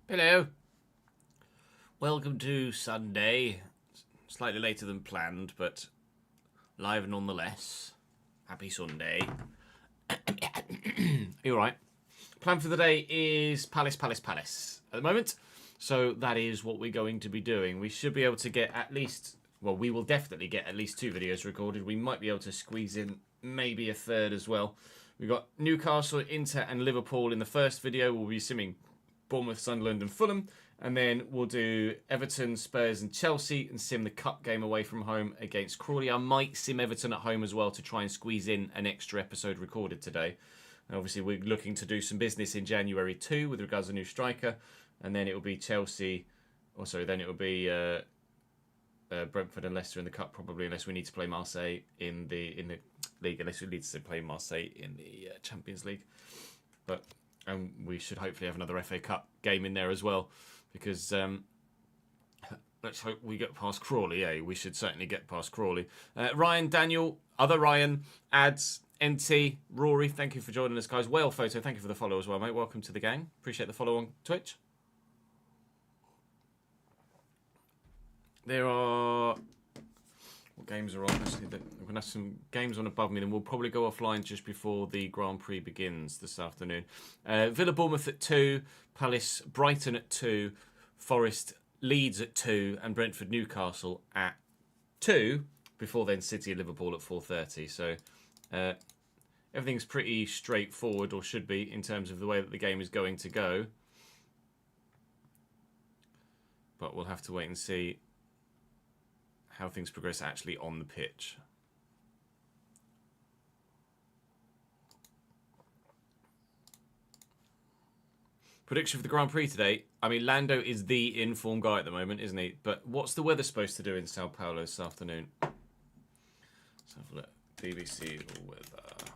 Hello. Welcome to Sunday. Slightly later than planned, but live nonetheless. Happy Sunday. You're right. Plan for the day is Palace at the moment. So that is what we're going to be doing. We should be able to get at least, well, we will definitely get at least 2 videos recorded. We might be able to squeeze in maybe a third as well. We've got Newcastle, Inter and Liverpool in the first video. We'll be simming Bournemouth, Sunderland and Fulham. And then we'll do Everton, Spurs and Chelsea and sim the cup game away from home against Crawley. I might sim Everton at home as well to try and squeeze in an extra episode recorded today. And obviously, we're looking to do some business in January too with regards to a new striker. And then it will be Chelsea. Also, then it will be Brentford and Leicester in the cup probably, unless we need to play Marseille in the league. Unless we need to play Marseille in the Champions League. But we should hopefully have another FA Cup game in there as well. Because let's hope we get past Crawley, eh? We should certainly get past Crawley. Ryan, Daniel, other Ryan, Ads, NT, Rory, thank you for joining us, guys. Whale Photo, thank you for the follow as well, mate. Welcome to the gang. Appreciate the follow on Twitch. There are... What games are on? We're going to have some games on above me, then we'll probably go offline just before the Grand Prix begins this afternoon. Villa Bournemouth at 2, Palace Brighton at 2, Forest Leeds at 2, and Brentford Newcastle at 2, before then City and Liverpool at 4:30. So everything's pretty straightforward, or should be, in terms of the way that the game is going to go. But we'll have to wait and see how things progress actually on the pitch. Prediction for the Grand Prix today. I mean, Lando is the in-form guy at the moment, isn't he? But what's the weather supposed to do in Sao Paulo this afternoon? Let's have a look. BBC weather.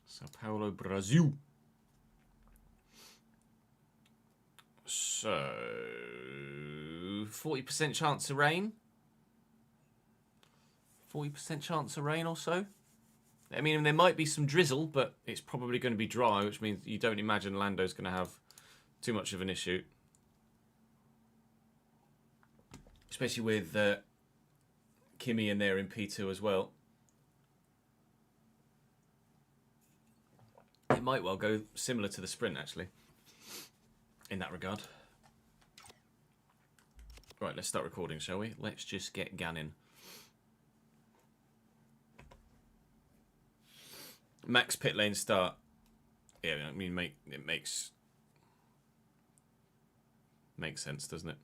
Sao Paulo, Brazil. So, 40% chance of rain. 40% chance of rain or so. I mean, there might be some drizzle, but it's probably going to be dry, which means you don't imagine Lando's going to have too much of an issue. Especially with Kimi in there in P2 as well. It might well go similar to the sprint, actually, in that regard. Right, let's start recording, shall we? Let's just get gunning. Max pit lane start. Yeah, I mean, it makes sense, doesn't it?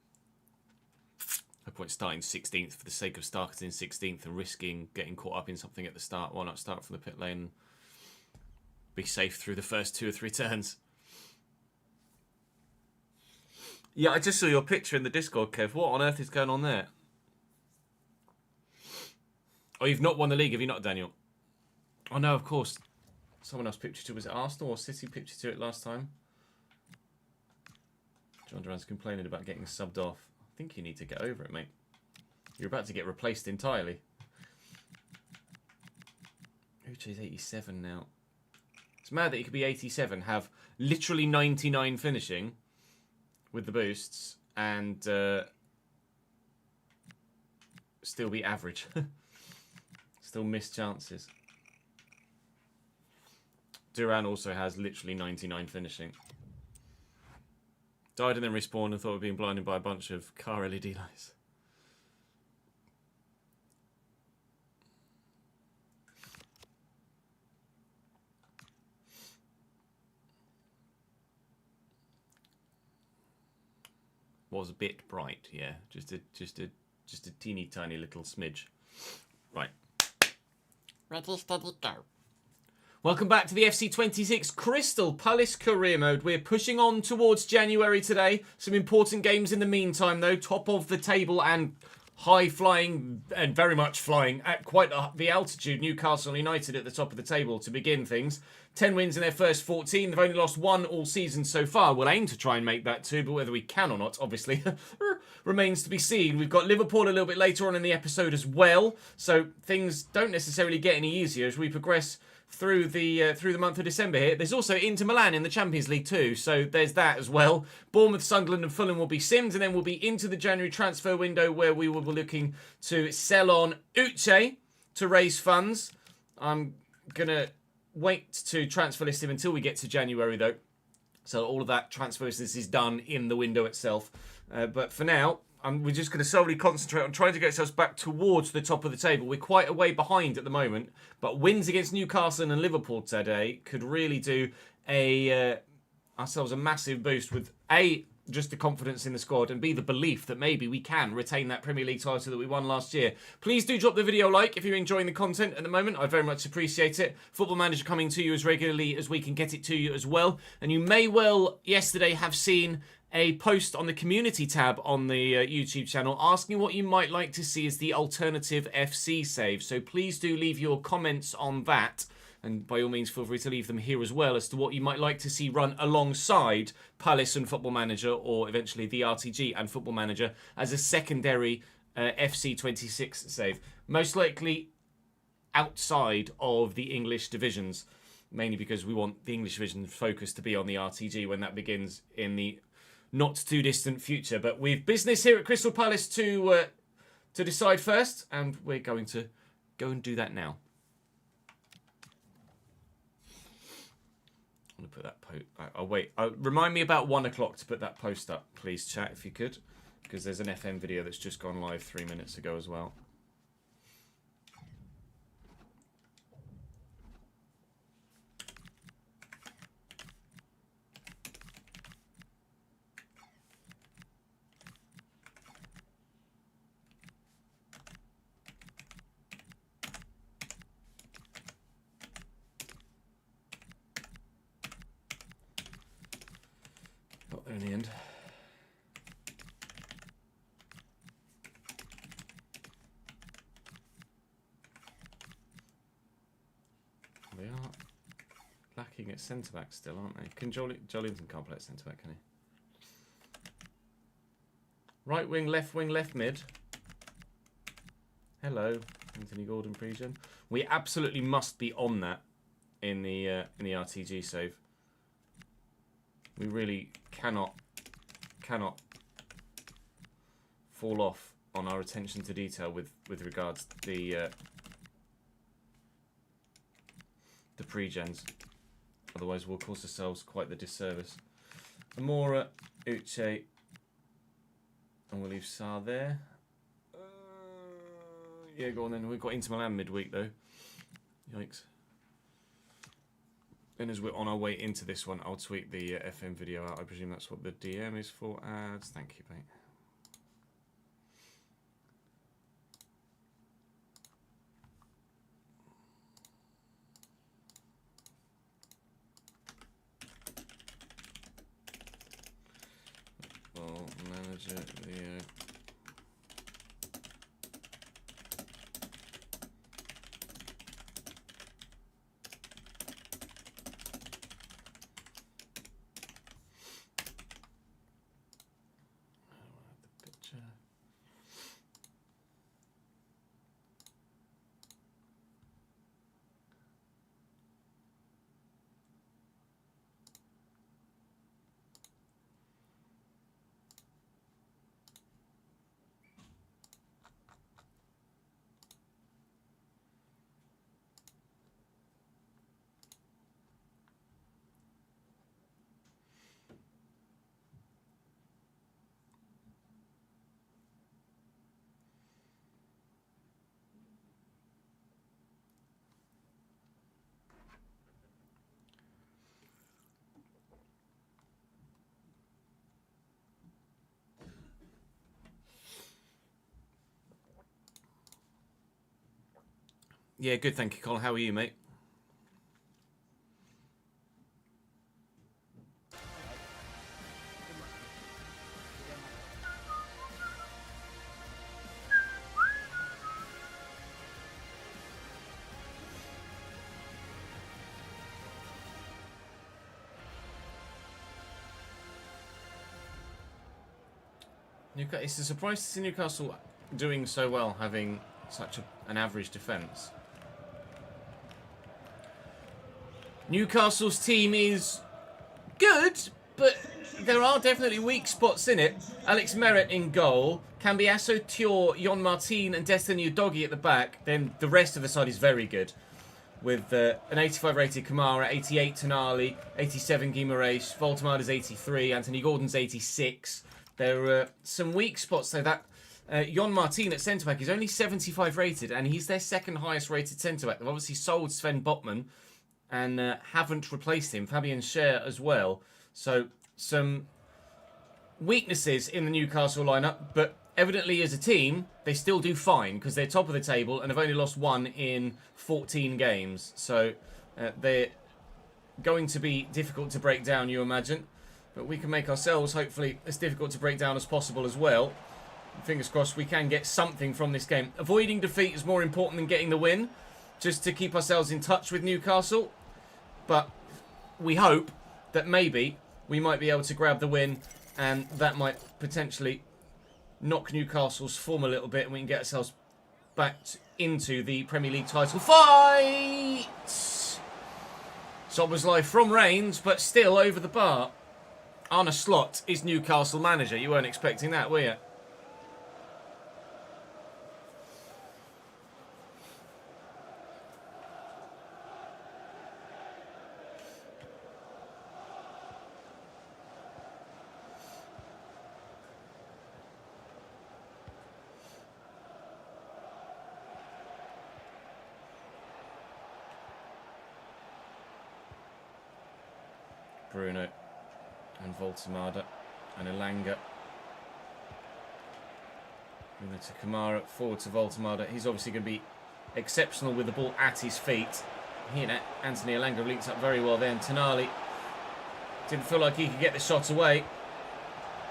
No point starting 16th for the sake of starting 16th and risking getting caught up in something at the start. Why not start from the pit lane? Be safe through the first 2 or 3 turns. Yeah, I just saw your picture in the Discord, Kev. What on earth is going on there? Oh, you've not won the league, have you not, Daniel? Oh, no, of course. Someone else picked you to it. Was it Arsenal or City picked you to it last time? John Duran's complaining about getting subbed off. I think you need to get over it, mate. You're about to get replaced entirely. Uche's 87 now. It's mad that he could be 87, have literally 99 finishing with the boosts, and still be average. Still miss chances. Duran also has literally 99 finishing. Died and then respawned and thought of being blinded by a bunch of car LED lights. Was a bit bright, yeah. Just a teeny tiny little smidge. Right. Ready, steady, go. Welcome back to the FC26 Crystal Palace Career Mode. We're pushing on towards January today. Some important games in the meantime, though. Top of the table and high flying, and very much flying at quite the altitude. Newcastle United at the top of the table to begin things. 10 wins in their first 14. They've only lost 1 all season so far. We'll aim to try and make that 2, but whether we can or not, obviously, remains to be seen. We've got Liverpool a little bit later on in the episode as well, so things don't necessarily get any easier as we progress through the month of December here. There's also Inter Milan in the Champions League too, so there's that as well. Bournemouth, Sunderland and Fulham will be simmed, and then we'll be into the January transfer window where we will be looking to sell on Uche to raise funds. I'm going to wait to transfer list him until we get to January though. So all of that transfer business is done in the window itself. But for now, we're just going to solely concentrate on trying to get ourselves back towards the top of the table. We're quite a way behind at the moment, but wins against Newcastle and Liverpool today could really do ourselves a massive boost with A, just the confidence in the squad, and B, the belief that maybe we can retain that Premier League title that we won last year. Please do drop the video a like if you're enjoying the content at the moment. I'd very much appreciate it. Football Manager coming to you as regularly as we can get it to you as well. And you may well yesterday have seen a post on the community tab on the YouTube channel asking what you might like to see as the alternative FC save. So please do leave your comments on that. And by all means, feel free to leave them here as well as to what you might like to see run alongside Palace and Football Manager, or eventually the RTG and Football Manager as a secondary FC26 save. Most likely outside of the English divisions, mainly because we want the English division focus to be on the RTG when that begins in the not too distant future. But we've business here at Crystal Palace to decide first, and we're going to go and do that now. I'm gonna put that post. I'll wait. Remind me about 1 o'clock to put that post up, please, chat, if you could, because there's an FM video that's just gone live 3 minutes ago as well. Got there in the end. They are lacking at centre-back still, aren't they? Can Jolinton can't play at centre-back, can he? Right wing, left mid. Hello, Anthony Gordon Pregen. We absolutely must be on that in the RTG save. We really cannot fall off on our attention to detail with regards to the pre-gens. Otherwise, we'll cause ourselves quite the disservice. Amora, Uche, and we'll leave Sarr there. Yeah, go on then. We've got Inter Milan midweek though. Yikes. And as we're on our way into this one, I'll tweet the FM video out. I presume that's what the DM is for. Ads. Thank you, mate. Well, manager video. Yeah, good, thank you, Colin. How are you, mate? It's a surprise to see Newcastle doing so well, having such an average defence. Newcastle's team is good, but there are definitely weak spots in it. Alex Merritt in goal. Cambiasso, Tior, Jon Martin and Destiny Udogie at the back. Then the rest of the side is very good. With an 85 rated Kamara, 88 Tonali, 87 Guimaraes, Voltemada's 83, Anthony Gordon's 86. There are some weak spots though. That Jon Martin at centre-back is only 75 rated and he's their second highest rated centre-back. They've obviously sold Sven Botman and haven't replaced him. Fabian Schär as well. So some weaknesses in the Newcastle lineup, but evidently as a team, they still do fine because they're top of the table and have only lost 1 in 14 games. So they're going to be difficult to break down, you imagine. But we can make ourselves, hopefully, as difficult to break down as possible as well. Fingers crossed we can get something from this game. Avoiding defeat is more important than getting the win, just to keep ourselves in touch with Newcastle. But we hope that maybe we might be able to grab the win and that might potentially knock Newcastle's form a little bit and we can get ourselves back into the Premier League title fight. Szoboszlai from Reigns, but still over the bar. Arne Slot is Newcastle manager. You weren't expecting that, were you? Bruno and Voltemada and Elanga. Bruno to Kamara, forward to Voltemada. He's obviously going to be exceptional with the ball at his feet. He and Anthony Elanga linked up very well there. And Tonali didn't feel like he could get the shot away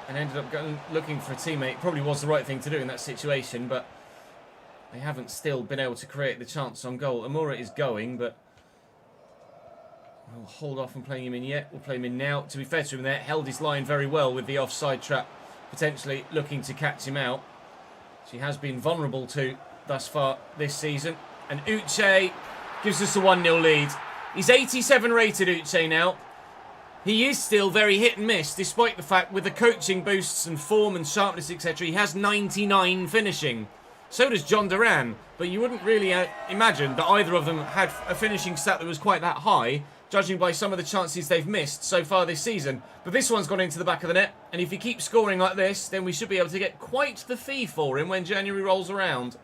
and ended up going, looking for a teammate. Probably was the right thing to do in that situation, but they haven't still been able to create the chance on goal. Amora is going, but we'll hold off on playing him in yet. We'll play him in now. To be fair to him there, held his line very well with the offside trap, potentially looking to catch him out. She has been vulnerable to thus far this season. And Uche gives us a 1-0 lead. He's 87 rated, Uche, now. He is still very hit and miss, despite the fact with the coaching boosts and form and sharpness, etc., he has 99 finishing. So does John Duran, but you wouldn't really imagine that either of them had a finishing stat that was quite that high, judging by some of the chances they've missed so far this season. But this one's gone into the back of the net, and if he keeps scoring like this, then we should be able to get quite the fee for him when January rolls around.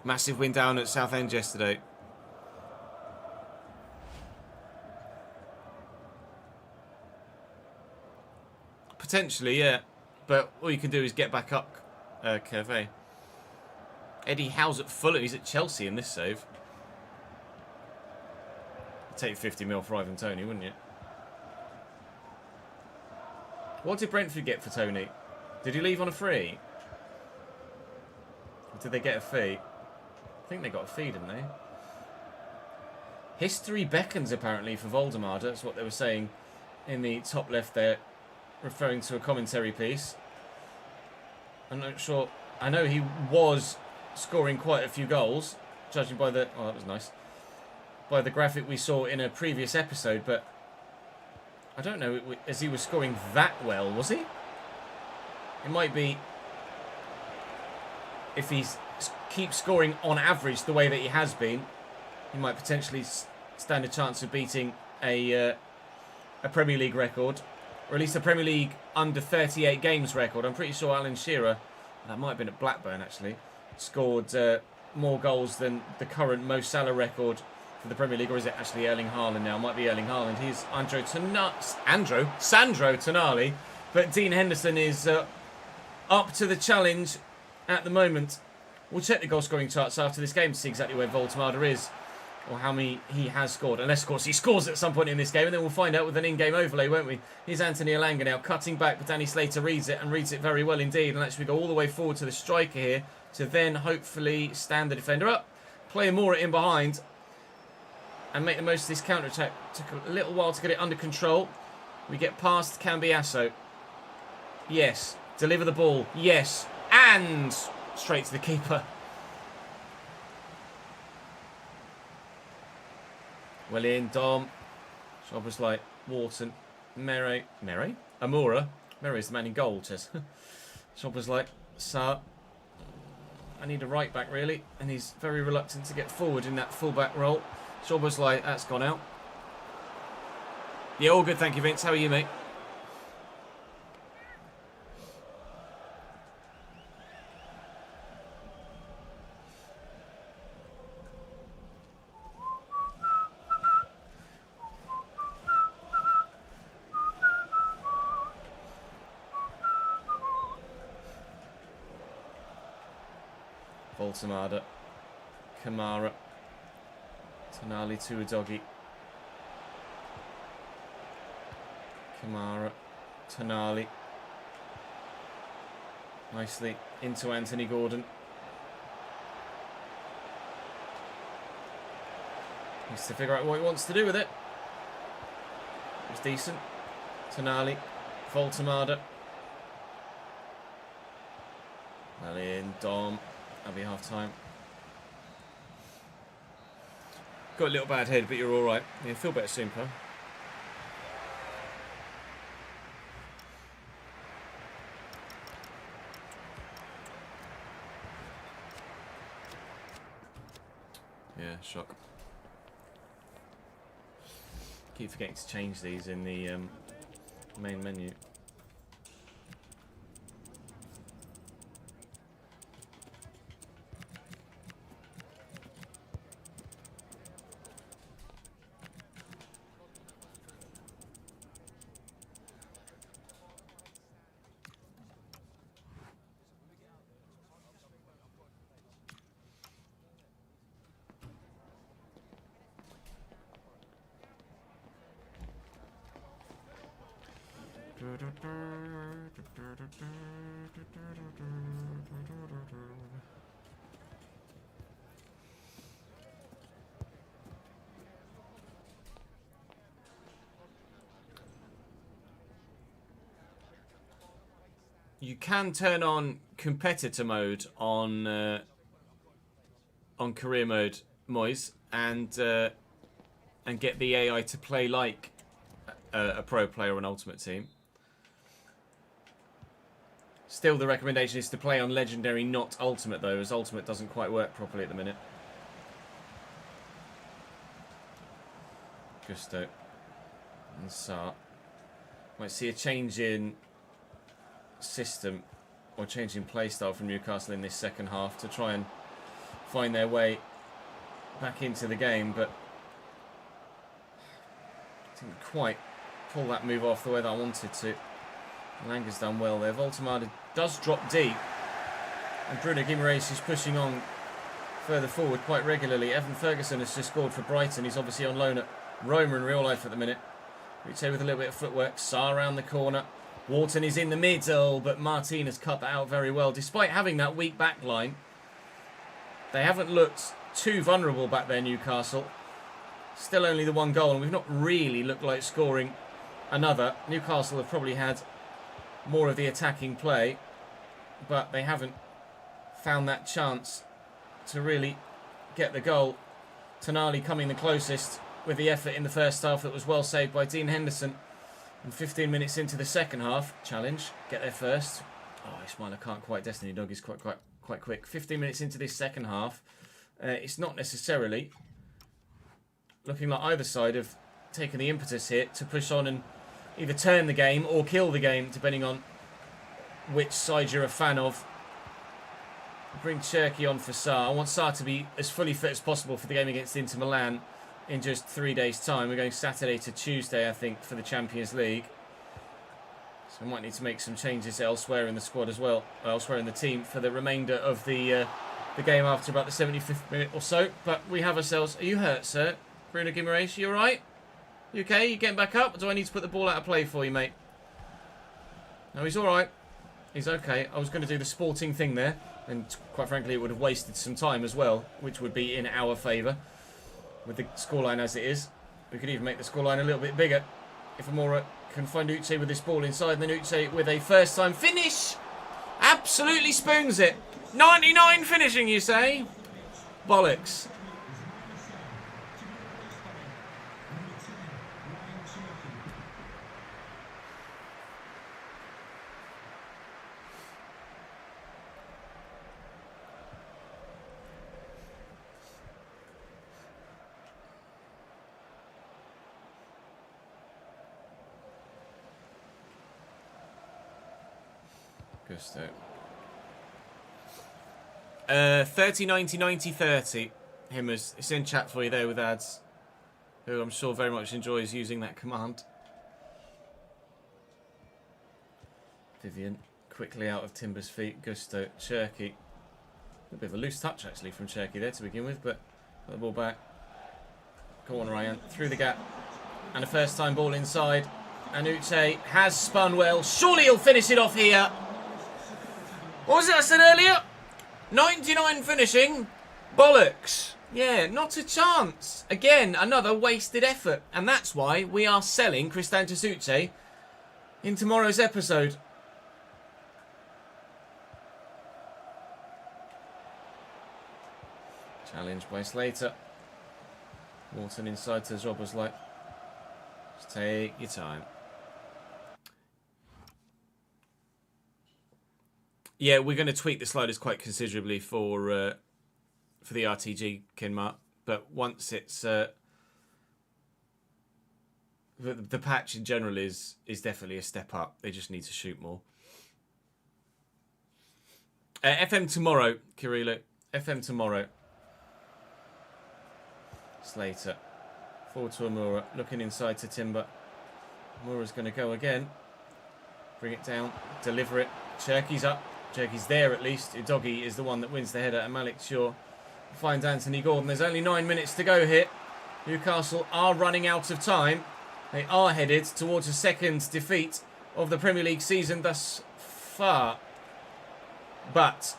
Massive win down at Southend yesterday. Potentially, yeah. But all you can do is get back up, Kerve. Eddie Howe's at Fulham. He's at Chelsea in this save. You'd take 50 mil for Ivan Toney, wouldn't you? What did Brentford get for Toney? Did he leave on a free? Or did they get a fee? I think they got a fee, didn't they? History beckons, apparently, for Voldemar. That's what they were saying in the top left there, referring to a commentary piece. I'm not sure. I know he was scoring quite a few goals, judging by the... Oh, that was nice. By the graphic we saw in a previous episode, but I don't know as he was scoring that well, was he? It might be if he keeps scoring on average the way that he has been, he might potentially stand a chance of beating a Premier League record, or at least a Premier League under 38 games record. I'm pretty sure Alan Shearer, that might have been at Blackburn actually, scored more goals than the current Mo Salah record for the Premier League, or is it actually Erling Haaland now? It might be Erling Haaland. He's Sandro Tonali, but Dean Henderson is up to the challenge at the moment. We'll check the goal scoring charts after this game to see exactly where Voltemada is, or how many he has scored. Unless, of course, he scores at some point in this game, and then we'll find out with an in-game overlay, won't we? Here's Anthony Elanga now, cutting back, but Danny Slater reads it, and reads it very well indeed. And actually go all the way forward to the striker here, to then hopefully stand the defender up, play Amora in behind, and make the most of this counter-attack. Took a little while to get it under control. We get past Cambiasso. Yes. Deliver the ball. Yes. And straight to the keeper. Well in, Dom. Shoppers like Wharton. Mere? Amora. Mere is the man in goal, says. Shoppers like Sa. I need a right back, really. And he's very reluctant to get forward in that full-back role. Shoppers like, that's gone out. Yeah, all good, thank you, Vince. How are you, mate? Voltamada, Kamara, Tonali to Udogie, Kamara, Tonali, nicely into Anthony Gordon. Needs to figure out what he wants to do with it. It was decent. Tonali, Voltamada, well in, Dom. That'll be half time. Got a little bad head, but you're all right. Yeah, feel better soon, pal. Yeah, shock. Keep forgetting to change these in the main menu. You can turn on competitor mode on career mode, Moyes, and get the AI to play like a pro player or an ultimate team. Still, the recommendation is to play on legendary, not ultimate, though, as ultimate doesn't quite work properly at the minute. Gusto and Sarr. Might see a change in system or change in play style from Newcastle in this second half to try and find their way back into the game, but didn't quite pull that move off the way that I wanted to. Langer's done well there. Voltamada does drop deep, and Bruno Guimaraes is pushing on further forward quite regularly. Evan Ferguson has just scored for Brighton. He's obviously on loan at Roma in real life at the minute. Ricci with a little bit of footwork. Sarr around the corner. Wharton is in the middle, but Martin has cut that out very well. Despite having that weak back line, they haven't looked too vulnerable back there, Newcastle. Still only the one goal, and we've not really looked like scoring another. Newcastle have probably had more of the attacking play, but they haven't found that chance to really get the goal. Tonali coming the closest with the effort in the first half that was well saved by Dean Henderson. And 15 minutes into the second half, challenge, get there first. Oh, Ismaila can't quite. Destiny Dog is quite quick. 15 minutes into this second half, it's not necessarily looking like either side have taken the impetus here to push on and either turn the game or kill the game, depending on which side you're a fan of. Bring Cherki on for Sarr. I want Sarr to be as fully fit as possible for the game against Inter Milan in just 3 days' time. We're going Saturday to Tuesday, I think, for the Champions League. So we might need to make some changes elsewhere in the squad as well, elsewhere in the team, for the remainder of the game after about the 75th minute or so. But we have ourselves... Are you hurt, sir? Bruno Guimaraes, you all right? You okay? You getting back up? Or do I need to put the ball out of play for you, mate? No, he's all right. He's okay. I was going to do the sporting thing there, and quite frankly, it would have wasted some time as well, which would be in our favour with the scoreline as it is. We could even make the scoreline a little bit bigger if Amora can find Uche with this ball inside. Then Uche with a first-time finish. Absolutely spoons it. 99 finishing, you say? Bollocks. Gusto. 30, 90, 90, 30. Himmers. It's in chat for you there with ads. Who I'm sure very much enjoys using that command. Vivian. Quickly out of Timber's feet. Gusto. Cherky. A bit of a loose touch actually from Cherky there to begin with, but got the ball back. Go on, Ryan. Through the gap. And a first time ball inside. Anuche has spun well. Surely he'll finish it off here. What was it I said earlier? 99 finishing. Bollocks. Yeah, not a chance. Again, another wasted effort. And that's why we are selling Cristante Suce in tomorrow's episode. Challenge by Slater. Walton inside to Zobra's like, just take your time. Yeah, we're going to tweak the sliders quite considerably for the RTG Kinmart, but once it's the patch in general is definitely a step up. They just need to shoot more. FM tomorrow, Kirilo. FM tomorrow. Slater. Forward to Amura. Looking inside to Timber. Amura's going to go again. Bring it down. Deliver it. Cherky's up. Cherky's there at least. Udogi is the one that wins the header. And Malik Shaw finds Anthony Gordon. There's only 9 minutes to go here. Newcastle are running out of time. They are headed towards a second defeat of the Premier League season thus far. But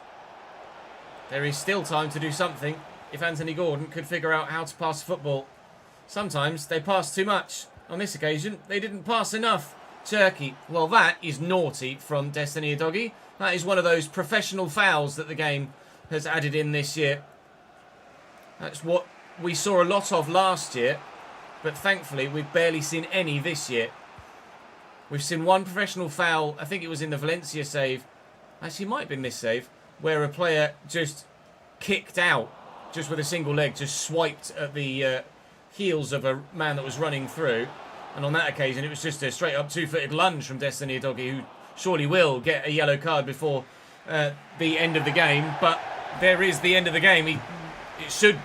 there is still time to do something if Anthony Gordon could figure out how to pass football. Sometimes they pass too much. On this occasion, they didn't pass enough. Cherky, well, that is naughty from Destiny Udogi. That is one of those professional fouls that the game has added in this year. That's what we saw a lot of last year, but thankfully we've barely seen any this year. We've seen one professional foul, I think it was in the Valencia save, actually it might have been this save, where a player just kicked out, just with a single leg, just swiped at the heels of a man that was running through. And on that occasion, it was just a straight-up two-footed lunge from Destiny Udogi, who surely will get a yellow card before the end of the game. But there is the end of the game. It should,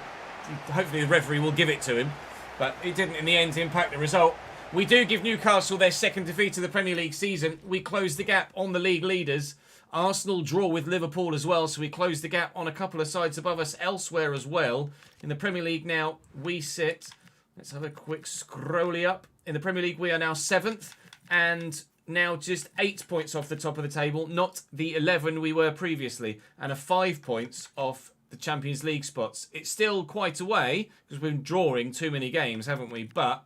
hopefully the referee will give it to him. But it didn't in the end impact the result. We do give Newcastle their second defeat of the Premier League season. We close the gap on the league leaders. Arsenal draw with Liverpool as well, so we close the gap on a couple of sides above us elsewhere as well. In the Premier League now, we sit... Let's have a quick scrolly up. In the Premier League, we are now 7th and now just 8 points off the top of the table, not the 11 we were previously, and are 5 points off the Champions League spots. It's still quite a way because we've been drawing too many games, haven't we? But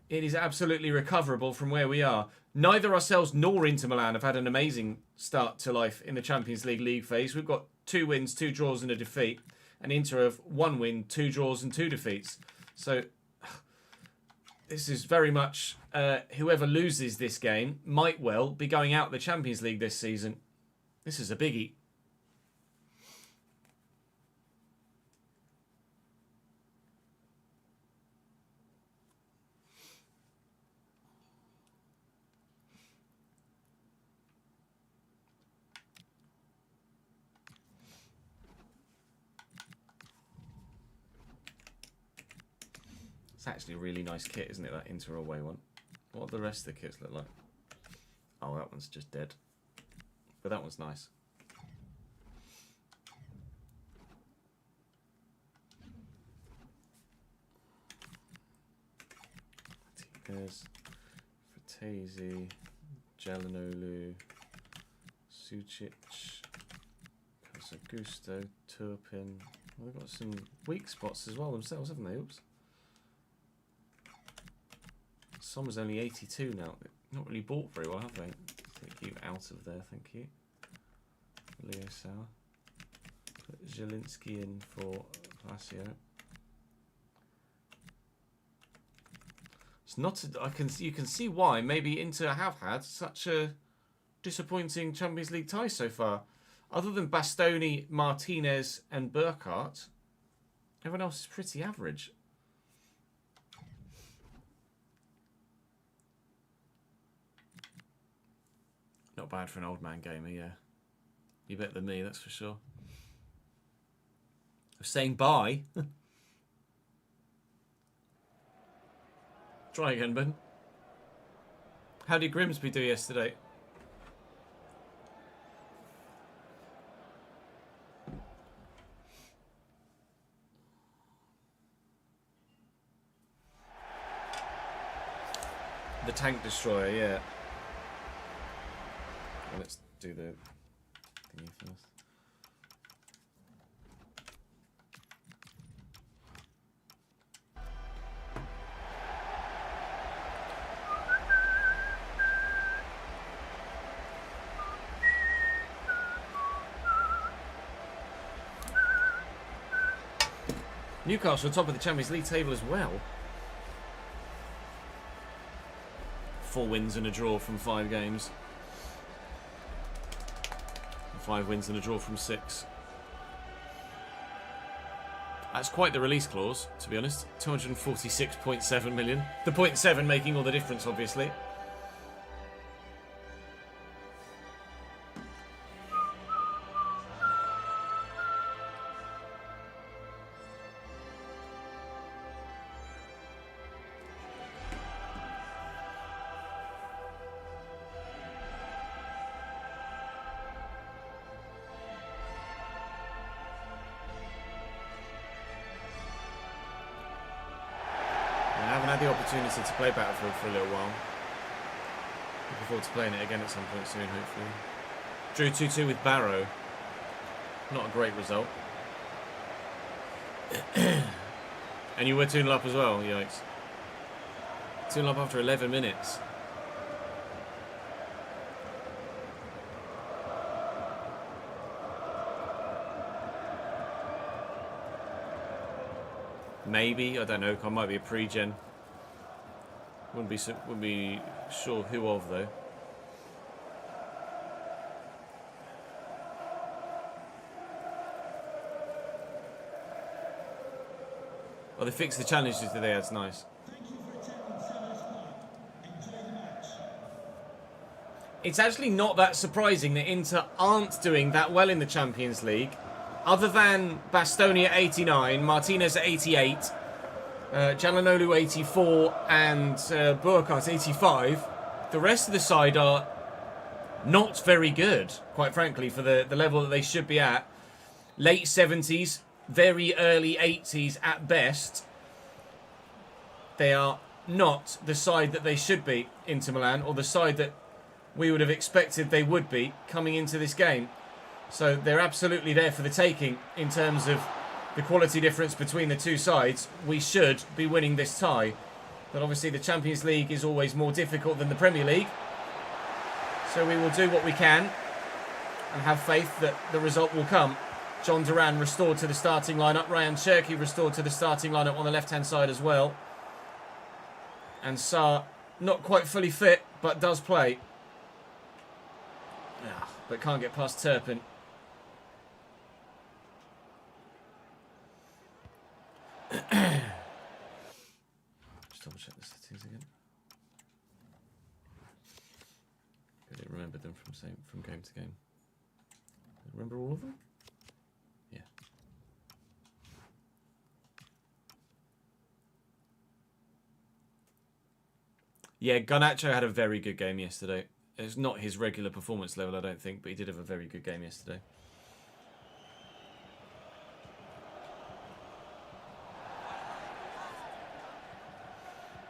it is absolutely recoverable from where we are. Neither ourselves nor Inter Milan have had an amazing start to life in the Champions League phase. We've got 2 wins, 2 draws and a defeat, and Inter have 1 win, 2 draws and 2 defeats. So this is very much whoever loses this game might well be going out of the Champions League this season. This is a biggie. It's actually a really nice kit, isn't it, that Inter away one? What do the rest of the kits look like? Oh, that one's just dead. But that one's nice. There's Fratesi, Jalanolu, Sucic, Casagusto, Turpin. They've got some weak spots as well themselves, haven't they? Oops. Sommer's only 82 now. Not really bought very well, have they? Take you out of there, thank you. Leo Sauer. Put Zielinski in for Palacio. It's not. You can see why. Maybe Inter have had such a disappointing Champions League tie so far. Other than Bastoni, Martinez, and Burkhardt, everyone else is pretty average. Not bad for an old man gamer, yeah. You better than me, that's for sure. I'm saying bye. Try again, Ben. How did Grimsby do yesterday? The tank destroyer, yeah. Well, let's do the thingy first. Newcastle top of the Champions League table as well. 4 wins and a draw from 5 games. 5 wins and a draw from 6. That's quite the release clause, to be honest. 246.7 million. The 0.7 making all the difference, obviously. The opportunity to play Battlefield for a little while. Looking forward to playing it again at some point soon, hopefully. Drew 2-2 with Barrow. Not a great result. And you were 2-0 up as well, yikes. 2-0 up after 11 minutes. Maybe, I don't know, I might be a pre-gen. Wouldn't be sure who of though. Well, they fixed the challenges today. That's nice. It's actually not that surprising that Inter aren't doing that well in the Champions League, other than Bastoni at 89, Martinez at 88. Jalanolu 84 and Burkhardt 85. The rest of the side are not very good, quite frankly, for the level that they should be at. Late 70s, very early 80s at best. They are not the side that they should be, Inter Milan, or the side that we would have expected they would be coming into this game. So they're absolutely there for the taking in terms of the quality difference between the two sides. We should be winning this tie. But obviously the Champions League is always more difficult than the Premier League. So we will do what we can and have faith that the result will come. John Duran restored to the starting lineup. Ryan Cherky restored to the starting lineup on the left-hand side as well. And Sarr, not quite fully fit, but does play. But can't get past Turpin. Just double check the settings again. I didn't remember them from game to game. Remember all of them? Yeah. Yeah, Garnacho had a very good game yesterday. It's not his regular performance level, I don't think, but he did have a very good game yesterday.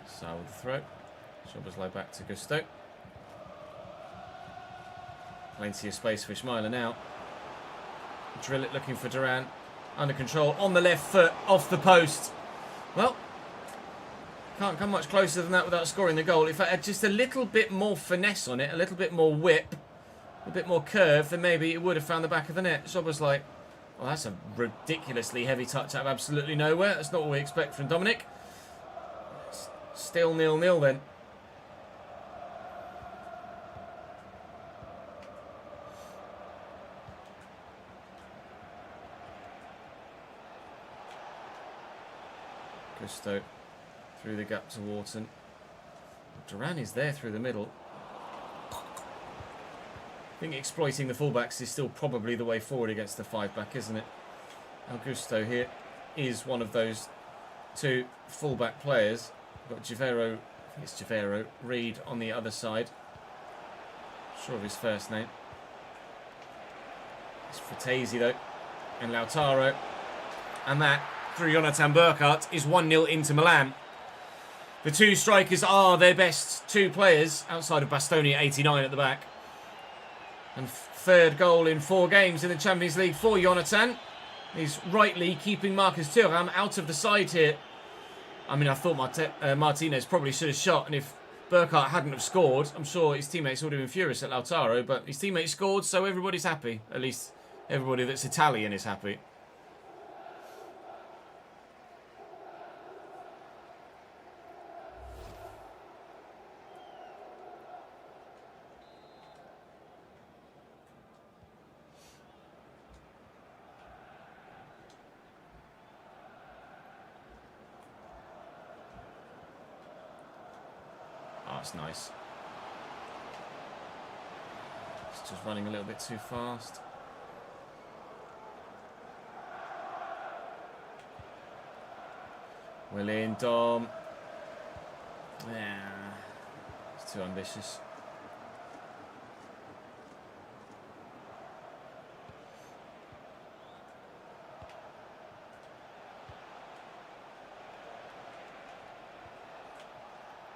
Sarr with the throw. Szoboszlai back to Gusto. Plenty of space for Ismaila now. Drill it looking for Duran. Under control on the left foot, off the post. Well, can't come much closer than that without scoring the goal. If I had just a little bit more finesse on it, a little bit more whip, a bit more curve, then maybe it would have found the back of the net. Szoboszlai, well, that's a ridiculously heavy touch out of absolutely nowhere. That's not what we expect from Dominic. Still 0-0 then. Gusto through the gap to Wharton. Duran is there through the middle. I think exploiting the fullbacks is still probably the way forward against the 5-back, isn't it? Augusto here is one of those two fullback players. We've got Javero, I think it's Javero, Reed on the other side. Not sure of his first name. It's Fratesi though, and Lautaro. And that, through Jonathan Burkhardt, is 1-0 into Milan. The two strikers are their best two players, outside of Bastoni at 89 at the back. And third goal in 4 games in the Champions League for Jonathan. He's rightly keeping Marcus Thuram out of the side here. I mean, I thought Martinez probably should have shot, and if Burkhardt hadn't have scored, I'm sure his teammates would have been furious at Lautaro, but his teammates scored, so everybody's happy. At least everybody that's Italian is happy. That's nice. It's just running a little bit too fast. Will in, Dom. Yeah, it's too ambitious.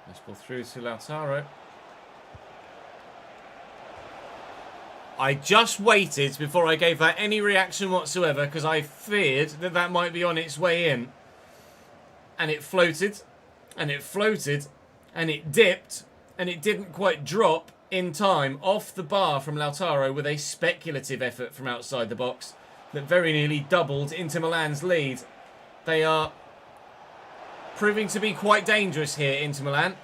Nice ball through to Lautaro. I just waited before I gave that any reaction whatsoever because I feared that that might be on its way in. And it floated, and it floated, and it dipped, and it didn't quite drop in time off the bar from Lautaro with a speculative effort from outside the box that very nearly doubled Inter Milan's lead. They are proving to be quite dangerous here, Inter Milan.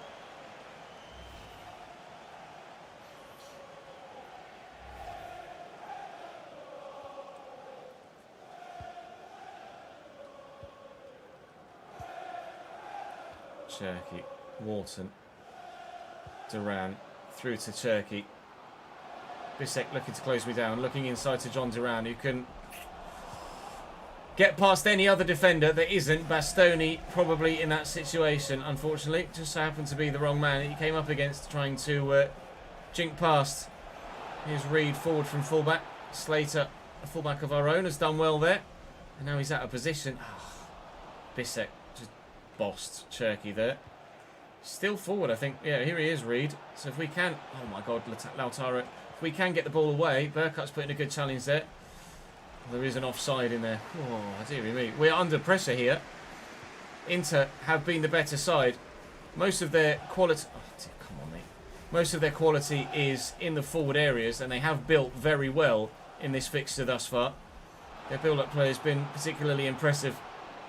Cherki, Wharton, Duran, through to Cherki. Bisek looking to close me down, looking inside to John Duran, who can get past any other defender that isn't Bastoni, probably in that situation, unfortunately. Just so happened to be the wrong man he came up against, trying to jink past. Here's Reed forward from fullback. Slater, a fullback of our own, has done well there. And now he's out of position. Oh, Bisek just bossed Cherki there. Still forward, I think. Yeah, here he is, Reed. So if we can... Oh my God, Lautaro. If we can get the ball away, Burkhardt's putting a good challenge there. There is an offside in there. Oh, dear me. We're under pressure here. Inter have been the better side. Most of their quality... Oh, dear, come on, mate. Most of their quality is in the forward areas, and they have built very well in this fixture thus far. Their build-up play has been particularly impressive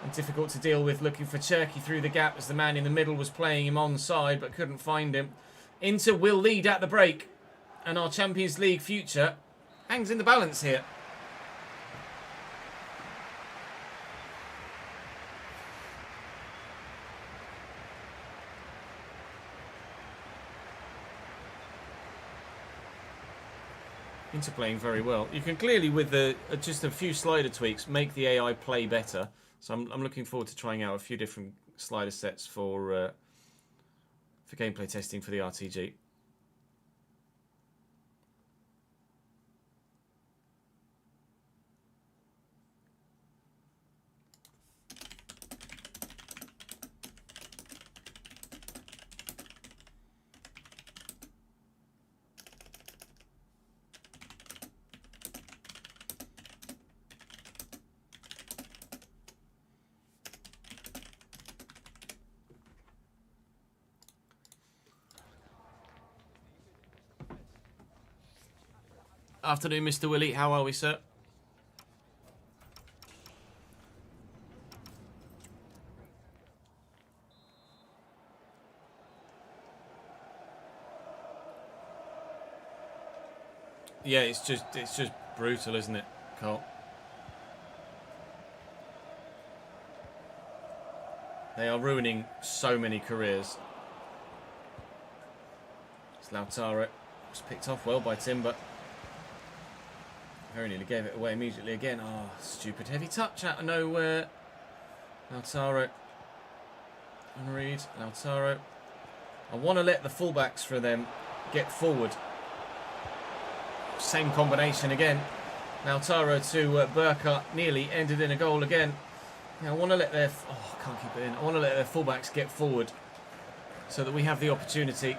and difficult to deal with, looking for Cherki through the gap as the man in the middle was playing him onside but couldn't find him. Inter will lead at the break, and our Champions League future hangs in the balance here. Inter playing very well. You can clearly, with just a few slider tweaks, make the AI play better. So I'm looking forward to trying out a few different slider sets for gameplay testing for the RTG. Afternoon, Mr. Willie. How are we, sir? Yeah, it's just brutal, isn't it, Cole? They are ruining so many careers. It's Lautaro. Was picked off well by Timber. Very nearly gave it away immediately again. Oh, stupid heavy touch out of nowhere. Lautaro. And Reed. Lautaro. I want to let the fullbacks for them get forward. Same combination again. Lautaro to Burkhardt. Nearly ended in a goal again. Now I want to let their... Oh, I can't keep it in. I want to let their fullbacks get forward so that we have the opportunity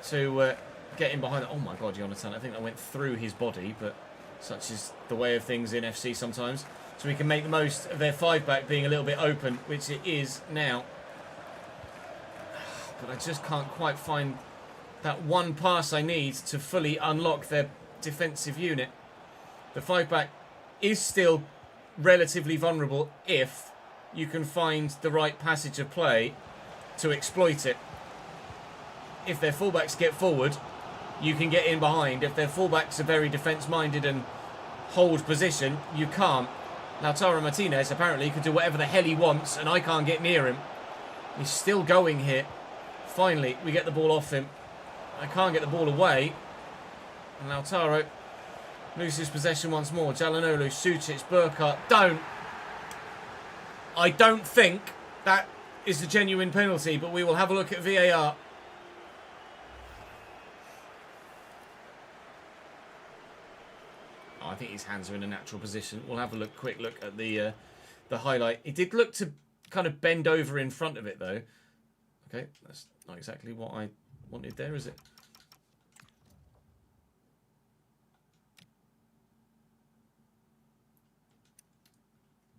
to get in behind... Oh my God, Jonathan. I think that went through his body, but such is the way of things in FC sometimes. So we can make the most of their 5-back being a little bit open, which it is now. But I just can't quite find that one pass I need to fully unlock their defensive unit. The 5-back is still relatively vulnerable if you can find the right passage of play to exploit it. If their fullbacks get forward, you can get in behind. If their fullbacks are very defence-minded and hold position, you can't. Lautaro Martinez apparently can do whatever the hell he wants, and I can't get near him. He's still going here. Finally, we get the ball off him. I can't get the ball away. And Lautaro loses possession once more. Çalhanoğlu, Sucic, Burkhardt. Don't. I don't think that is a genuine penalty, but we will have a look at VAR. Oh, I think his hands are in a natural position. We'll have a quick look at the highlight. It did look to kind of bend over in front of it, though. Okay, that's not exactly what I wanted there, is it?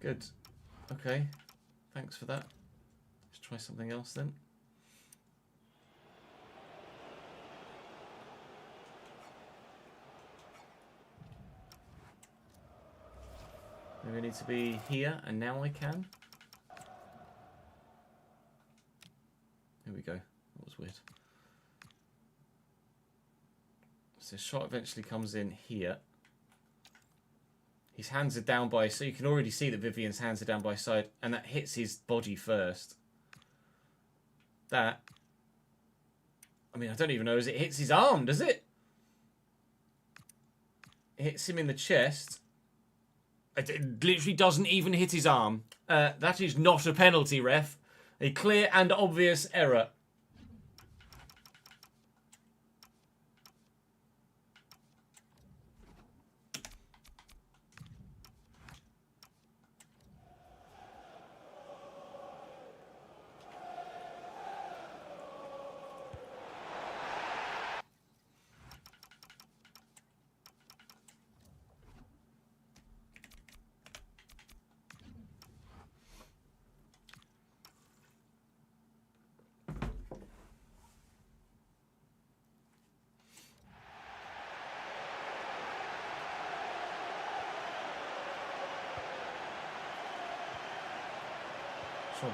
Good. Okay. Thanks for that. Let's try something else then. Maybe I need to be here, and now I can. Here we go. That was weird. So the shot eventually comes in here. His hands are down by... So you can already see that Vivian's hands are down by his side. And that hits his body first. That... I mean, I don't even know. It hits his arm, does it? It hits him in the chest. It literally doesn't even hit his arm. That is not a penalty, ref. A clear and obvious error.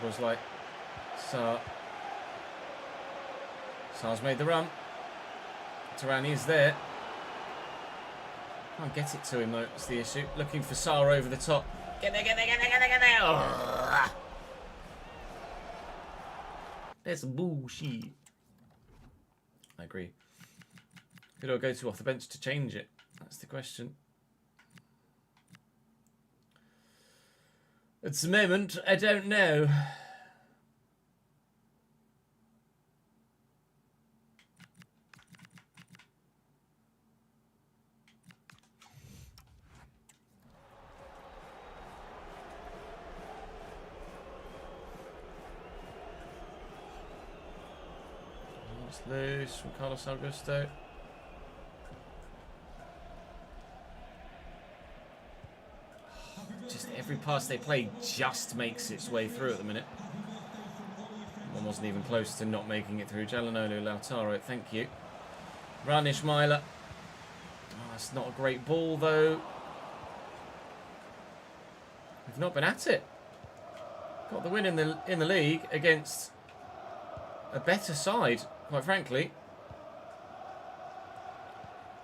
Was like, Sar's made the run. Tarani is there. Can't get it to him though, that's the issue. Looking for Sar over the top. Get there, get there, get there, get there, get there. Oh. That's bullshit. I agree. Who do I go to off the bench to change it? That's the question. At the moment, I don't know. It's loose from Carlos Augusto. Just every pass they play just makes its way through at the minute. One wasn't even close to not making it through. Çalhanoğlu, Lautaro, thank you. Run Ismaila. Oh, that's not a great ball though. We've not been at it. Got the win in the league against a better side, quite frankly.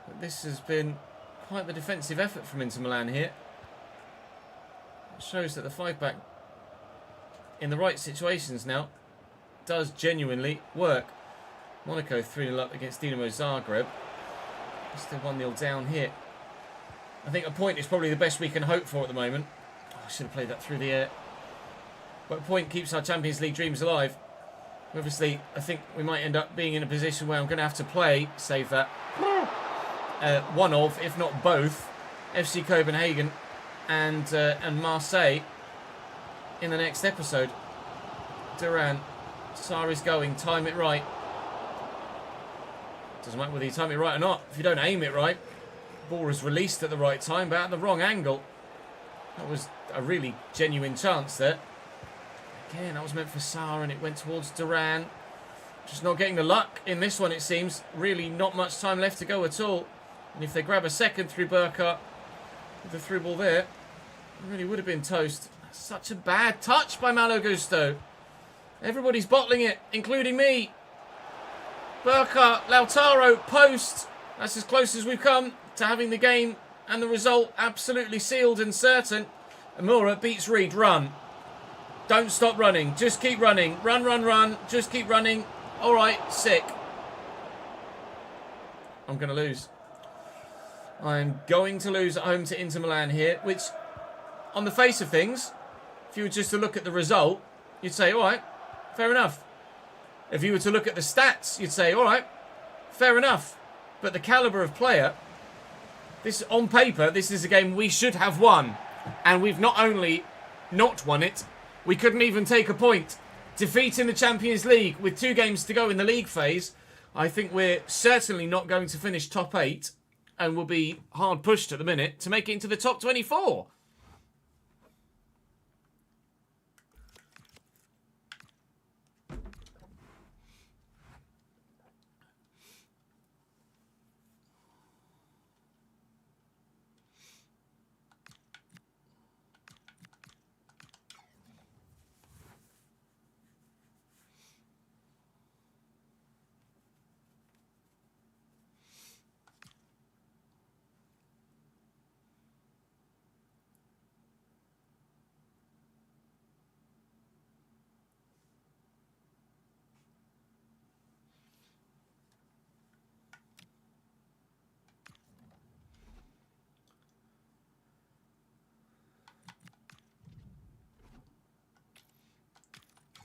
But this has been quite the defensive effort from Inter Milan here. Shows that the 5-back in the right situations now does genuinely work. Monaco 3-0 up against Dinamo Zagreb. Still 1-0 down here. I think a point is probably the best we can hope for at the moment. Oh, I should have played that through the air. But a point keeps our Champions League dreams alive. Obviously, I think we might end up being in a position where I'm going to have to play, save that, one of, if not both, FC Copenhagen and Marseille in the next episode. Duran, Sarri's going, time it right. Doesn't matter whether you time it right or not. If you don't aim it right, ball is released at the right time, but at the wrong angle. That was a really genuine chance there. Again, that was meant for Sarr, and it went towards Duran. Just not getting the luck in this one, it seems. Really not much time left to go at all. And if they grab a second through Burkhardt, with the through ball there, it really would have been toast. Such a bad touch by Malo Gusto. Everybody's bottling it, including me. Burkhardt, Lautaro, post. That's as close as we've come to having the game and the result absolutely sealed and certain. Amura beats Reed. Run. Don't stop running. Just keep running. Run, run, run. Just keep running. All right, sick. I'm going to lose. I'm going to lose at home to Inter Milan here, which, on the face of things, if you were just to look at the result, you'd say, all right, fair enough. If you were to look at the stats, you'd say, all right, fair enough. But the calibre of player, this on paper, this is a game we should have won. And we've not only not won it, we couldn't even take a point. Defeat in the Champions League with 2 games to go in the league phase. I think we're certainly not going to finish top 8 and will be hard pushed at the minute to make it into the top 24.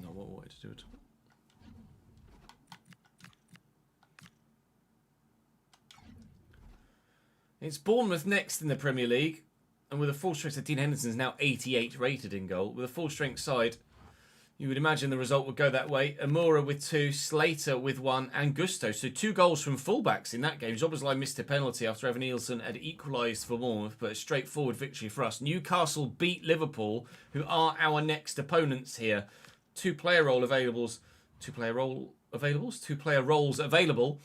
Not what I wanted to do at all. It's Bournemouth next in the Premier League, and with a full strength, Dean Henderson's now 88 rated in goal. With a full strength side, you would imagine the result would go that way. Amora with 2, Slater with 1, and Gusto. So 2 goals from fullbacks in that game. Szoboszlai missed a penalty after Evan Nielsen had equalised for Bournemouth, but a straightforward victory for us. Newcastle beat Liverpool, who are our next opponents here. 2 player roles available.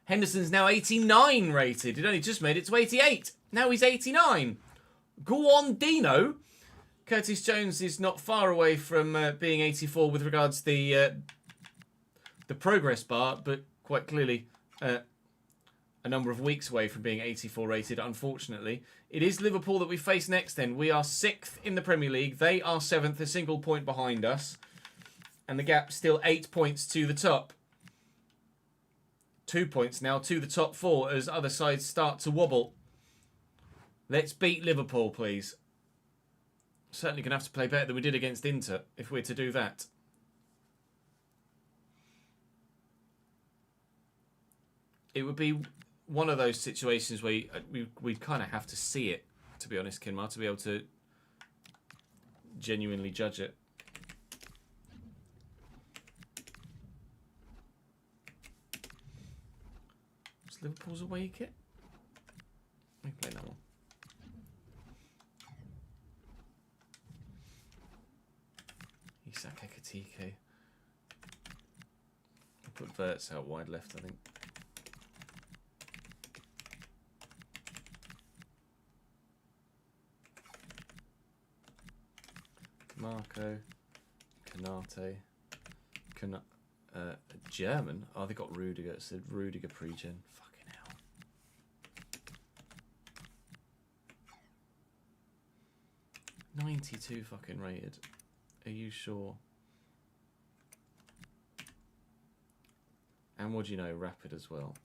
Henderson's now 89 rated. It only just made it to 88. Now he's 89. Go on, Dino. Curtis Jones is not far away from being 84 with regards to the progress bar, but quite clearly a number of weeks away from being 84 rated, unfortunately. It is Liverpool that we face next then. We are 6th in the Premier League. They are 7th, a single point behind us. And the gap still 8 points to the top. 2 points now to the top 4 as other sides start to wobble. Let's beat Liverpool, please. Certainly going to have to play better than we did against Inter if we're to do that. It would be one of those situations where we'd kind of have to see it, to be honest, Kinmar, to be able to genuinely judge it. Liverpool's away kit? We can play that one. Isak Ekatike. I'll put Verts out wide left, I think. Marco. Kanate. German? Oh, they got Rudiger. It said Rudiger pre-gen. Fucking hell. $92 fucking rated. Are you sure? And what do you know? Rapid as well.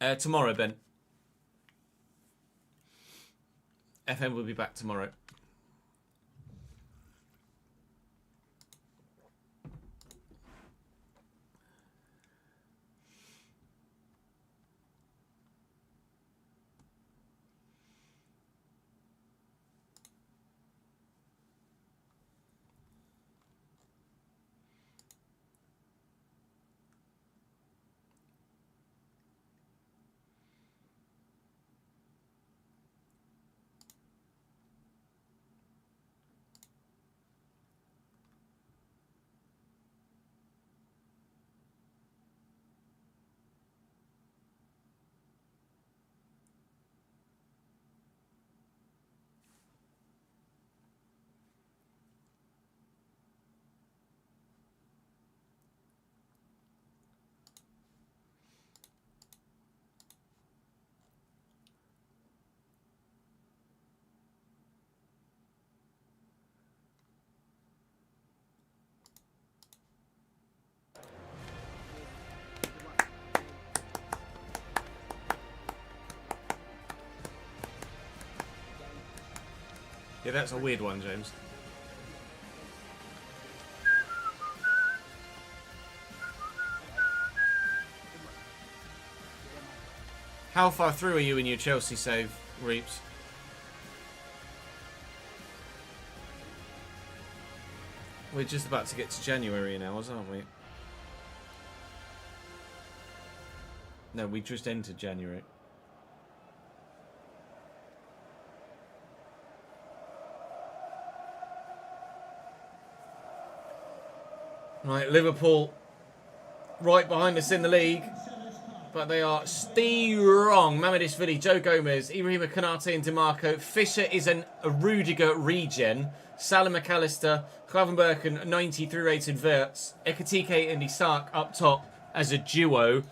Tomorrow, Ben. FM will be back tomorrow. Yeah, that's a weird one, James. How far through are you in your Chelsea save, Reeps? We're just about to get to January now, aren't we? No, we just entered January. Right, Liverpool right behind us in the league, but they are strong. Mamadishvili, Joe Gomez, Ibrahima Konate and DeMarco. Fisher is a Rudiger regen. Salah McAllister, Klavenberg and 93 rated Verts. Ekatike and Isak up top as a duo.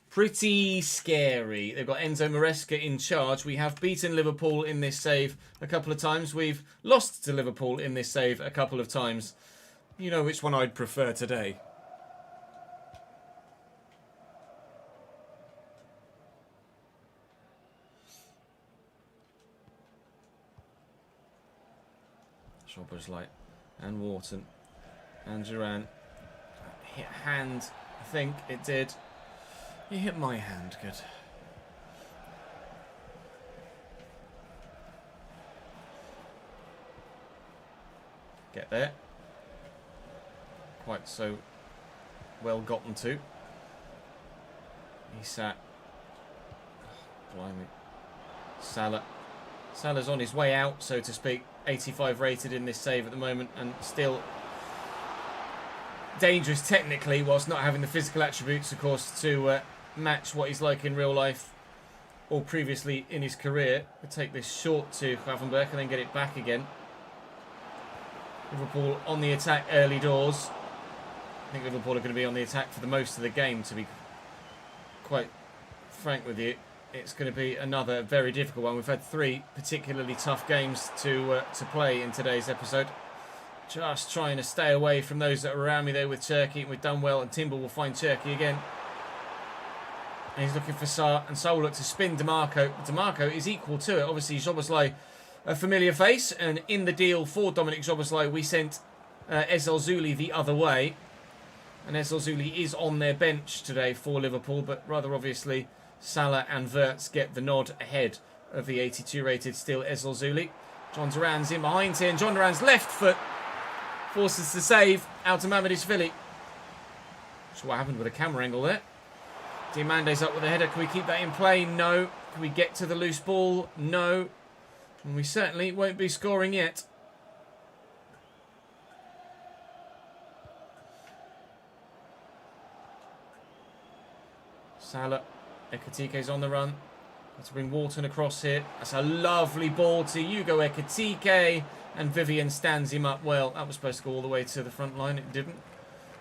Pretty scary. They've got Enzo Maresca in charge. We have beaten Liverpool in this save a couple of times. We've lost to Liverpool in this save a couple of times. You know which one I'd prefer today. Szoboszlai and Wharton and Duran. Hit hand, I think it did. You hit my hand, good. Get there. Quite so well gotten to. He sat. Oh, blimey. Salah. Salah's on his way out, so to speak. 85 rated in this save at the moment, and still dangerous technically, whilst not having the physical attributes, of course, to match what he's like in real life or previously in his career. We'll take this short to Gravenberg and then get it back again. Liverpool on the attack early doors. I think Liverpool are going to be on the attack for the most of the game, to be quite frank with you. It's going to be another very difficult one. We've had 3 particularly tough games to play in today's episode. Just trying to stay away from those that are around me there with Turkey. We've done well, and Timber will find Turkey again. And he's looking for Saar, and Saar will look to spin DeMarco. DeMarco is equal to it. Obviously, Szoboszlai, a familiar face, and in the deal for Dominic Szoboszlai, we sent Ezel Zuli the other way. And Ezel Zuli is on their bench today for Liverpool, but rather obviously Salah and Verts get the nod ahead of the 82 rated still Ezel Zuli. John Duran's in behind here, and John Duran's left foot forces the save out to Mamadishvili. Not sure what happened with the camera angle there. Diamande's up with a header. Can we keep that in play? No. Can we get to the loose ball? No. And we certainly won't be scoring yet. Salah. Ekatike's on the run. Let's bring Wharton across here. That's a lovely ball to Hugo Ekatike. And Vivian stands him up well. That was supposed to go all the way to the front line. It didn't.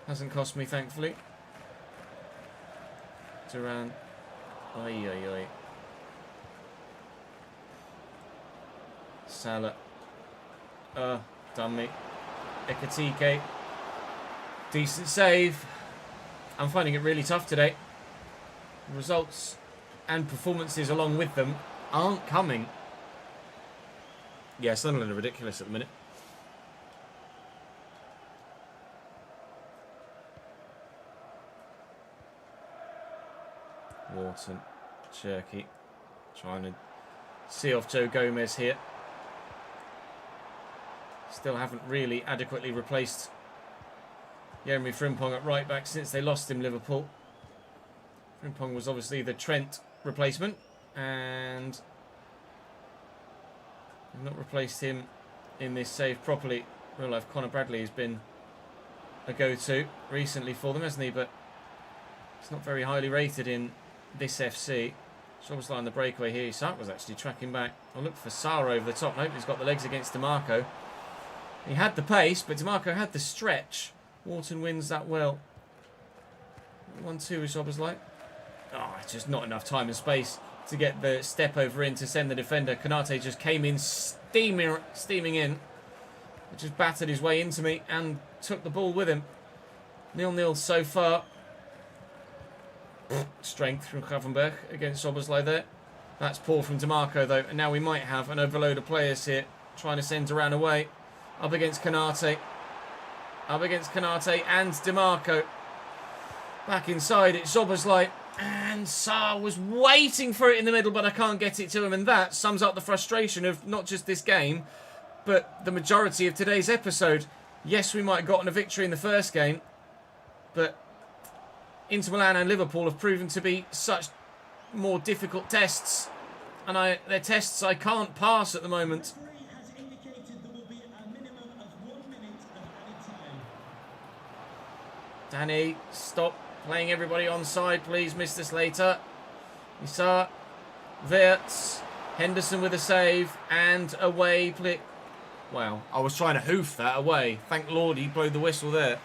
Hasn't cost me, thankfully. Duran. Oi, oi, oi. Salah. Done me. Ekatike. Decent save. I'm finding it really tough today. Results and performances along with them aren't coming. Yeah, Sunderland are ridiculous at the minute. Wharton, Cherky, trying to see off Joe Gomez here. Still haven't really adequately replaced Jeremy Frimpong at right back since they lost him, Liverpool. Frimpong was obviously the Trent replacement, and they've not replaced him in this save properly. Real life Conor Bradley has been a go-to recently for them, hasn't he? But it's not very highly rated in this FC. Szoboszlai on the breakaway here. Isak was actually tracking back. I'll look for Sarr over the top. Nope, he's got the legs against DiMarco. He had the pace, but DiMarco had the stretch. Wharton wins that well. 1-2 with Szoboszlai. Oh, just not enough time and space to get the step over in to send the defender. Konate just came in steaming in. Just battered his way into me and took the ball with him. 0-0 so far. Strength from Gravenberg against Szoboszlai there. That's poor from DiMarco though. And now we might have an overload of players here trying to send Duran away. Up against Konate. Up against Konate and DiMarco. Back inside, it's Szoboszlai. And Sarr was waiting for it in the middle, but I can't get it to him. And that sums up the frustration of not just this game, but the majority of today's episode. Yes, we might have gotten a victory in the first game, but Inter Milan and Liverpool have proven to be such more difficult tests. And they're tests I can't pass at the moment. Danny, stop playing everybody on side, please, Mr. Slater. Isak, Wirtz, Henderson with a save, and away. Wow, I was trying to hoof that away. Thank Lord he blew the whistle there.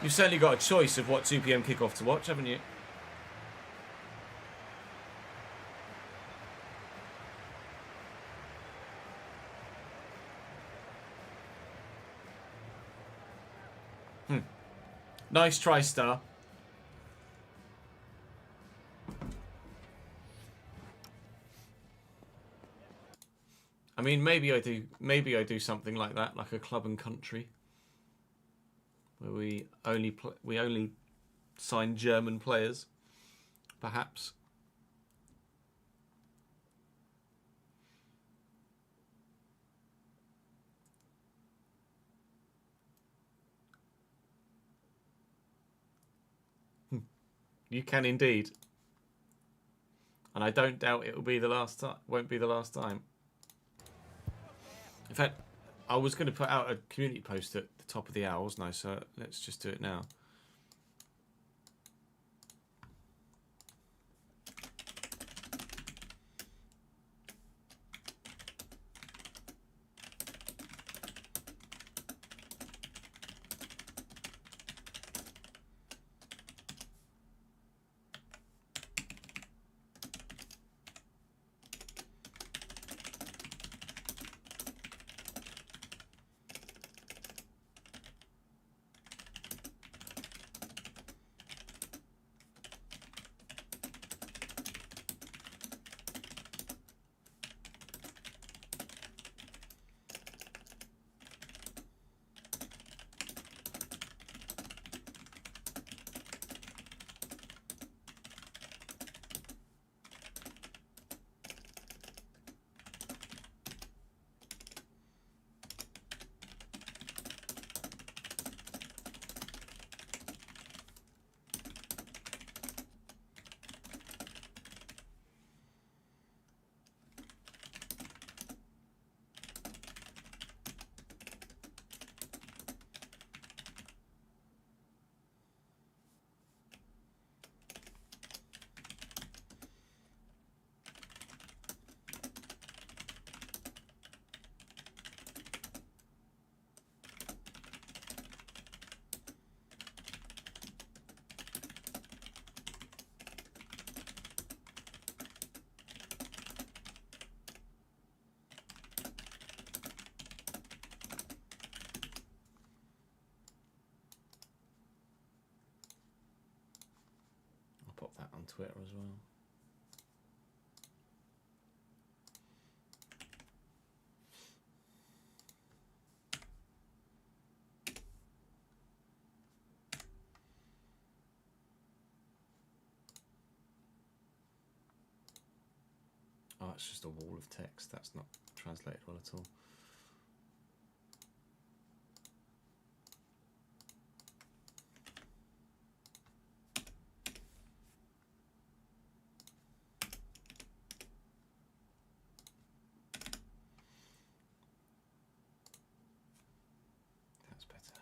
You've certainly got a choice of what 2 PM kickoff to watch, haven't you? Nice try, Star. I mean, maybe I do something like that, like a club and country, where we only sign German players, perhaps. You can indeed. And I don't doubt it will be the last time. Won't be the last time. In fact, I was going to put out a community post at the top of the hour, wasn't I? So let's just do it now. on Twitter as well. Oh, it's just a wall of text. That's not translated well at all. That's better.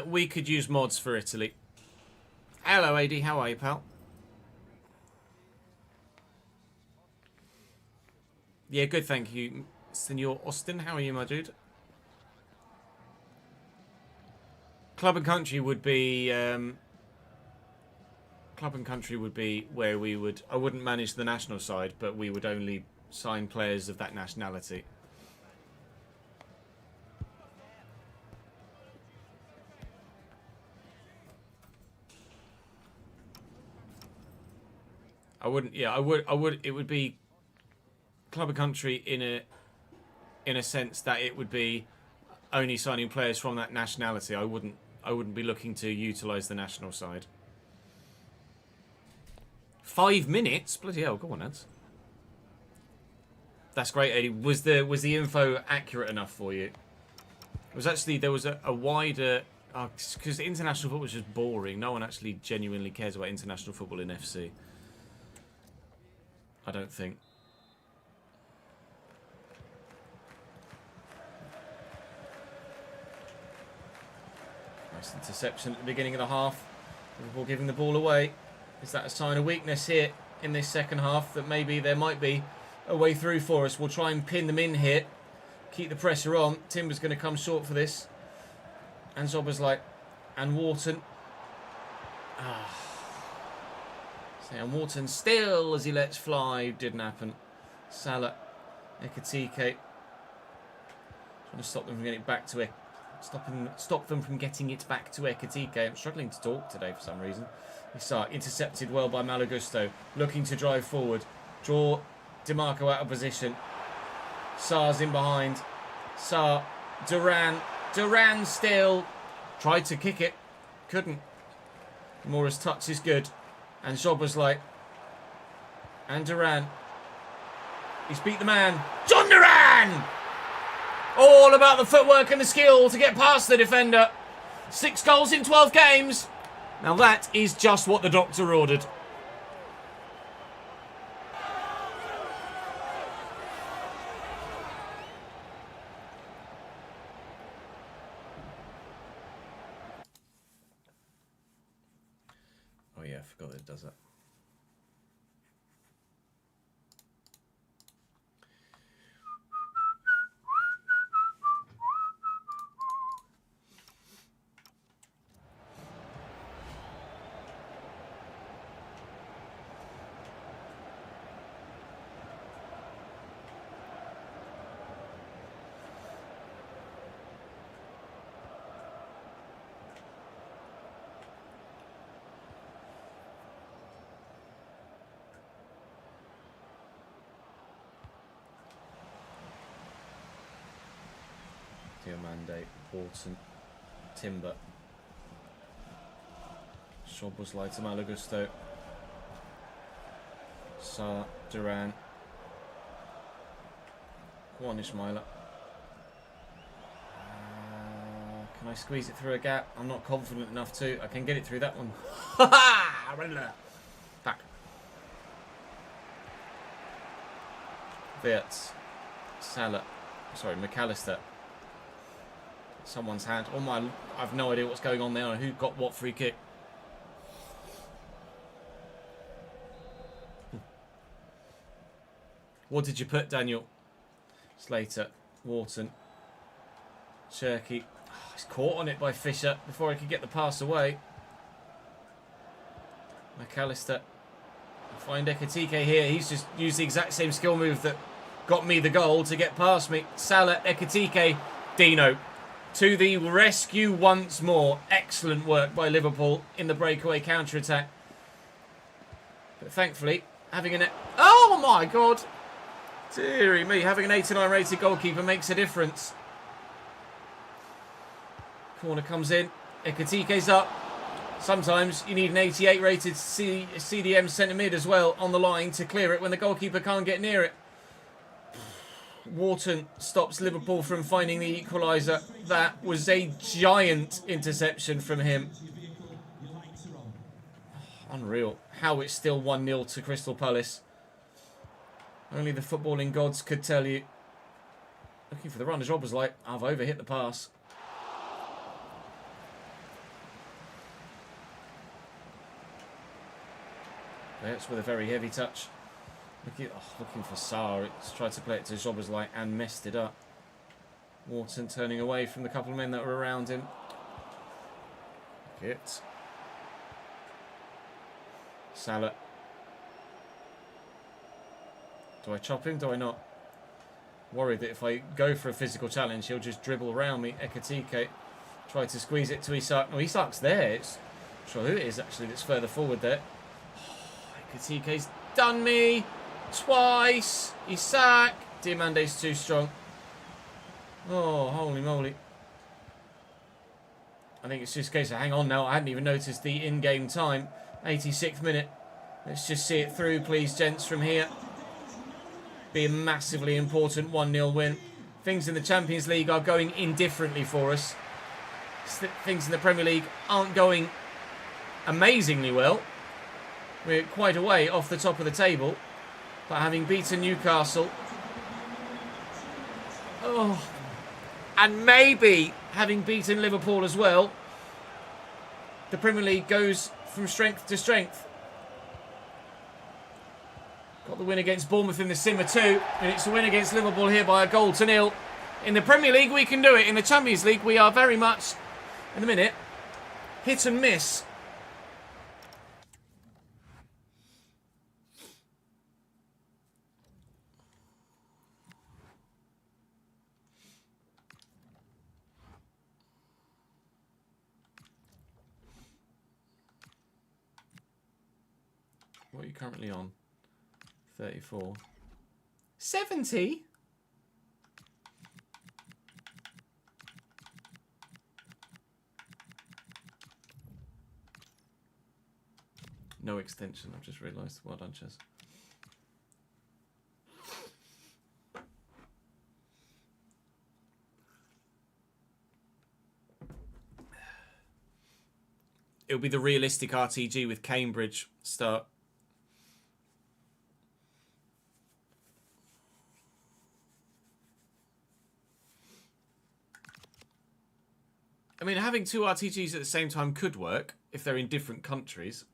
We could use mods for Italy. Hello, AD. How are you, pal? Yeah, good, thank you. Senor Austin, how are you, my dude? Club and country would be... Club and country would be where we would... I wouldn't manage the national side, but we would only sign players of that nationality. I wouldn't. Yeah, I would. It would be club and country in a sense that it would be only signing players from that nationality. I wouldn't be looking to utilise the national side. 5 minutes, bloody hell! Go on, lads. That's great, Eddie. Was the info accurate enough for you? It was actually there was a wider because international football was just boring. No one actually genuinely cares about international football in FC. I don't think. Nice interception at the beginning of the half. Liverpool giving the ball away. Is that a sign of weakness here in this second half? That maybe there might be a way through for us. We'll try and pin them in here. Keep the pressure on. Timber's going to come short for this. And Zober's and Wharton. And Wharton still as he lets fly. Didn't happen. Salah. Ekatike. Trying to stop them from getting it back to it. Stop them from getting it back to Ekatike. I'm struggling to talk today for some reason. Issa intercepted well by Malagusto. Looking to drive forward. Draw DiMarco out of position. Sarr's in behind. Sarr. Duran. Duran still. Tried to kick it. Couldn't. Mora's touch is good. And Zober's and Duran. He's beat the man. John Duran! All about the footwork and the skill to get past the defender. 6 goals in 12 games. Now that is just what the doctor ordered. Oh yeah, I forgot that it does that. Mandate, Wharton, Timber. Szoboszlai to Malagusto. Sarr, Duran. Go on, Ismaila. Can I squeeze it through a gap? I'm not confident enough to. I can get it through that one. Ha ha! Back. Wirtz. Salah. Sorry, McAllister. Someone's hand. Oh my, I've no idea what's going on there. Who got what free kick? What did you put, Daniel? Slater, Wharton, Cherky. Oh, he's caught on it by Fisher before he could get the pass away. McAllister. Find Ekitike here. He's just used the exact same skill move that got me the goal to get past me. Salah, Ekitike, Dino. To the rescue once more. Excellent work by Liverpool in the breakaway counter-attack. But thankfully, having an... Oh my God! Deary me, having an 89 rated goalkeeper makes a difference. Corner comes in. Ekitike's up. Sometimes you need an 88 rated CDM centre mid as well on the line to clear it when the goalkeeper can't get near it. Wharton stops Liverpool from finding the equaliser. That was a giant interception from him. Unreal. How it's still 1-0 to Crystal Palace. Only the footballing gods could tell you. Looking for the run as Rob was like, I've overhit the pass. That's with a very heavy touch. Looking for Sarr. It's tried to play it to Zoboslai and messed it up. Wharton turning away from the couple of men that were around him. Hit. Salah. Do I chop him? Do I not? Worried that if I go for a physical challenge, he'll just dribble around me. Ekitike tried to squeeze it to Isak. No, Isak's there. It's not sure who it is actually that's further forward there. Ekitike's done me twice. Isak. Diamande's too strong. Oh, holy moly. I think it's just a case of hang on now. I hadn't even noticed the in-game time. 86th minute. Let's just see it through, please, gents, from here. Be a massively important 1-0 win. Things in the Champions League are going indifferently for us. Things in the Premier League aren't going amazingly well. We're quite a way off the top of the table. But having beaten Newcastle... Oh... And maybe having beaten Liverpool as well, the Premier League goes from strength to strength. Got the win against Bournemouth in the Simmer too, and it's a win against Liverpool here by a 1-0. In the Premier League, we can do it. In the Champions League, we are very much, in a minute, hit and miss. What are you currently on? 34. 70? No extension, I've just realised. Well done, Chess. It'll be the realistic RTG with Cambridge start. I mean, having two RTGs at the same time could work if they're in different countries.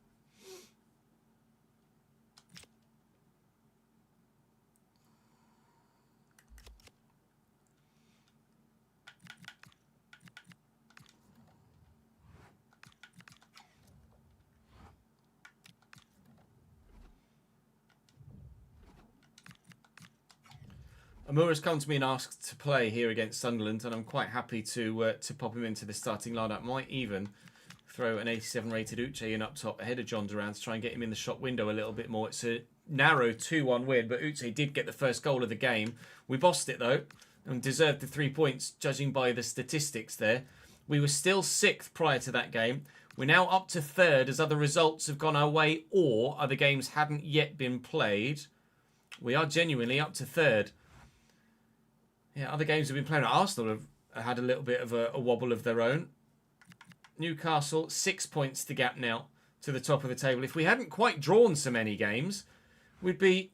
Amura's come to me and asked to play here against Sunderland, and I'm quite happy to pop him into the starting lineup. Might even throw an 87 rated Uche in up top ahead of John Duran to try and get him in the shot window a little bit more. It's a narrow 2-1 win, but Uche did get the first goal of the game. We bossed it though and deserved the 3 points, judging by the statistics there. We were still 6th prior to that game. We're now up to 3rd as other results have gone our way or other games hadn't yet been played. We are genuinely up to 3rd. Yeah, other games have been playing. Arsenal have had a little bit of a wobble of their own. Newcastle, 6 points to gap now to the top of the table. If we hadn't quite drawn so many games, we'd be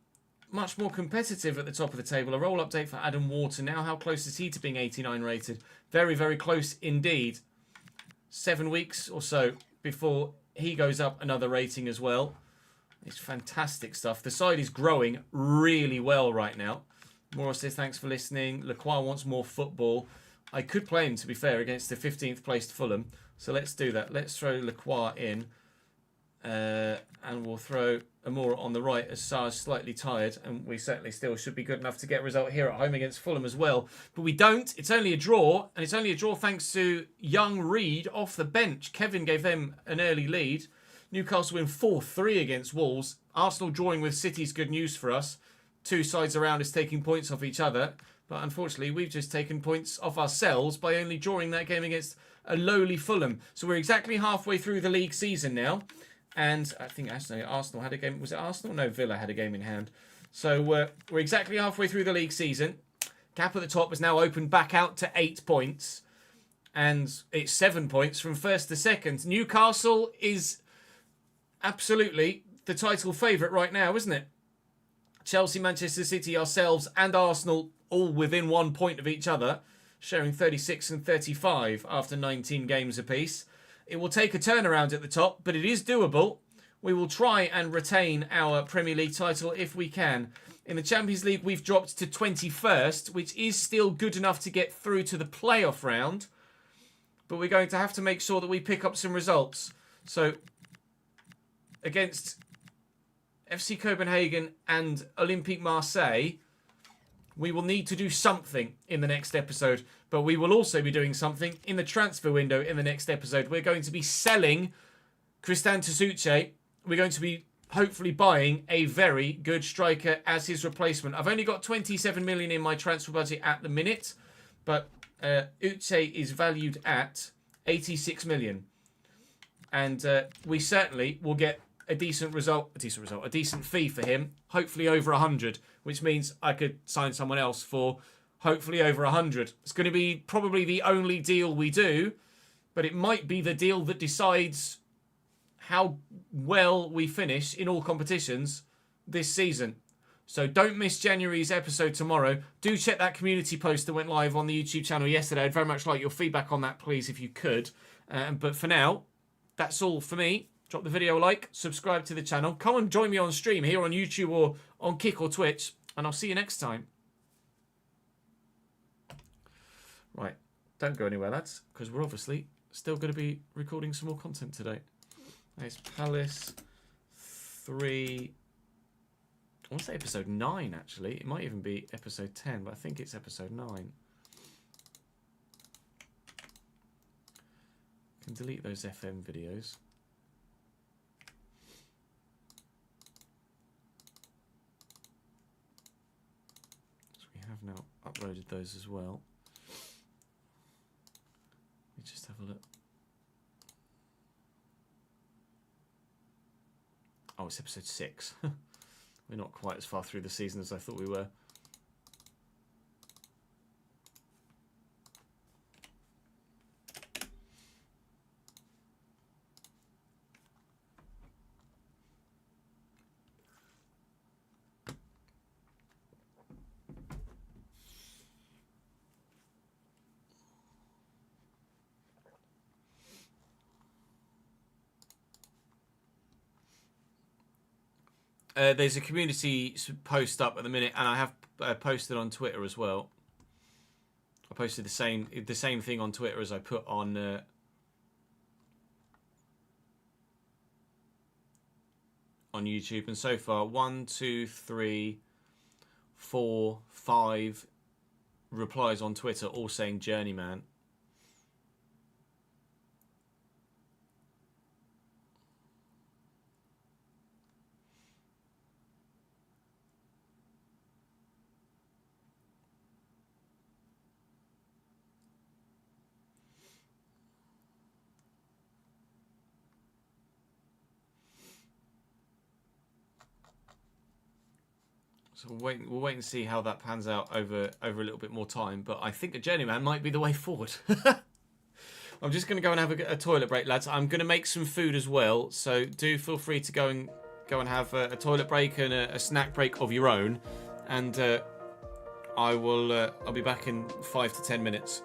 much more competitive at the top of the table. A roll update for Adam Wharton now. How close is he to being 89 rated? Very, very close indeed. 7 weeks or so before he goes up another rating as well. It's fantastic stuff. The side is growing really well right now. Mora says, thanks for listening. Lacroix wants more football. I could play him, to be fair, against the 15th placed Fulham. So let's do that. Let's throw Lacroix in. And we'll throw Amora on the right as Sar's slightly tired. And we certainly still should be good enough to get a result here at home against Fulham as well. But we don't. It's only a draw. And it's only a draw thanks to young Reed off the bench. Kevin gave them an early lead. Newcastle win 4-3 against Wolves. Arsenal drawing with City's good news for us. Two sides around us taking points off each other. But unfortunately, we've just taken points off ourselves by only drawing that game against a lowly Fulham. So we're exactly halfway through the league season now. And I think actually Arsenal had a game. Was it Arsenal? No, Villa had a game in hand. So we're exactly halfway through the league season. Gap at the top has now opened back out to 8 points. And it's 7 points from first to second. Newcastle is absolutely the title favourite right now, isn't it? Chelsea, Manchester City, ourselves and Arsenal all within 1 point of each other, sharing 36 and 35 after 19 games apiece. It will take a turnaround at the top, but it is doable. We will try and retain our Premier League title if we can. In the Champions League, we've dropped to 21st, which is still good enough to get through to the playoff round. But we're going to have to make sure that we pick up some results. So, against FC Copenhagen and Olympique Marseille, we will need to do something in the next episode. But we will also be doing something in the transfer window in the next episode. We're going to be selling Christian Tsuche. We're going to be hopefully buying a very good striker as his replacement. I've only got 27 million in my transfer budget at the minute. But Uche is valued at 86 million. And we certainly will get a decent fee for him, hopefully over 100, which means I could sign someone else for hopefully over 100. It's going to be probably the only deal we do, but it might be the deal that decides how well we finish in all competitions this season. So don't miss January's episode tomorrow. Do check that community post that went live on the YouTube channel yesterday. I'd very much like your feedback on that, please, if you could. But for now, that's all for me. Drop the video a like, subscribe to the channel. Come and join me on stream here on YouTube or on Kick or Twitch. And I'll see you next time. Right, don't go anywhere, lads, because we're obviously still going to be recording some more content today. There's Palace 3. I want to say episode 9, actually. It might even be episode 10, but I think it's episode 9. I can delete those FM videos. Have now uploaded those as well. Let me just have a look. Oh, it's episode 6. We're not quite as far through the season as I thought we were. There's a community post up at the minute, and I have posted on Twitter as well. I posted the same thing on Twitter as I put on YouTube. And so far, 1, 2, 3, 4, 5 replies on Twitter, all saying Journeyman. So we'll wait and see how that pans out over a little bit more time. But I think a journeyman might be the way forward. I'm just going to go and have a toilet break, lads. I'm going to make some food as well. So do feel free to go and have a toilet break and a snack break of your own. And I'll be back in 5 to 10 minutes.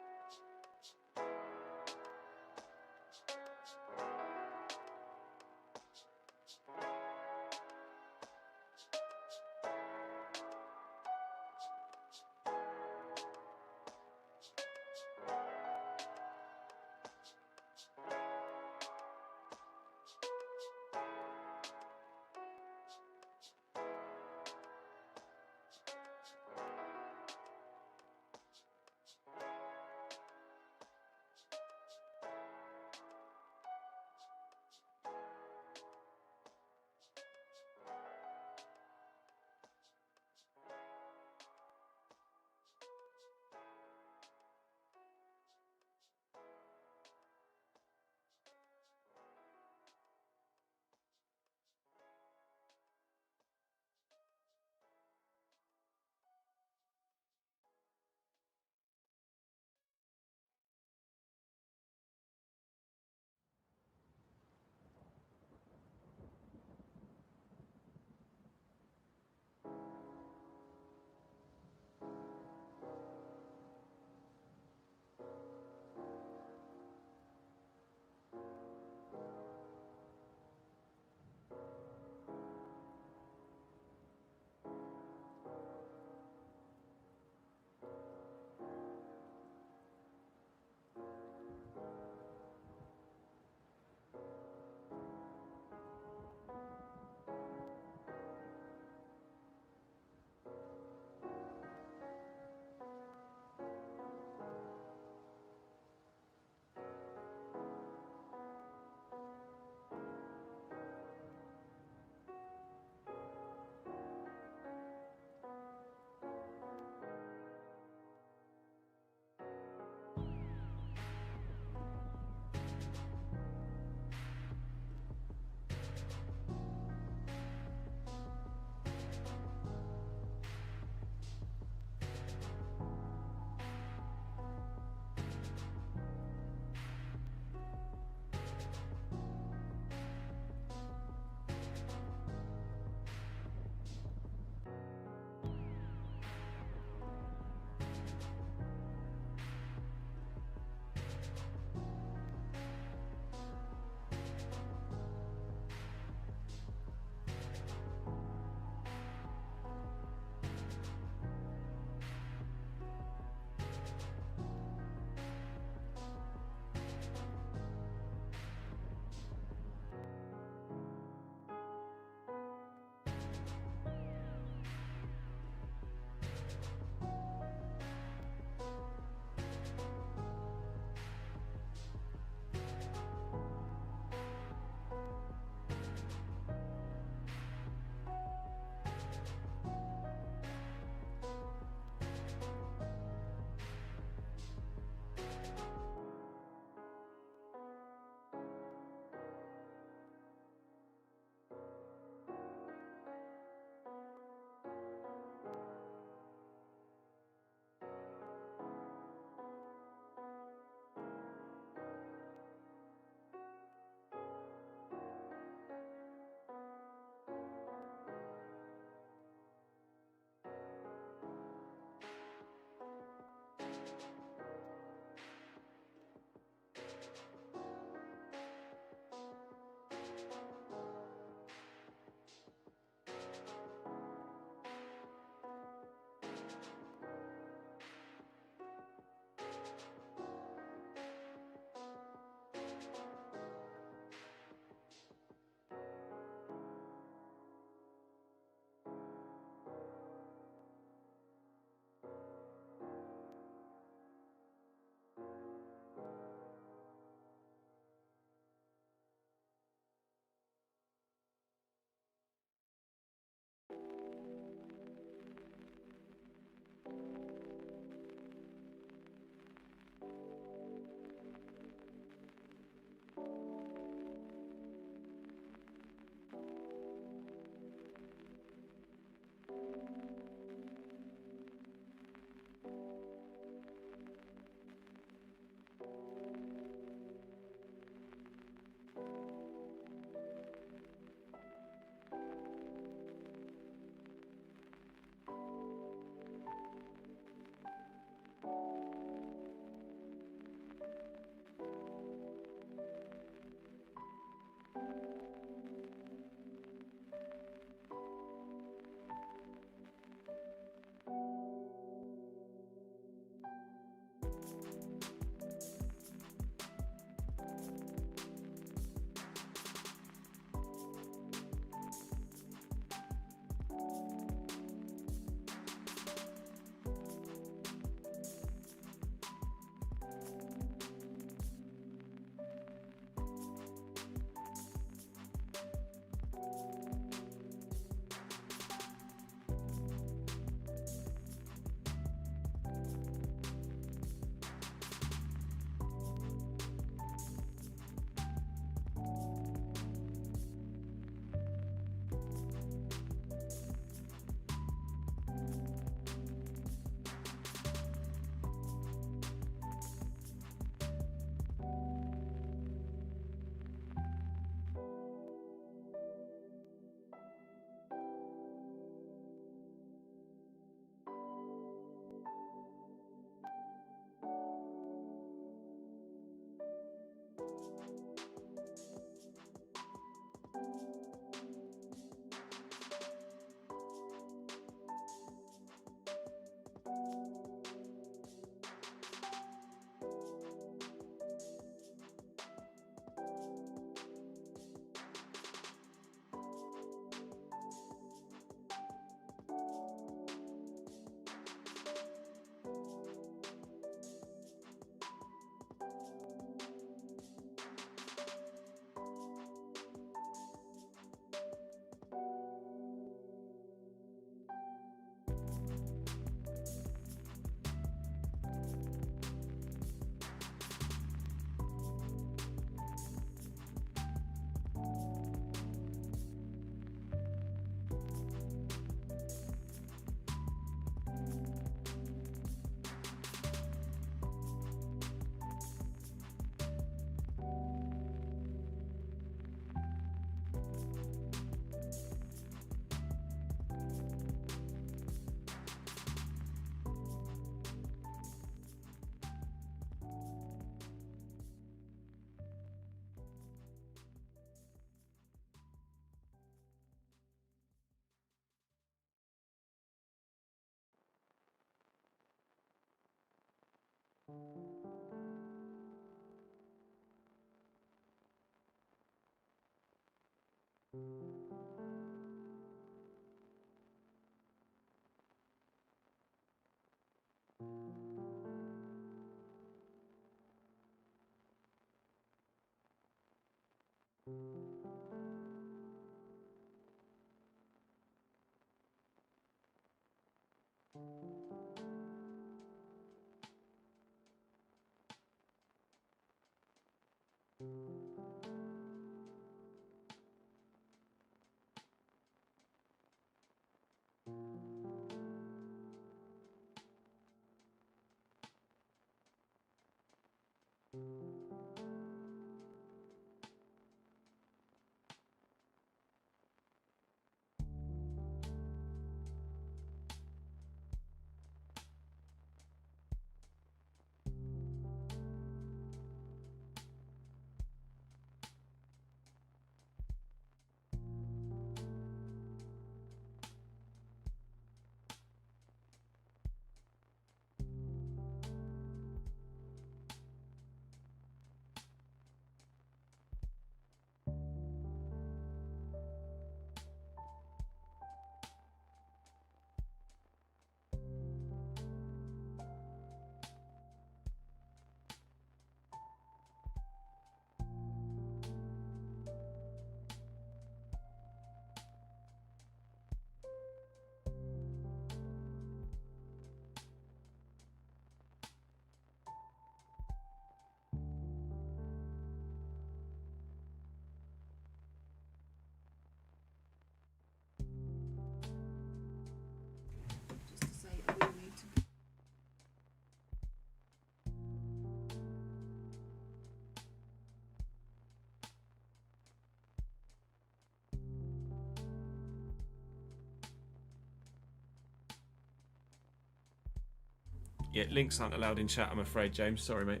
Yeah, links aren't allowed in chat, I'm afraid, James. Sorry, mate.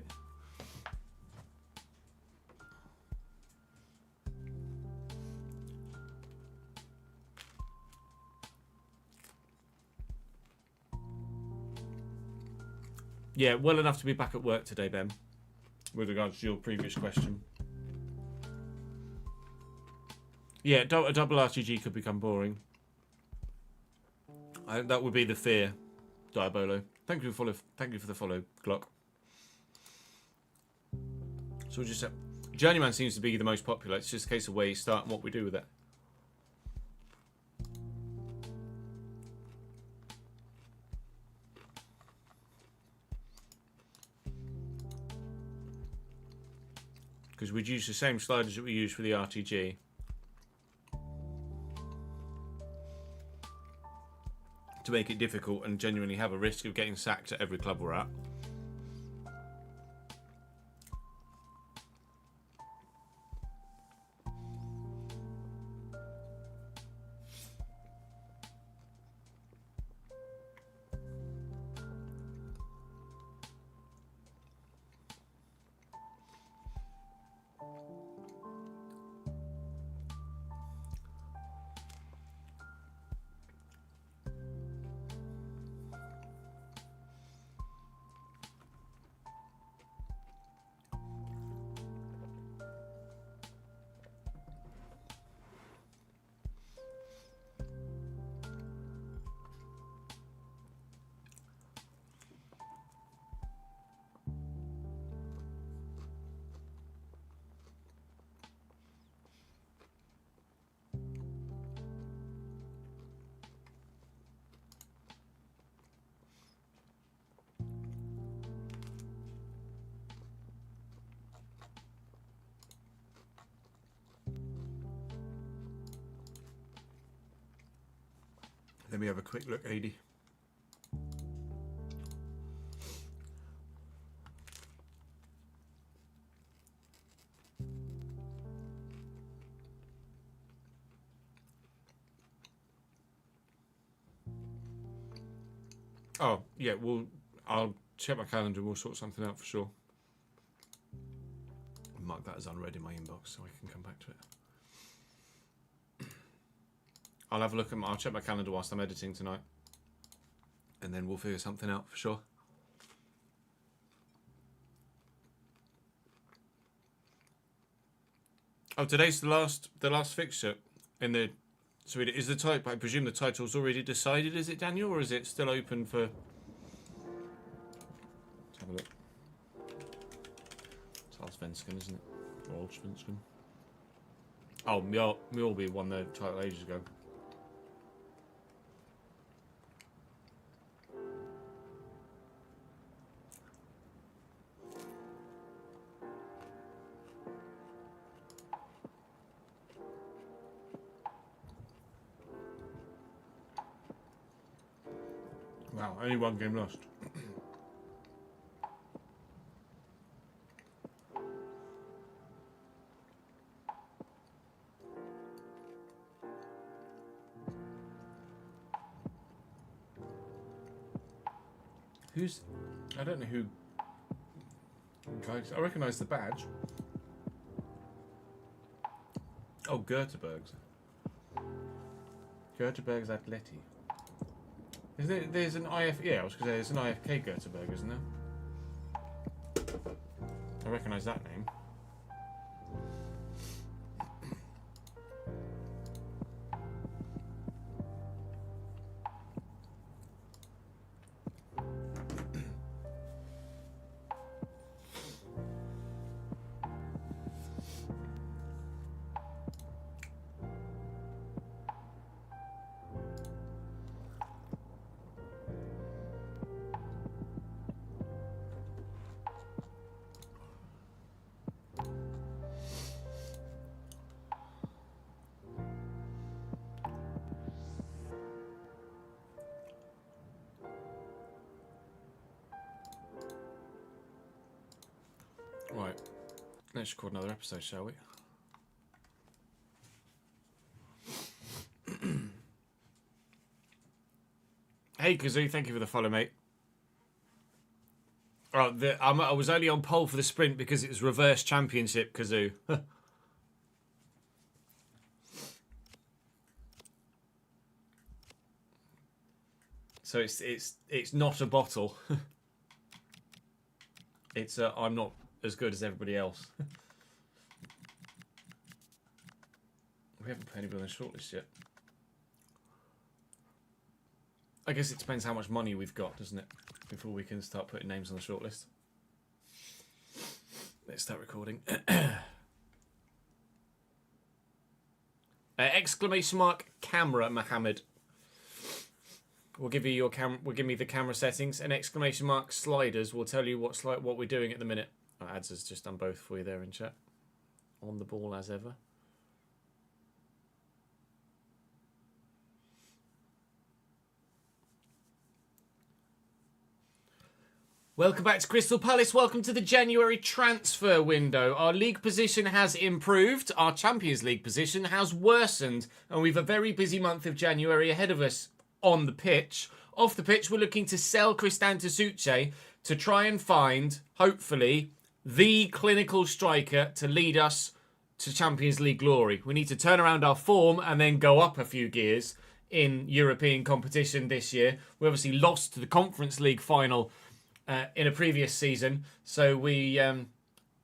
Yeah, well enough to be back at work today, Ben, with regards to your previous question. Yeah, a double RTG could become boring. That would be the fear, Diabolo. Thank you for the follow, Glock. So we'll just Journeyman seems to be the most popular. It's just a case of where you start and what we do with it. Because we'd use the same sliders that we use for the RTG. To make it difficult and genuinely have a risk of getting sacked at every club we're at. Let me have a quick look, AD. Oh, yeah, I'll check my calendar and we'll sort something out for sure. Mark that as unread in my inbox so I can come back to it. I'll have a look I'll check my calendar whilst I'm editing tonight. And then we'll figure something out for sure. Oh, today's the last fixture in the. So is the type? I presume the title's already decided. Is it, Daniel, or is it still open for? Let's have a look. It's Allsvenskan, isn't it? Or Allsvenskan. Oh, Mjolby won the title ages ago. Wow, only one game lost. Who's... I don't know who... I recognise the badge. Oh, Göteborg's. Göteborg's Atleti. There's an IF... Yeah, I was going to say there's an IFK Göteborg, isn't there? I recognise that name. Right, let's record another episode, shall we? Hey Kazoo, thank you for the follow, mate. Oh, I was only on pole for the sprint because it was reverse championship, Kazoo. So it's not a bottle. It's I'm not as good as everybody else. We haven't put anybody on the shortlist yet. I guess it depends how much money we've got, doesn't it? Before we can start putting names on the shortlist. Let's start recording. Exclamation mark camera, Mohammed. We'll give you your camera. We'll give me the camera settings. And exclamation mark sliders will tell you what we're doing at the minute. Oh, Ads has just done both for you there in chat. On the ball as ever. Welcome back to Crystal Palace. Welcome to the January transfer window. Our league position has improved. Our Champions League position has worsened. And we've a very busy month of January ahead of us on the pitch. Off the pitch, we're looking to sell Cristantis Uche to try and find, hopefully, the clinical striker to lead us to Champions League glory. We need to turn around our form and then go up a few gears in European competition this year. We obviously lost to the Conference League final in a previous season, so we'd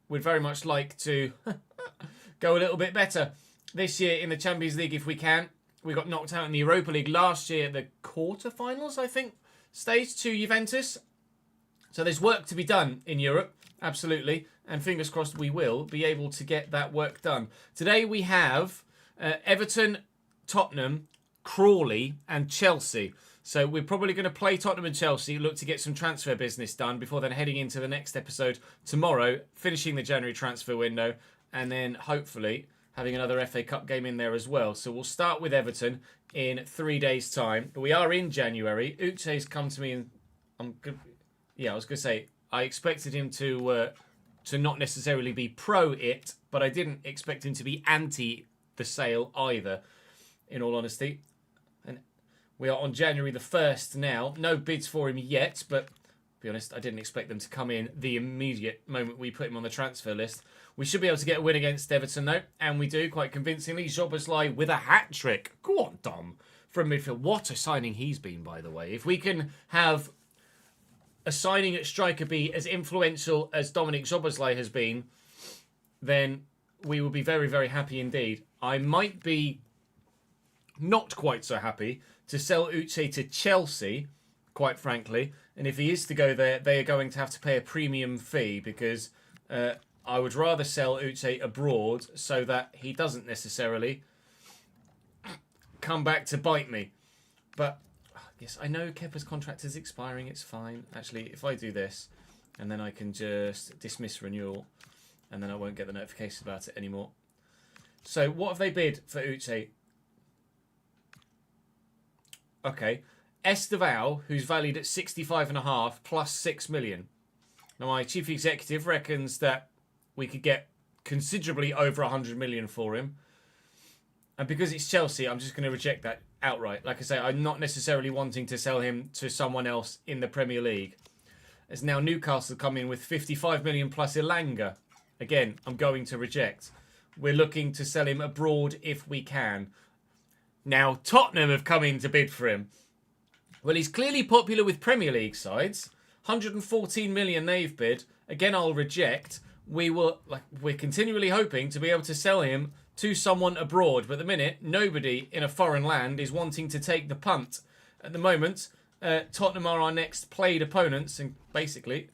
very much like to go a little bit better this year in the Champions League if we can. We got knocked out in the Europa League last year at the quarterfinals, I think, stage to Juventus. So there's work to be done in Europe, absolutely, and fingers crossed we will be able to get that work done. Today we have Everton, Tottenham, Crawley and Chelsea. So we're probably going to play Tottenham and Chelsea, look to get some transfer business done before then heading into the next episode tomorrow, finishing the January transfer window, and then hopefully having another FA Cup game in there as well. So we'll start with Everton in 3 days' time. But we are in January. Uche's come to me and I was going to say, I expected him to not necessarily be pro it, but I didn't expect him to be anti the sale either, in all honesty. We are on January the 1st now. No bids for him yet, but to be honest, I didn't expect them to come in the immediate moment we put him on the transfer list. We should be able to get a win against Everton, though, and we do quite convincingly. Szoboszlai with a hat-trick. Go on, Dom. From midfield. What a signing he's been, by the way. If we can have a signing at striker be as influential as Dominik Szoboszlai has been, then we will be very, very happy indeed. I might be not quite so happy to sell Uche to Chelsea, quite frankly. And if he is to go there, they are going to have to pay a premium fee because I would rather sell Uche abroad so that he doesn't necessarily come back to bite me. But yes, I know Kepa's contract is expiring. It's fine. Actually, if I do this, and then I can just dismiss renewal, and then I won't get the notification about it anymore. So what have they bid for Uche? Okay, Esteval, who's valued at 65.5 plus 6 million. Now, my chief executive reckons that we could get considerably over 100 million for him. And because it's Chelsea, I'm just going to reject that outright. Like I say, I'm not necessarily wanting to sell him to someone else in the Premier League. As now Newcastle come in with 55 million plus Ilanga. Again, I'm going to reject. We're looking to sell him abroad if we can. Now, Tottenham have come in to bid for him. Well, he's clearly popular with Premier League sides. 114 million they've bid. Again, I'll reject. We're continually hoping to be able to sell him to someone abroad. But at the minute, nobody in a foreign land is wanting to take the punt. At the moment, Tottenham are our next played opponents. And basically,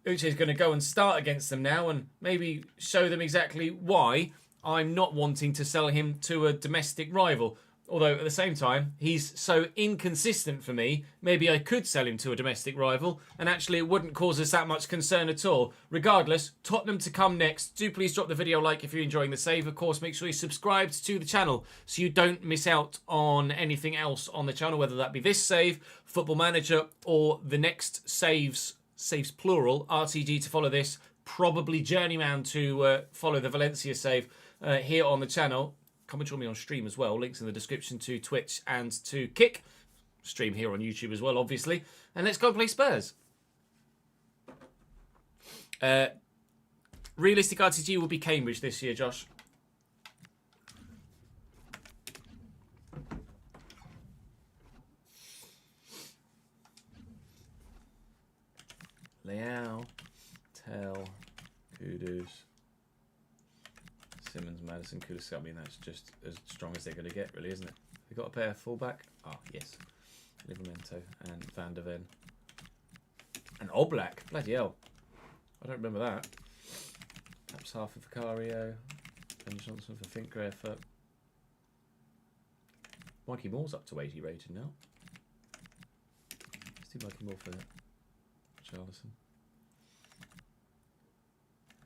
Uche is going to go and start against them now and maybe show them exactly why I'm not wanting to sell him to a domestic rival. Although, at the same time, he's so inconsistent for me, maybe I could sell him to a domestic rival, and actually it wouldn't cause us that much concern at all. Regardless, Tottenham to come next. Do please drop the video a like if you're enjoying the save. Of course, make sure you're subscribed to the channel so you don't miss out on anything else on the channel, whether that be this save, Football Manager, or the next saves plural, RTG to follow this, probably Journeyman to follow the Valencia save here on the channel. Come and join me on stream as well. Links in the description to Twitch and to Kick. Stream here on YouTube as well, obviously. And let's go and play Spurs. Realistic RTG will be Cambridge this year, Josh. Leao, Tell, Kudus, Simmons, Madison, Kudus. I mean, that's just as strong as they're going to get, really, isn't it? We've got a pair fullback. Ah, yes. Livramento and Van der Ven. And Oblak. Bloody hell. I don't remember that. Perhaps half of Vicario. Ben Johnson for Finkgrafer. Mikey Moore's up to 80 rated now. Let's do Mikey Moore for Charlison.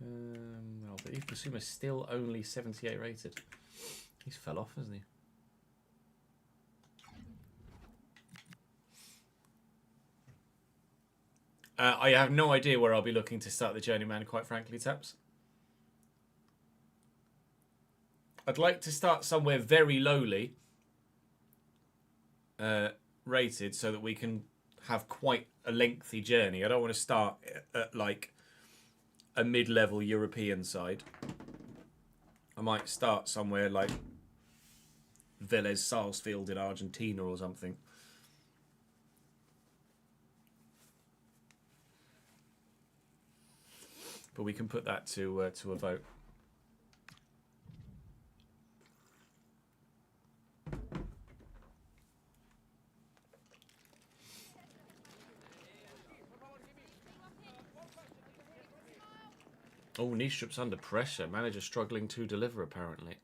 Well, but Yves Bissouma's still only 78 rated. He's fell off, hasn't he? I have no idea where I'll be looking to start the journeyman, quite frankly, Taps. I'd like to start somewhere very lowly rated so that we can have quite a lengthy journey. I don't want to start at like a mid-level European side. I might start somewhere like Vélez Sarsfield in Argentina or something. But we can put that to a vote. Oh, Niestrup's under pressure. Manager struggling to deliver, apparently.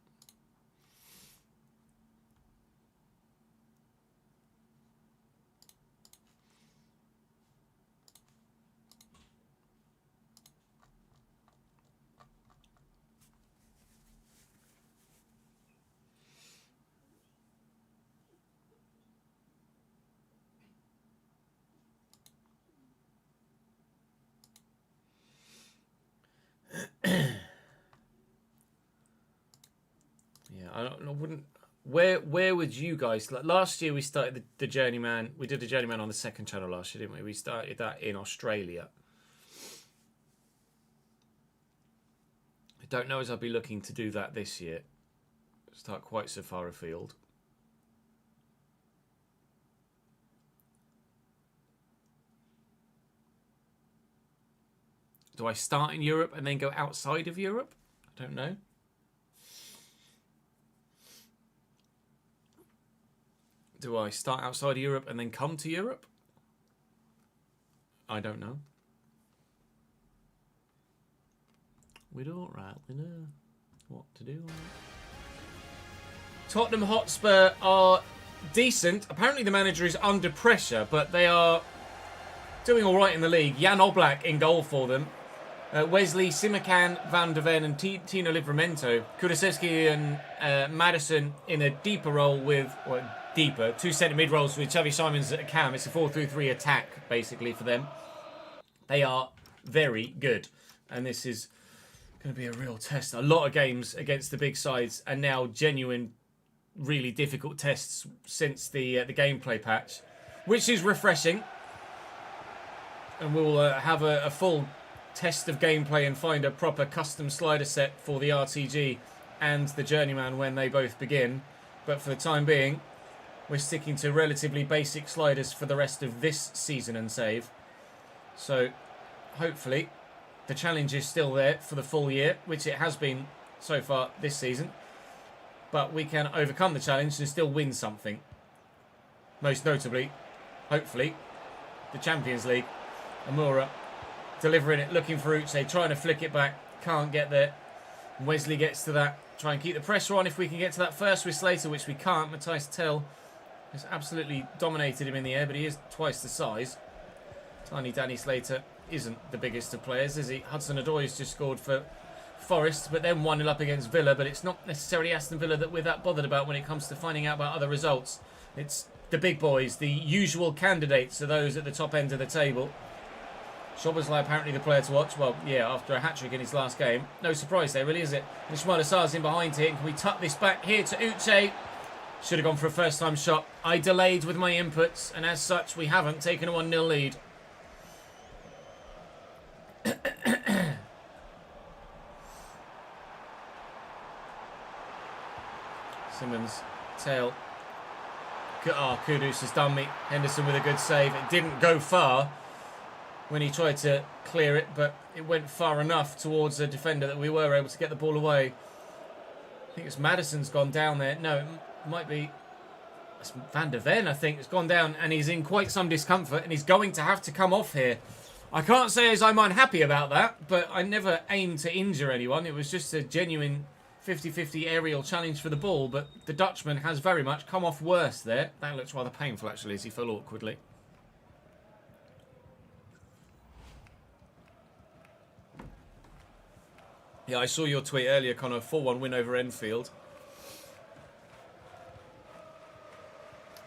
I wouldn't. Where would you guys? Like last year, we started the journeyman. We did the journeyman on the second channel last year, didn't we? We started that in Australia. I don't know as I'll be looking to do that this year. Start quite so far afield. Do I start in Europe and then go outside of Europe? I don't know. Do I start outside of Europe and then come to Europe? I don't know. We don't rightly know what to do. Tottenham Hotspur are decent. Apparently the manager is under pressure, but they are doing all right in the league. Jan Oblak in goal for them. Wesley, Simakan, Van der Ven and Tino Livramento. Kulusevski and Madison in a deeper role with... Well, deeper. 2 centre mid roles with Xavi Simons at a cam. It's a 4-3-3 attack, basically, for them. They are very good. And this is going to be a real test. A lot of games against the big sides and now genuine, really difficult tests since the gameplay patch, which is refreshing. And we'll have a full test of gameplay and find a proper custom slider set for the RTG and the Journeyman when they both begin. But for the time being, we're sticking to relatively basic sliders for the rest of this season and save. So hopefully the challenge is still there for the full year, which it has been so far this season. But we can overcome the challenge and still win something. Most notably, hopefully, the Champions League. Amura delivering it, looking for Uche, trying to flick it back, can't get there. Wesley gets to that, try and keep the pressure on if we can get to that first with Slater, which we can't. Matthijs Tel has absolutely dominated him in the air, but he is twice the size. Tiny Danny Slater isn't the biggest of players, is he? Hudson-Odoi's just scored for Forest, but then 1-0 up against Villa, but it's not necessarily Aston Villa that we're that bothered about when it comes to finding out about other results. It's the big boys, the usual candidates are those at the top end of the table. Szoboszlai apparently the player to watch. Well, yeah, after a hat-trick in his last game. No surprise there, really, is it? And Ismail Assar's in behind here. Can we tuck this back here to Uche? Should have gone for a first-time shot. I delayed with my inputs, and as such, we haven't taken a 1-0 lead. Simmons, tail. Oh, Kudus has done me. Henderson with a good save. It didn't go far when he tried to clear it, but it went far enough towards a defender that we were able to get the ball away. I think it's Maddison's gone down there. No, it might be it's Van der Ven, I think. It's gone down, and he's in quite some discomfort, and he's going to have to come off here. I can't say as I'm unhappy about that, but I never aimed to injure anyone. It was just a genuine 50-50 aerial challenge for the ball, but the Dutchman has very much come off worse there. That looks rather painful, actually, as he fell awkwardly. Yeah, I saw your tweet earlier, Connor. 4-1 win over Enfield.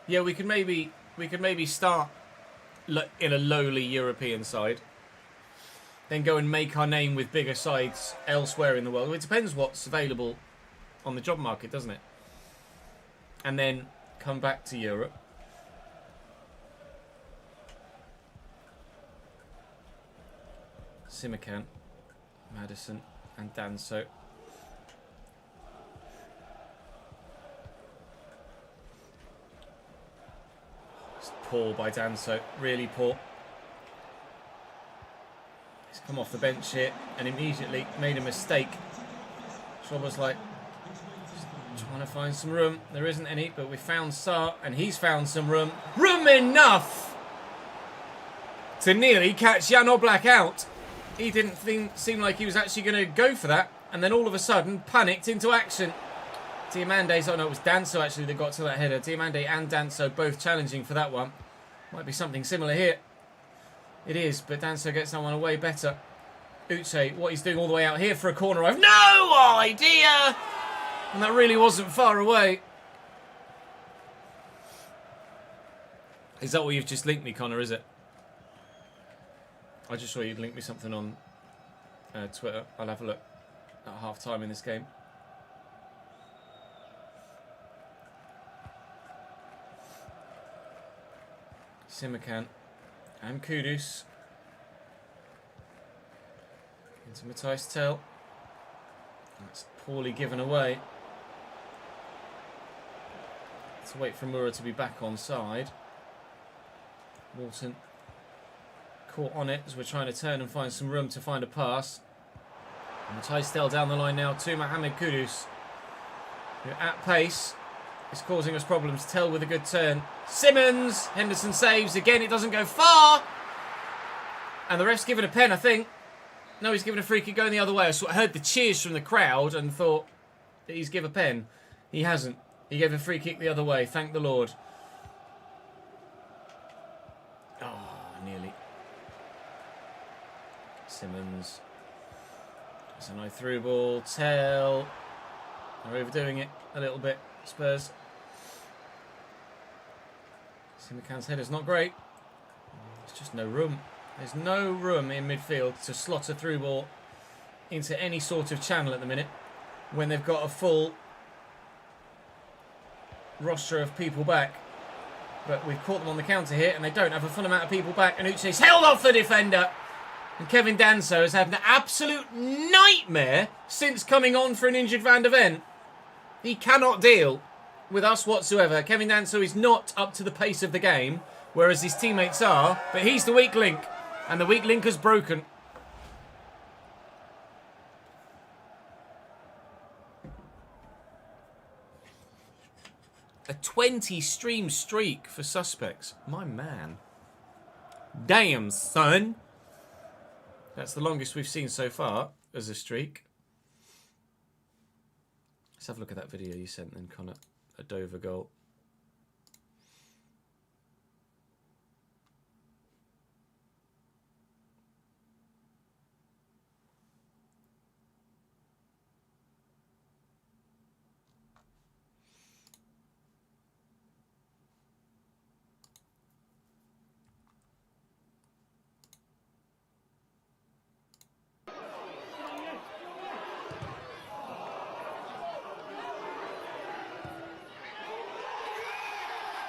Yeah, we could maybe start in a lowly European side, then go and make our name with bigger sides elsewhere in the world. It depends what's available on the job market, doesn't it? And then come back to Europe. Simakan, Maddison, and Danso. It's poor by Danso, really poor. He's come off the bench here and immediately made a mistake. Schwabber's like trying to find some room. There isn't any, but we found Sarr and he's found some room. Room enough to nearly catch Jan Oblak out. He didn't seem like he was actually going to go for that, and then all of a sudden panicked into action. Diamande's, oh no, it was Danso actually that got to that header. Diamande and Danso both challenging for that one. Might be something similar here. It is, but Danso gets that one away better. Uche, what he's doing all the way out here for a corner, I've no idea! And that really wasn't far away. Is that what you've just linked me, Connor, is it? I just saw you'd link me something on Twitter. I'll have a look at half time in this game. Simakan and Kudus into Matthijs Tel. That's poorly given away. Let's wait for Moura to be back on side. Walton caught on it as we're trying to turn and find some room to find a pass. And Matthijs Tel down the line now to Mohamed Kudus, who at pace is causing us problems. Tel with a good turn. Simmons! Henderson saves. Again, it doesn't go far. And the ref's given a pen, I think. No, he's given a free kick going the other way. I heard the cheers from the crowd and thought that he's given a pen. He hasn't. He gave a free kick the other way. Thank the Lord. Oh, nearly. Simmons. It's a no through ball. Tel. They're overdoing it a little bit. Spurs. Simakan's header's not great. There's just no room. There's no room in midfield to slot a through ball into any sort of channel at the minute when they've got a full roster of people back. But we've caught them on the counter here and they don't have a full amount of people back. And Uche's held off the defender. And Kevin Danso has had an absolute nightmare since coming on for an injured Van der Ven. He cannot deal with us whatsoever. Kevin Danso is not up to the pace of the game, whereas his teammates are. But he's the weak link, and the weak link has broken. A 20-stream streak for Suspects. My man. Damn, son. That's the longest we've seen so far as a streak. Let's have a look at that video you sent then, Connor. A Dover goal.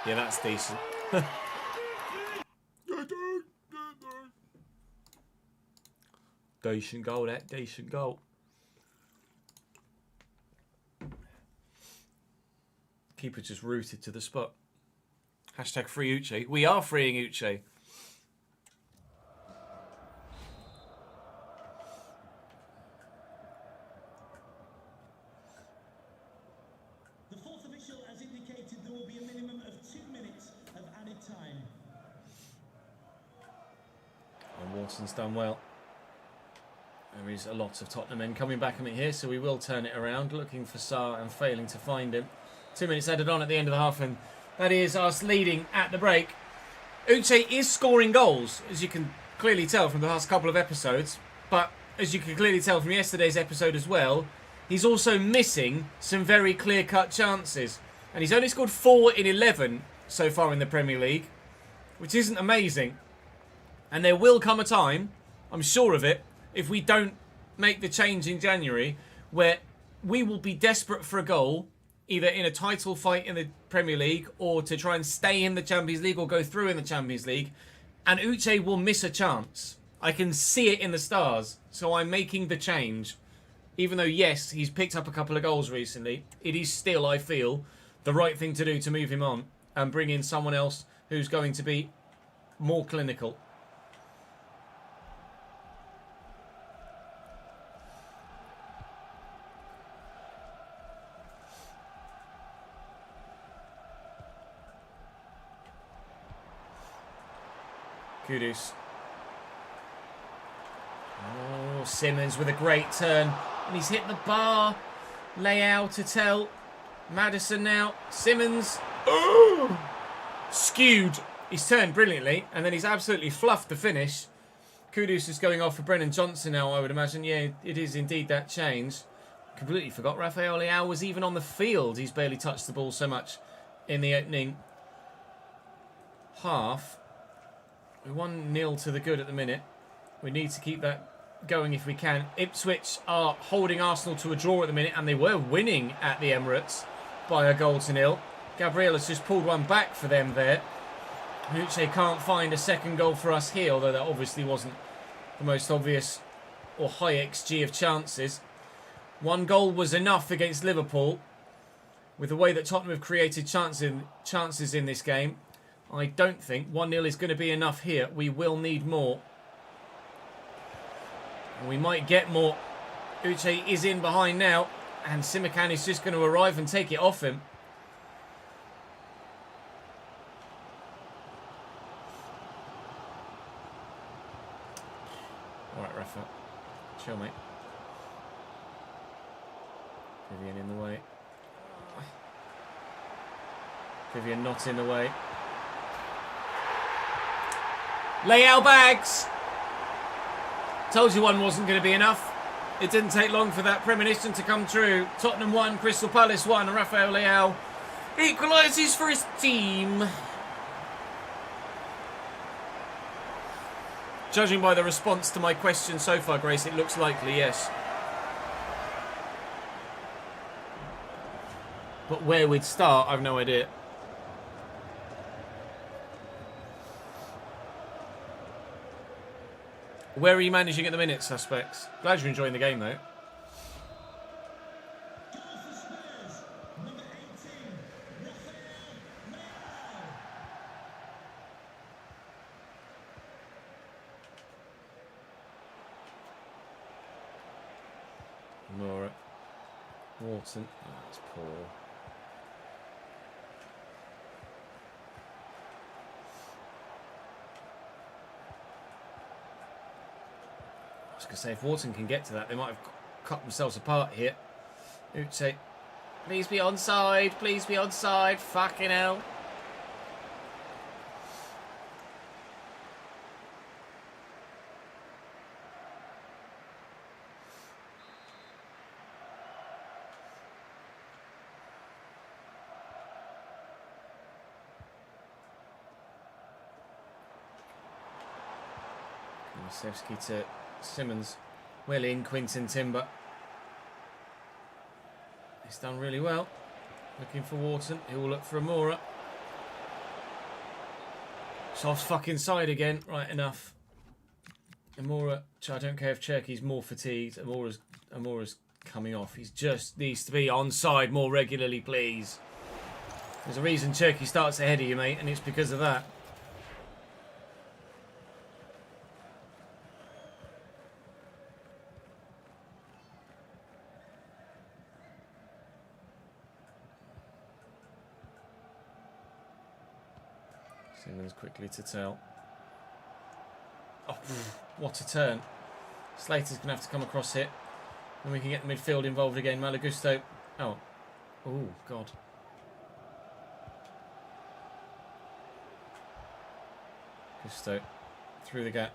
Yeah, that's decent. Decent goal, that. Decent goal. Keeper just rooted to the spot. Hashtag free Uche. We are freeing Uche. The fourth official has indicated there will be a minimum of 2 minutes of added time. And Watson's done well. There is a lot of Tottenham men coming back at me here, so we will turn it around, looking for Sarr and failing to find him. 2 minutes added on at the end of the half, and that is us leading at the break. Uche is scoring goals, as you can clearly tell from the last couple of episodes, but as you can clearly tell from yesterday's episode as well, he's also missing some very clear-cut chances. And he's only scored 4 in 11 so far in the Premier League, which isn't amazing. And there will come a time, I'm sure of it, if we don't make the change in January, where we will be desperate for a goal, either in a title fight in the Premier League or to try and stay in the Champions League or go through in the Champions League, and Uche will miss a chance. I can see it in the stars, so I'm making the change. Even though, yes, he's picked up a couple of goals recently, it is still, I feel, the right thing to do to move him on and bring in someone else who's going to be more clinical. Kudus. Oh, Simmons with a great turn. And he's hit the bar. Leao to tell. Maddison now. Simmons. Oh! Skewed. He's turned brilliantly. And then he's absolutely fluffed the finish. Kudus is going off for Brennan Johnson now, I would imagine. Yeah, it is indeed that change. Completely forgot Rafael Leao was even on the field. He's barely touched the ball so much in the opening half. We're 1-0 to the good at the minute. We need to keep that going if we can. Ipswich are holding Arsenal to a draw at the minute, and they were winning at the Emirates by 1-0. Gabriel has just pulled one back for them there. Uche can't find a second goal for us here, although that obviously wasn't the most obvious or high XG of chances. 1 goal was enough against Liverpool. With the way that Tottenham have created chances in this game, I don't think 1-0 is going to be enough here. We will need more. And we might get more. Uche is in behind now. And Simikan is just going to arrive and take it off him. Alright, Rafa. Chill, mate. Vivian in the way. Vivian not in the way. Leao bags. Told you one wasn't going to be enough. It didn't take long for that premonition to come true. Tottenham 1, Crystal Palace 1, and Rafael Leao equalises for his team. Judging by the response to my question so far, Grace, it looks likely, yes. But where we'd start, I've no idea. Where are you managing at the minute, suspects? Glad you're enjoying the game, though. Nora. Wharton. Oh, that's poor. I was going to say, if Wharton can get to that, they might have cut themselves apart here. Uche. Please be onside. Please be onside. Fucking hell. Kulusevski to Simmons. Well in, Quinton Timber. He's done really well. Looking for Wharton. He will look for Amora. Soft fucking side again. Right, enough. Amora, I don't care if Cherky's more fatigued. Amora's coming off. He just needs to be onside more regularly, please. There's a reason Turkey starts ahead of you, mate, and it's because of that. Simmons quickly to tell. Oh, what a turn. Slater's going to have to come across here. And we can get the midfield involved again. Malagusto. Oh. Oh, God. Gusto. Through the gap.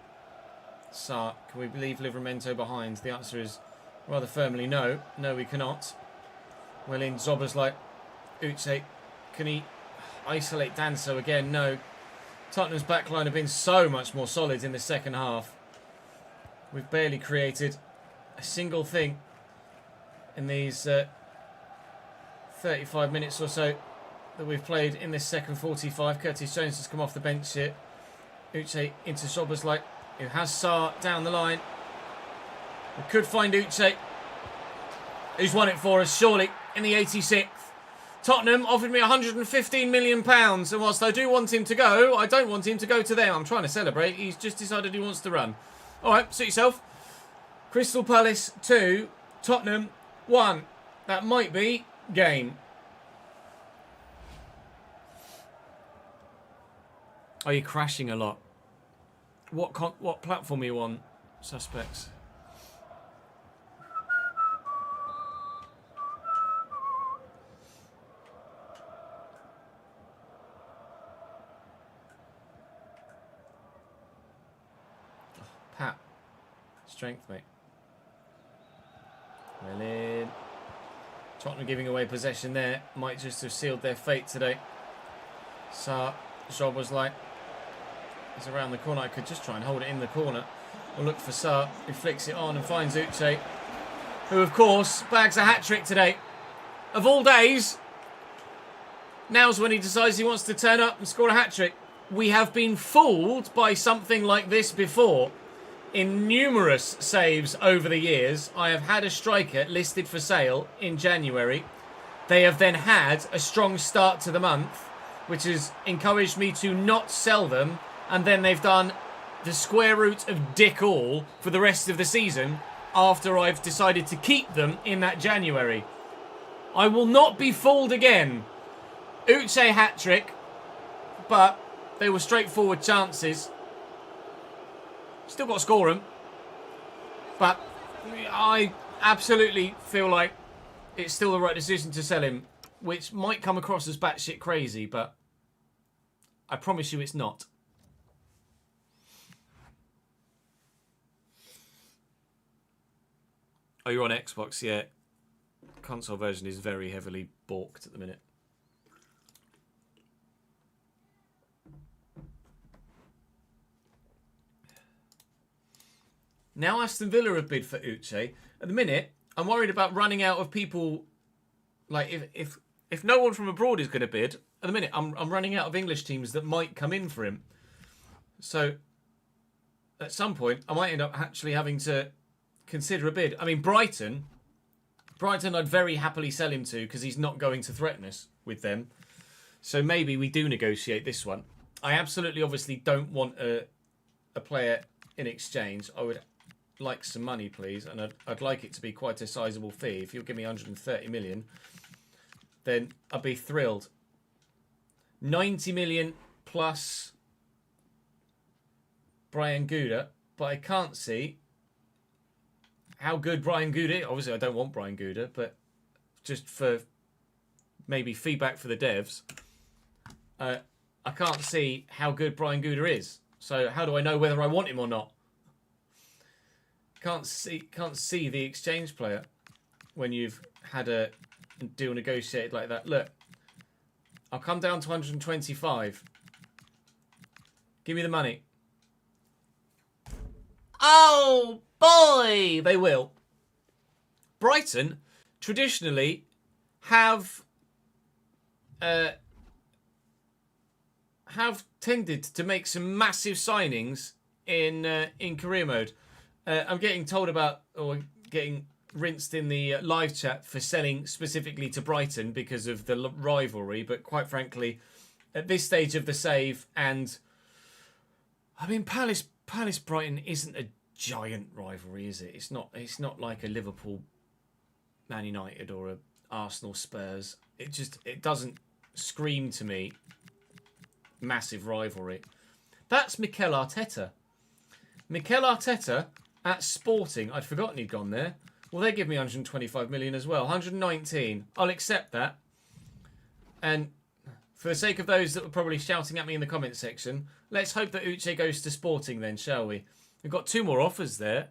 Sarr. Can we leave Livramento behind? The answer is rather firmly no. No, we cannot. Well in. Zobra's like Uche. Can he isolate Danso again? No. Tottenham's backline have been so much more solid in the second half. We've barely created a single thing in these 35 minutes or so that we've played in this second 45. Curtis Jones has come off the bench here. Uche into Zobra's like, who has Sarr down the line. We could find Uche, who's won it for us, surely, in the 86th. Tottenham offered me £115 million, and whilst I do want him to go, I don't want him to go to them. I'm trying to celebrate. He's just decided he wants to run. All right, suit yourself. Crystal Palace 2, Tottenham 1. That might be game. Are you crashing a lot? What platform are you on, suspects? Pat. Strength, mate. Well in. Tottenham giving away possession there. Might just have sealed their fate today. Sarr. Job was like, it's around the corner. I could just try and hold it in the corner. We'll look for Sarr, who flicks it on and finds Uche, who, of course, bags a hat-trick today. Of all days, now's when he decides he wants to turn up and score a hat-trick. We have been fooled by something like this before. In numerous saves over the years, I have had a striker listed for sale in January. They have then had a strong start to the month, which has encouraged me to not sell them, and then they've done the square root of dick all for the rest of the season after I've decided to keep them in that January. I will not be fooled again. Uche hat-trick, but they were straightforward chances. Still got to score them. But I absolutely feel like it's still the right decision to sell him, which might come across as batshit crazy, but I promise you it's not. Oh, you're on Xbox, yeah. Console version is very heavily balked at the minute. Now Aston Villa have bid for Uche. At the minute, I'm worried about running out of people. Like, if no one from abroad is going to bid, at the minute, I'm running out of English teams that might come in for him. So, at some point, I might end up actually having to consider a bid. I mean, Brighton I'd very happily sell him to because he's not going to threaten us with them. So maybe we do negotiate this one. I absolutely, obviously, don't want a player in exchange. I would like some money, please, and I'd like it to be quite a sizable fee. If you'll give me 130 million, then I'd be thrilled. 90 million plus Brian Gouda, but I can't see how good Brian Gouda is. Obviously, I don't want Brian Gouda, but just for maybe feedback for the devs, I can't see how good Brian Gouda is. So how do I know whether I want him or not? Can't see the exchange player when you've had a deal negotiated like that. Look, I'll come down to 125. Give me the money. Oh boy, they will. Brighton traditionally have tended to make some massive signings in career mode. I'm getting told about, or getting rinsed in the live chat for selling specifically to Brighton because of the rivalry, but quite frankly, at this stage of the save, and I mean Palace Brighton isn't a giant rivalry, is it? It's not like a Liverpool Man United or a Arsenal Spurs. It doesn't scream to me massive rivalry. That's Mikel Arteta. Mikel Arteta at Sporting. I'd forgotten he'd gone there. Well, they give me 125 million as well. 119. I'll accept that. And for the sake of those that were probably shouting at me in the comments section, let's hope that Uche goes to Sporting then, shall we? We've got 2 more offers there.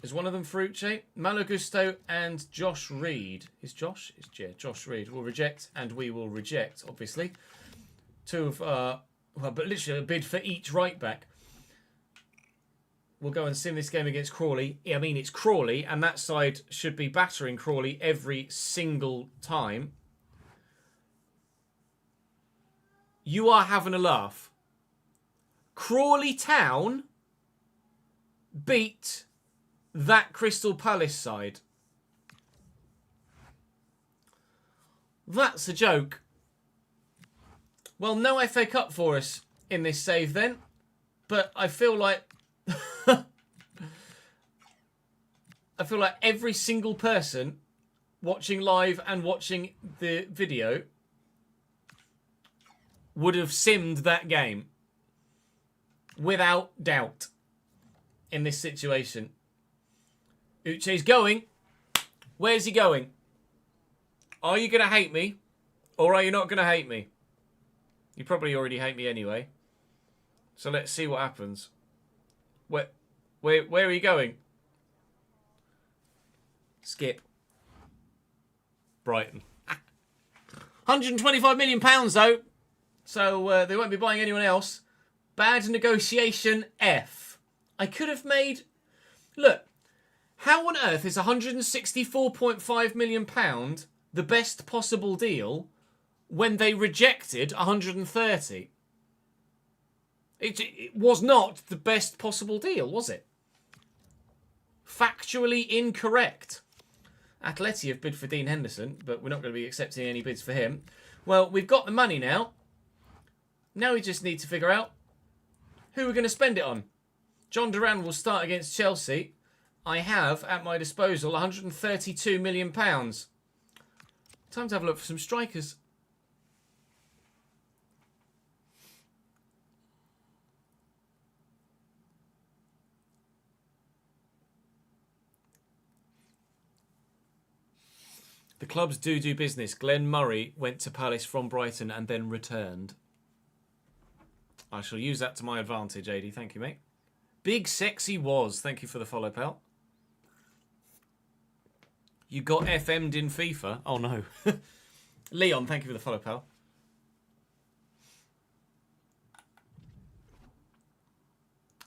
Is one of them for Uche? Malo Gusto and Josh Reed. Is Josh? Josh Reed. We'll reject and we will reject, obviously. 2 of, but literally a bid for each right back. We'll go and sim this game against Crawley. I mean, it's Crawley, and that side should be battering Crawley every single time. You are having a laugh. Crawley Town beat that Crystal Palace side. That's a joke. Well, no FA Cup for us in this save then. But I feel like every single person watching live and watching the video would have simmed that game without doubt in this situation. Uche's going. Where's he going? Are you going to hate me or are you not going to hate me? You probably already hate me anyway. So let's see what happens. Where are you going? Skip. Brighton. £125 million though. So they won't be buying anyone else. Bad negotiation F. I could have made... Look. How on earth is £164.5 million the best possible deal when they rejected 130? It was not the best possible deal, was it? Factually incorrect. Atleti have bid for Dean Henderson, but we're not going to be accepting any bids for him. Well, we've got the money now. Now we just need to figure out who we're going to spend it on. John Duran will start against Chelsea. I have at my disposal £132 million. Time to have a look for some strikers. The clubs do business. Glenn Murray went to Palace from Brighton and then returned. I shall use that to my advantage, AD. Thank you, mate. Big Sexy Was. Thank you for the follow, pal. You got FM'd in FIFA? Oh, no. Leon, thank you for the follow, pal.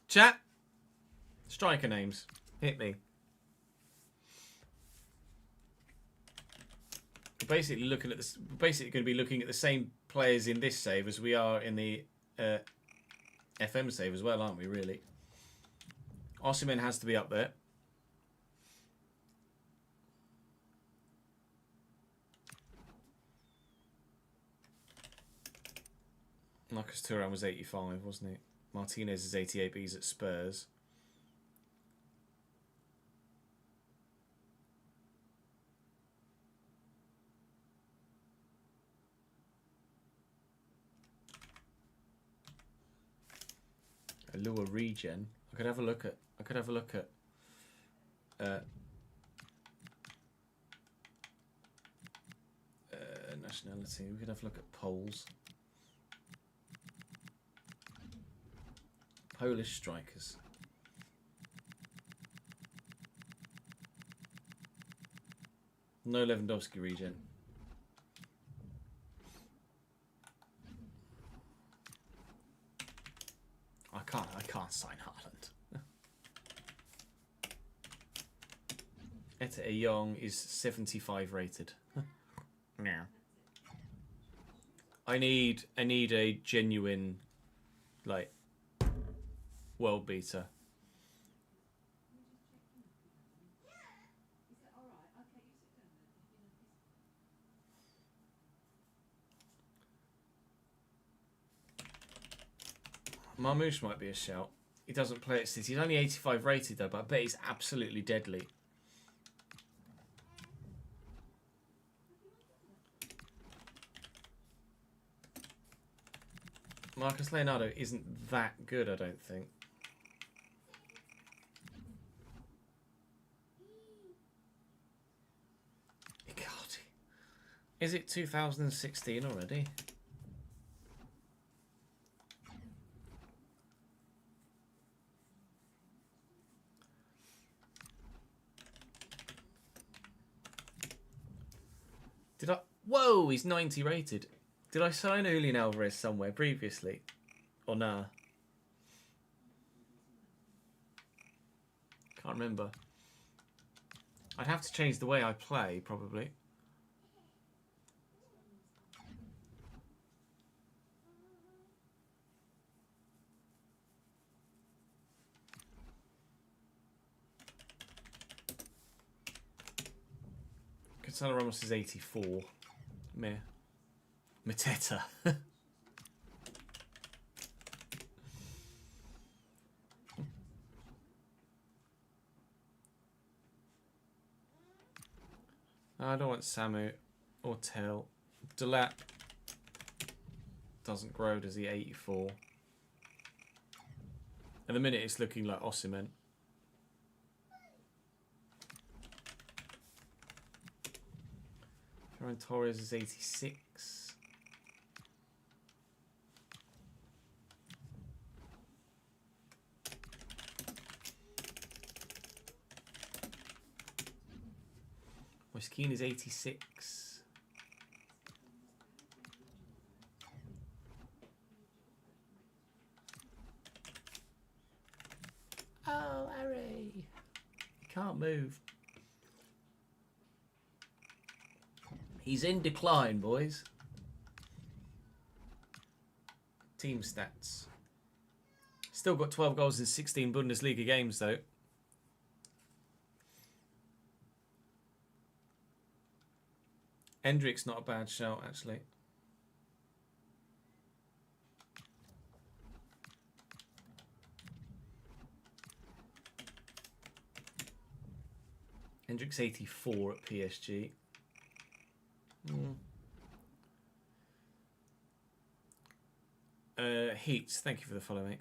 Chat. Striker names. Hit me. We're basically looking at this. We're basically going to be looking at the same players in this save as we are in the FM save as well, aren't we? Really. Osimhen has to be up there. Marcus Thuram was 85, wasn't he? Martinez is 88, but he's at Spurs. A lower regen. I could have a look at. Nationality. We could have a look at Poles. Polish strikers. No Lewandowski regen. I can't sign Haaland. Etta Young is 75 rated. No. I need a genuine, like, world beater. Marmoush might be a shout. He doesn't play at City. He's only 85 rated though, but I bet he's absolutely deadly. Marcus Leonardo isn't that good, I don't think. God. Is it 2016 already? Did I? Whoa, he's 90 rated. Did I sign Julian Alvarez somewhere previously? Or nah? Can't remember. I'd have to change the way I play, probably. Gonzalo Ramos is 84. Meh. Mateta. I don't want Samu or Tel. Delap doesn't grow, does he? 84. At the minute, it's looking like Osimhen. Ferran Torres is 86. Moiskin is 86. Oh, Harry. You can't move. He's in decline, boys. Team stats. Still got 12 goals in 16 Bundesliga games, though. Hendrick's not a bad shout, actually. Hendrick's 84 at PSG. Heats, thank you for the follow, mate.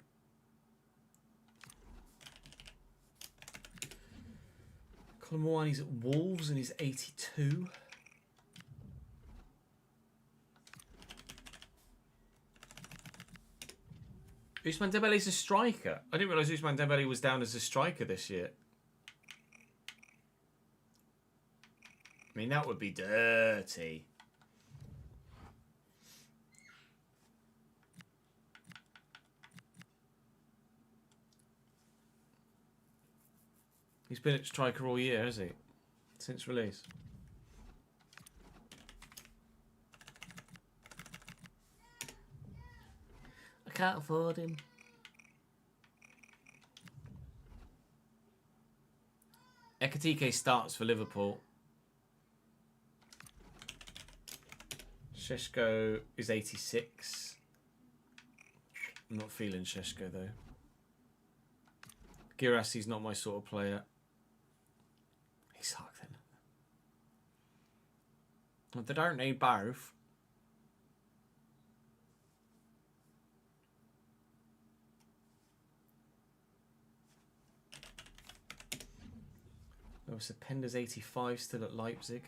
Colin Moani's at Wolves and he's 82. Ousmane Dembele's a striker. I didn't realise Ousmane Dembele was down as a striker this year. I mean, that would be dirty. He's been at striker all year, has he? Since release. I can't afford him. Ekatike starts for Liverpool. Šeško is 86. I'm not feeling Šeško though. Girassi's not my sort of player. He sucked then. They don't need both. There was a Pender's 85 still at Leipzig.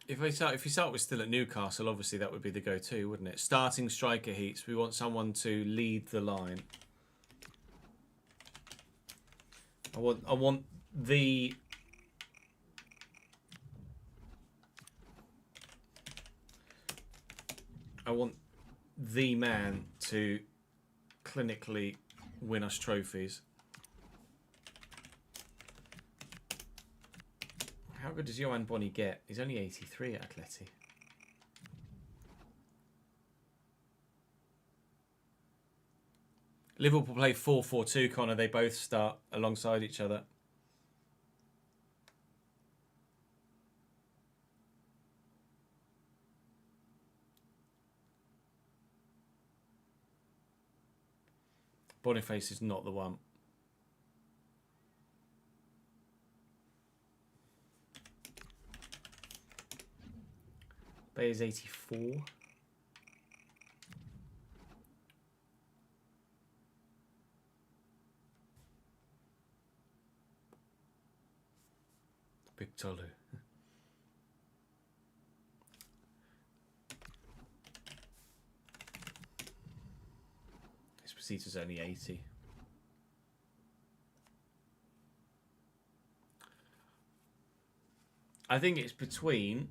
If you start with still at Newcastle, obviously that would be the go-to, wouldn't it? Starting striker heats. We want someone to lead the line. I want the man to clinically win us trophies. How good does Johan Bonny get? He's only 83 at Atleti. Liverpool play 4-4-2, Connor. They both start alongside each other. Boniface is not the one. Bay is 84. Big Tolu. Esposito's only 80. I think it's between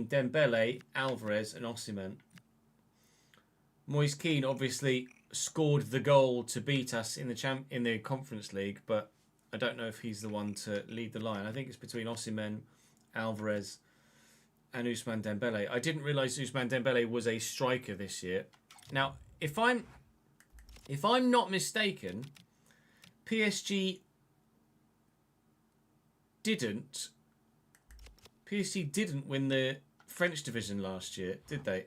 Dembele, Alvarez and Osimhen. Moise Kean obviously scored the goal to beat us in the Conference League, but I don't know if he's the one to lead the line. I think it's between Osimhen, Alvarez and Ousmane Dembele. I didn't realise Ousmane Dembele was a striker this year. Now, if I'm not mistaken, PSG didn't win the French division last year, did they?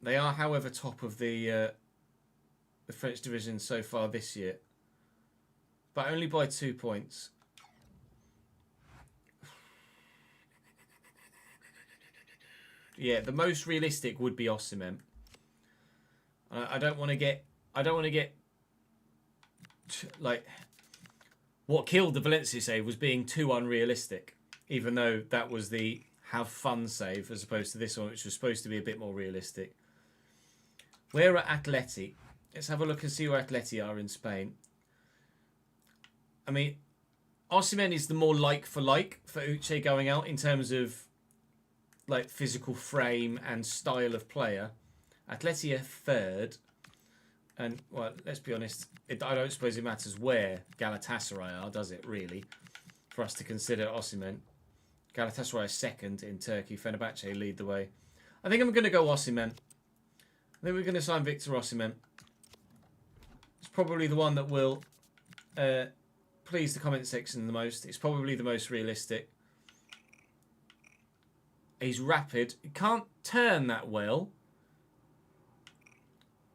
They are, however, top of the French division so far this year, but only by 2 points. Yeah, the most realistic would be Osimhen. I don't want to get like, what killed the Valencia save was being too unrealistic, even though that was the have fun save as opposed to this one, which was supposed to be a bit more realistic. We're at Atleti. Let's have a look and see where Atleti are in Spain. I mean, Osimhen is the more like for Uche going out in terms of like physical frame and style of player. Atleti are third. And, well, let's be honest, I don't suppose it matters where Galatasaray are, does it, really, for us to consider Osimhen. Galatasaray is second in Turkey. Fenerbahce lead the way. I think I'm going to go Osimhen. I think we're going to sign Victor Osimhen. It's probably the one that will please the comment section the most. It's probably the most realistic. He's rapid. He can't turn that well.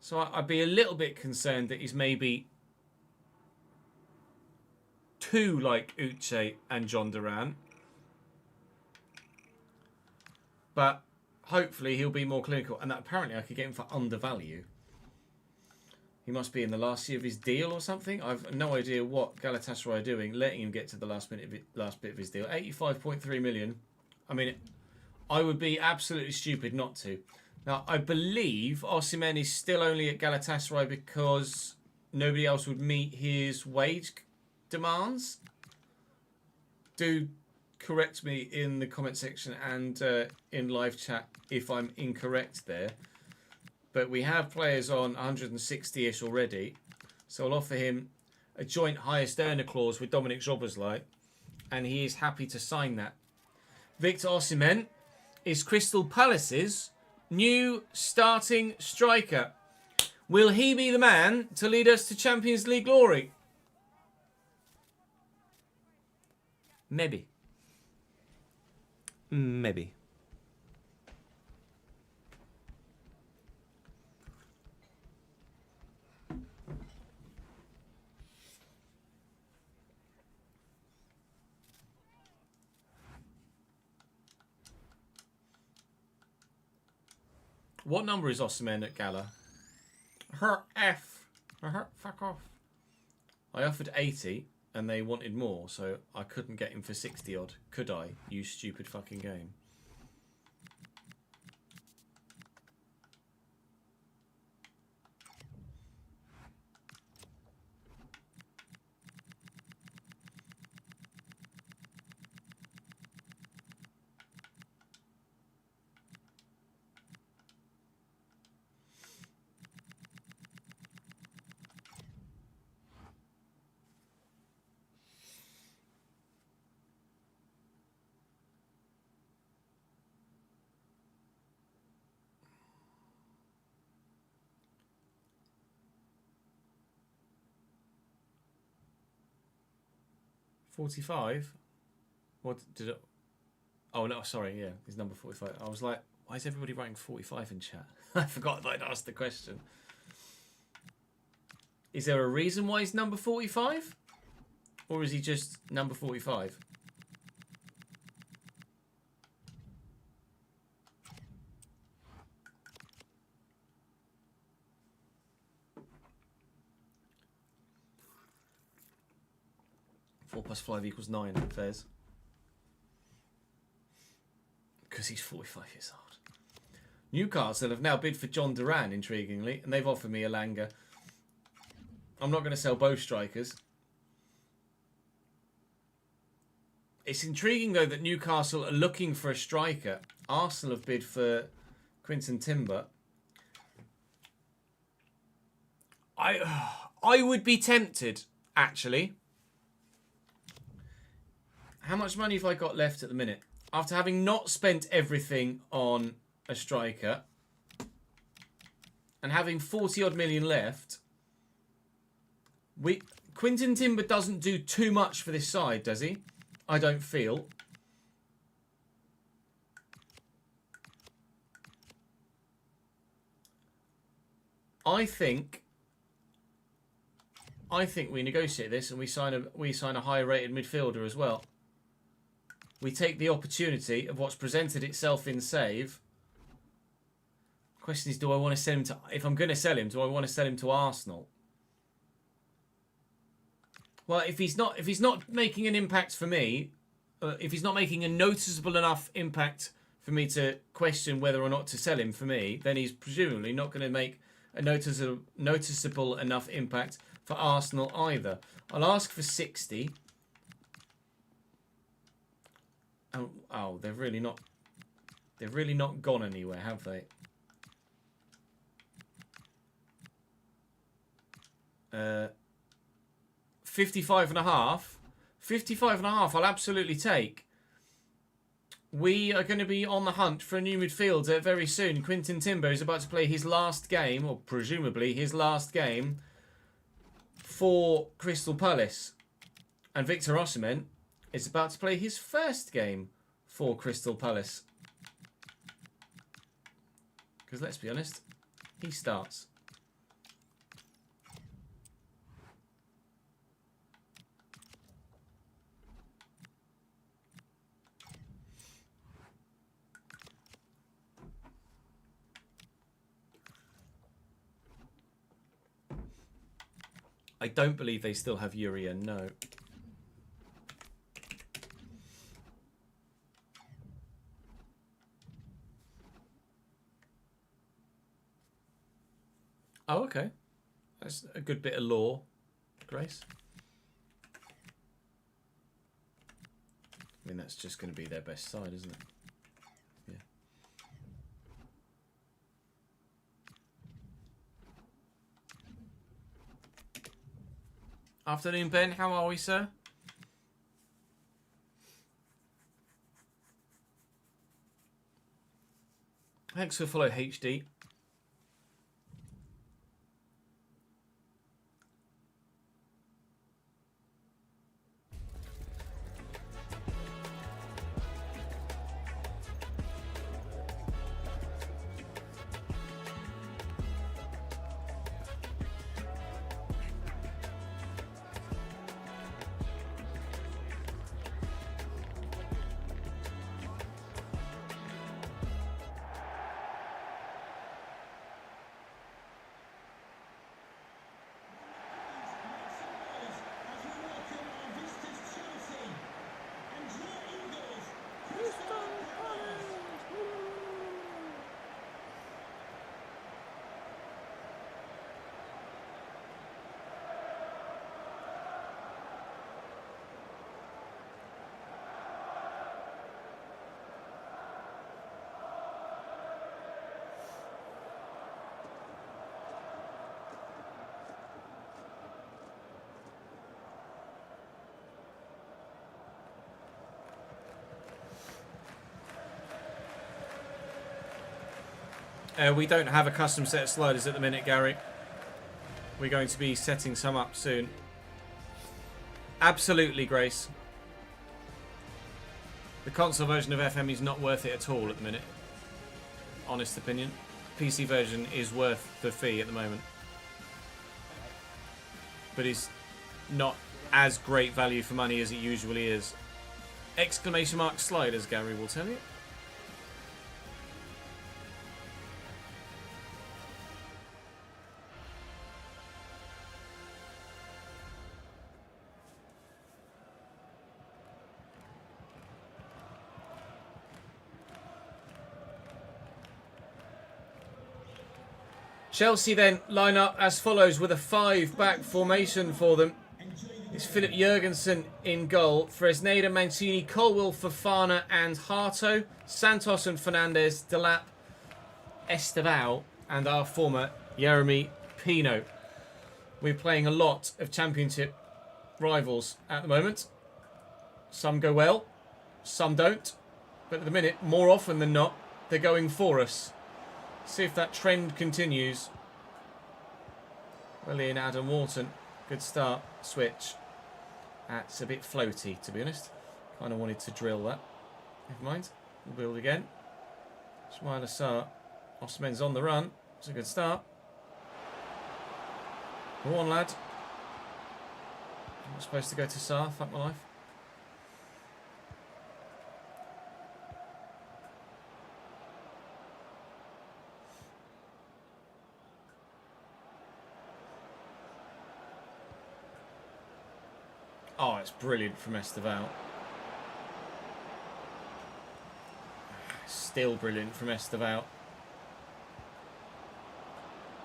So I'd be a little bit concerned that he's maybe too like Uche and John Duran. But hopefully he'll be more clinical. And that apparently I could get him for undervalue. He must be in the last year of his deal or something. I've no idea what Galatasaray are doing, letting him get to the last bit of his deal. 85.3 million. I mean, I would be absolutely stupid not to. Now, I believe Osimhen is still only at Galatasaray because nobody else would meet his wage demands. Do correct me in the comment section and in live chat if I'm incorrect there. But we have players on 160-ish already. So I'll offer him a joint highest earner clause with Dominic Szoboszlai. And he is happy to sign that. Victor Osimhen is Crystal Palace's new starting striker. Will he be the man to lead us to Champions League glory? Maybe. Maybe. What number is Osimhen at Gala? Fuck off. I offered 80 and they wanted more, so I couldn't get him for 60 odd. Could I? You stupid fucking game. 45? What did it... Oh, no, sorry, yeah, he's number 45. I was like, why is everybody writing 45 in chat? I forgot that I'd asked the question. Is there a reason why he's number 45? Or is he just number 45? Four plus 5 equals 9, Fez. Because he's 45 years old. Newcastle have now bid for John Duran, intriguingly, and they've offered me Elanga. I'm not going to sell both strikers. It's intriguing, though, that Newcastle are looking for a striker. Arsenal have bid for Quinton Timber. I would be tempted, actually. How much money have I got left at the minute? After having not spent everything on a striker and having 40-odd million left, Quinton Timber doesn't do too much for this side, does he? I don't feel. I think we negotiate this and we sign a high-rated midfielder as well. We take the opportunity of what's presented itself in save. Question is, do I want to sell him to... If I'm going to sell him, do I want to sell him to Arsenal? Well, if he's not making an impact for me, if he's not making a noticeable enough impact for me to question whether or not to sell him for me, then he's presumably not going to make a noticeable enough impact for Arsenal either. I'll ask for 60. Oh, they've really not gone anywhere, have they? 55.5. 55.5 I'll absolutely take. We are going to be on the hunt for a new midfielder very soon. Quinton Timber is about to play his last game, or presumably his last game, for Crystal Palace. And Victor Osimhen is about to play his first game for Crystal Palace. Because let's be honest, he starts. I don't believe they still have Urian, no. Oh, okay. That's a good bit of lore, Grace. I mean, that's just going to be their best side, isn't it? Yeah. Afternoon, Ben. How are we, sir? Thanks for follow, HD. We don't have a custom set of sliders at the minute, Gary. We're going to be setting some up soon. Absolutely, Grace. The console version of FM is not worth it at all at the minute. Honest opinion. PC version is worth the fee at the moment. But it's not as great value for money as it usually is. Exclamation mark slide, as Gary will tell you. Chelsea then line up as follows with a 5-back formation for them. It's Philip Jurgensen in goal. Fresneda, Mancini, Colwill, Fofana and Harto. Santos and Fernandes, Delap, Estevao and our former Jeremy Pino. We're playing a lot of championship rivals at the moment. Some go well, some don't. But at the minute, more often than not, they're going for us. See if that trend continues. Well in Adam Wharton. Good start. Switch. That's a bit floaty, to be honest. Kind of wanted to drill that. Never mind. We'll build again. Ismail Assar. Osimhen's on the run. It's a good start. Go on, lad. I'm not supposed to go to Sarr. Fuck my life. Oh, it's brilliant from Estevao. Still brilliant from Estevao.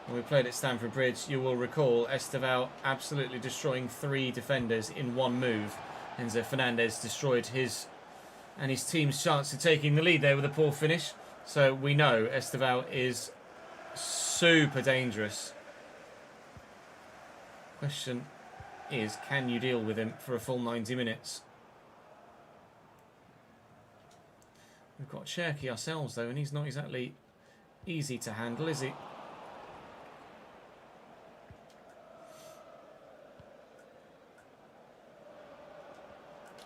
When we played at Stamford Bridge, you will recall Estevao absolutely destroying 3 defenders in one move. Enzo Fernandez destroyed his and his team's chance of taking the lead there with a poor finish. So we know Estevao is super dangerous. Question is, can you deal with him for a full 90 minutes? We've got Cherky ourselves though, and he's not exactly easy to handle, is he?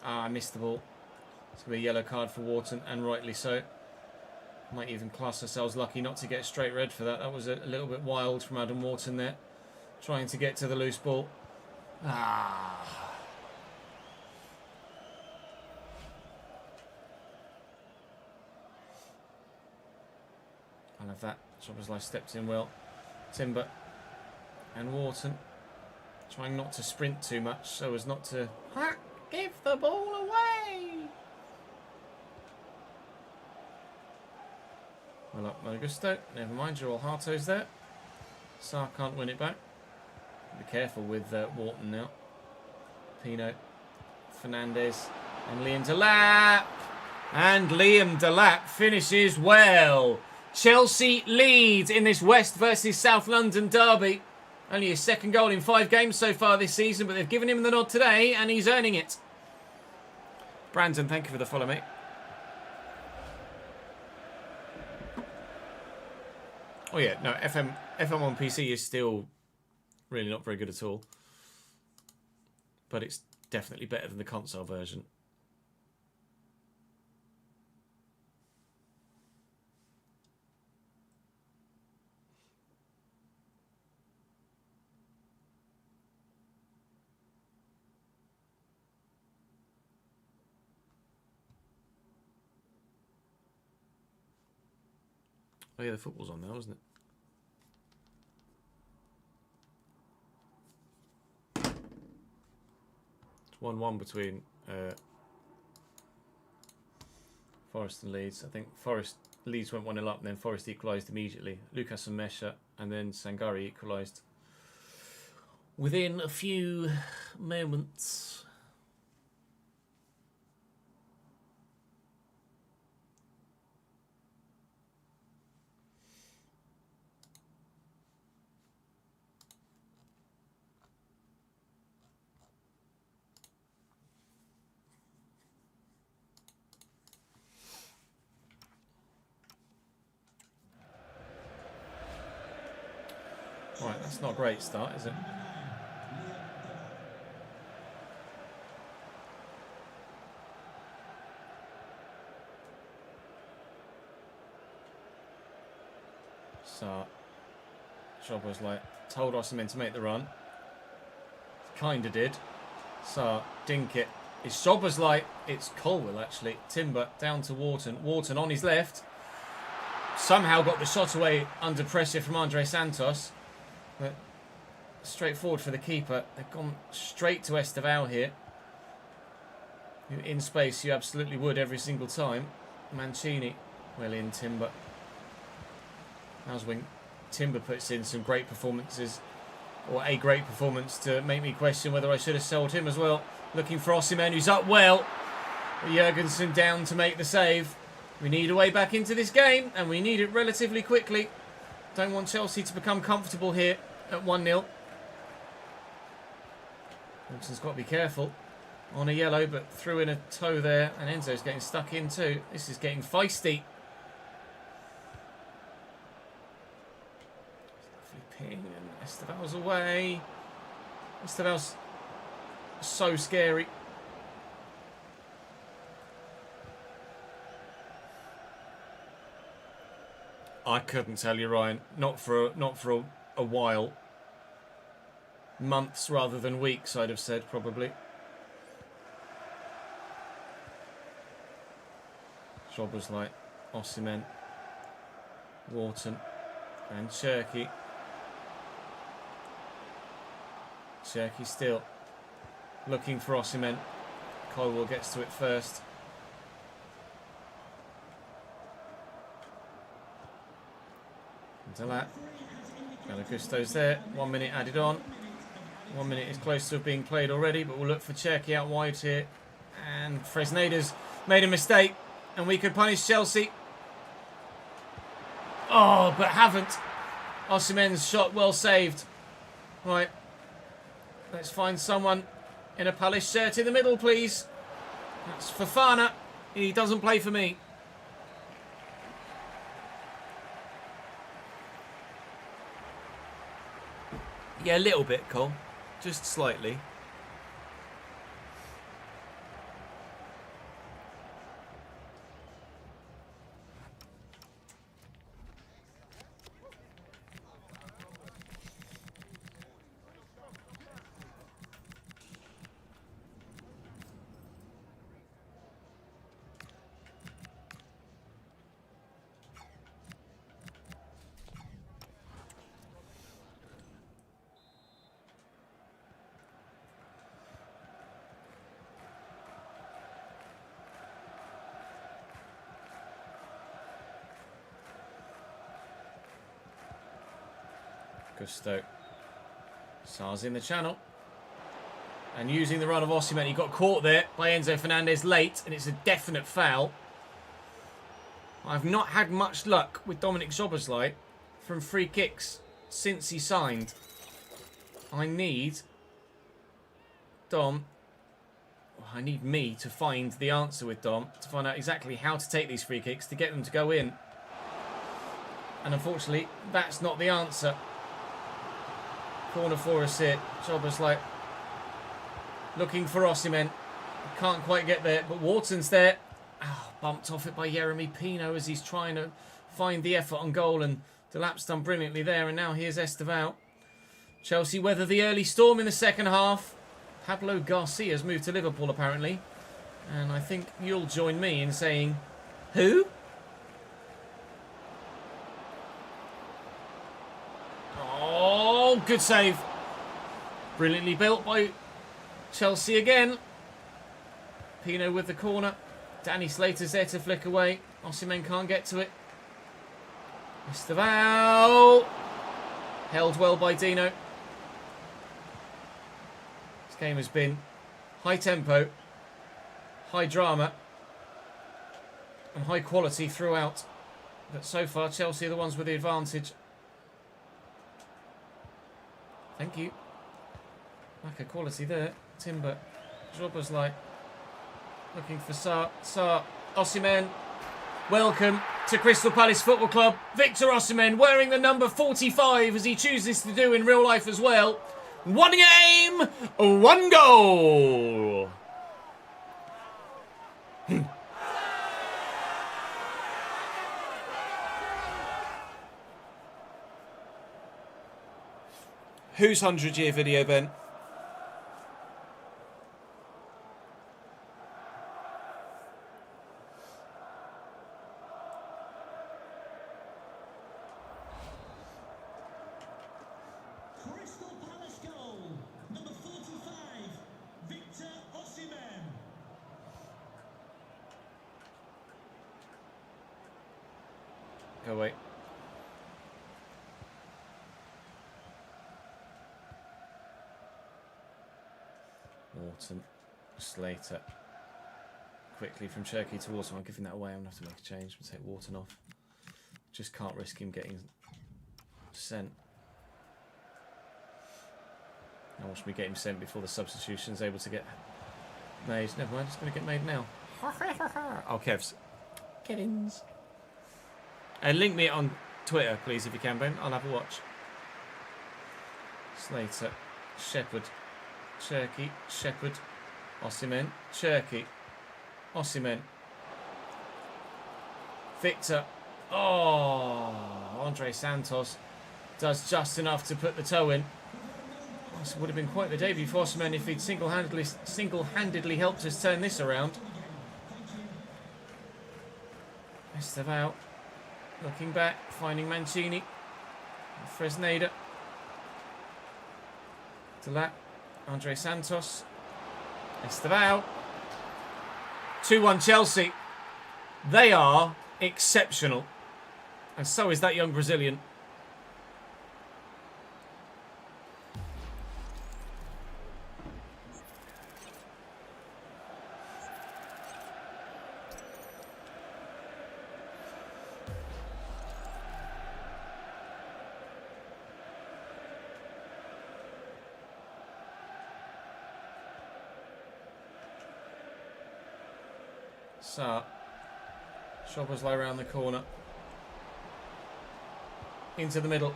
Ah, I missed the ball. It's going to be a yellow card for Wharton, and rightly so. Might even class ourselves lucky not to get a straight red for that. That was a little bit wild from Adam Wharton there. Trying to get to the loose ball. Ah. I love that. Szoboszlai stepped in well. Timber and Wharton trying not to sprint too much so as not to give the ball away. Well up, Mogusto. Never mind, Joel Harto's there. Sarr can't win it back. Be careful with Wharton now. Pino, Fernandes, and Liam Delap. And Liam Delap finishes well. Chelsea leads in this West versus South London derby. Only his 2nd goal in 5 games so far this season, but they've given him the nod today, and he's earning it. Brandon, thank you for the follow, mate. Oh yeah, no, FM on PC is still really not very good at all. But it's definitely better than the console version. Oh yeah, the football's on now, isn't it? It's 1-1 between Forest and Leeds. I think Leeds went 1-0 up and then Forest equalised immediately. Lucas and Mesha and then Sangari equalised within a few moments. Right, that's not a great start, is it? So, Jobbers like told Osimhen to make the run. Kinda did. So, dink it. It's Jobbers like, it's Colwell actually. Timber down to Wharton. Wharton on his left. Somehow got the shot away under pressure from Andre Santos. But straightforward for the keeper. They've gone straight to Estevao here. In space, you absolutely would every single time. Mancini. Well in, Timber. How's when Timber puts in some great performances. Or a great performance to make me question whether I should have sold him as well. Looking for Osimhen, who's up well. Jurgensen down to make the save. We need a way back into this game, and we need it relatively quickly. Don't want Chelsea to become comfortable here at 1-0. Wilson's got to be careful. On a yellow, but threw in a toe there, and Enzo's getting stuck in too. This is getting feisty. Flipping, and Esteval's away. Esteval's so scary. I couldn't tell you, Ryan. Not for a while. Months rather than weeks, I'd have said, probably. Jobbers like Osimhen, Wharton, and Cherky. Cherky still looking for Osimhen. Colwell gets to it first. Delat. Gusto's there. 1 minute added on. 1 minute is close to being played already, but we'll look for Cherky out wide here. And Fresneda's made a mistake, and we could punish Chelsea. Oh, but haven't. Osimhen's shot well saved. Right. Let's find someone in a Palace shirt in the middle, please. That's Fofana. He doesn't play for me. Yeah, a little bit, Cole. Just slightly. Gusto. Sar's in the channel. And using the run of Osimhen, he got caught there by Enzo Fernandez late, and it's a definite foul. I've not had much luck with Dominic Szoboszlai from free kicks since he signed. I need Dom. I need me to find the answer with Dom, to find out exactly how to take these free kicks to get them to go in. And unfortunately, that's not the answer. Corner for us here. Szoboszlai looking for Osimhen. Can't quite get there, but Wharton's there. Oh, bumped off it by Yeremy Pino as he's trying to find the effort on goal, and Delap's done brilliantly there, and now here's Estevao. Chelsea weather the early storm in the second half. Pablo Garcia's moved to Liverpool apparently, and I think you'll join me in saying, who? Oh, good save. Brilliantly built by Chelsea again. Pino with the corner. Danny Slater's there to flick away. Osimhen can't get to it. Estevao. Held well by Dino. This game has been high tempo, high drama, and high quality throughout. But so far, Chelsea are the ones with the advantage. Thank you. Lack of quality there. Timber. Szoboszlai. Looking for Sar. Osimhen. Welcome to Crystal Palace Football Club. Victor Osimhen wearing the number 45 as he chooses to do in real life as well. One game, one goal. Whose 100-year video, Ben? Crystal Palace goal. Number 45, Victor Osimhen. Go away. Wharton, Slater. Quickly from Cherky to Wharton. I'm giving that away. I'm going to have to make a change. We'll take Wharton off. Just can't risk him getting sent. I watch me get him sent before the substitution's able to get made. Never mind, it's going to get made now. Oh, Kevs. Kevins. And link me on Twitter, please, if you can, Ben. I'll have a watch. Slater. Shepherd. Cherky. Shepherd. Osimhen. Cherky. Osimhen. Victor. Oh, Andre Santos does just enough to put the toe in. This would have been quite the debut for Osimhen if he'd single-handedly helped us turn this around. Estevao. Looking back, finding Mancini. Fresneda. Delat. Andre Santos. Estevao. 2-1 Chelsea. They are exceptional. And so is that young Brazilian. So, Szoboszlai around the corner. Into the middle.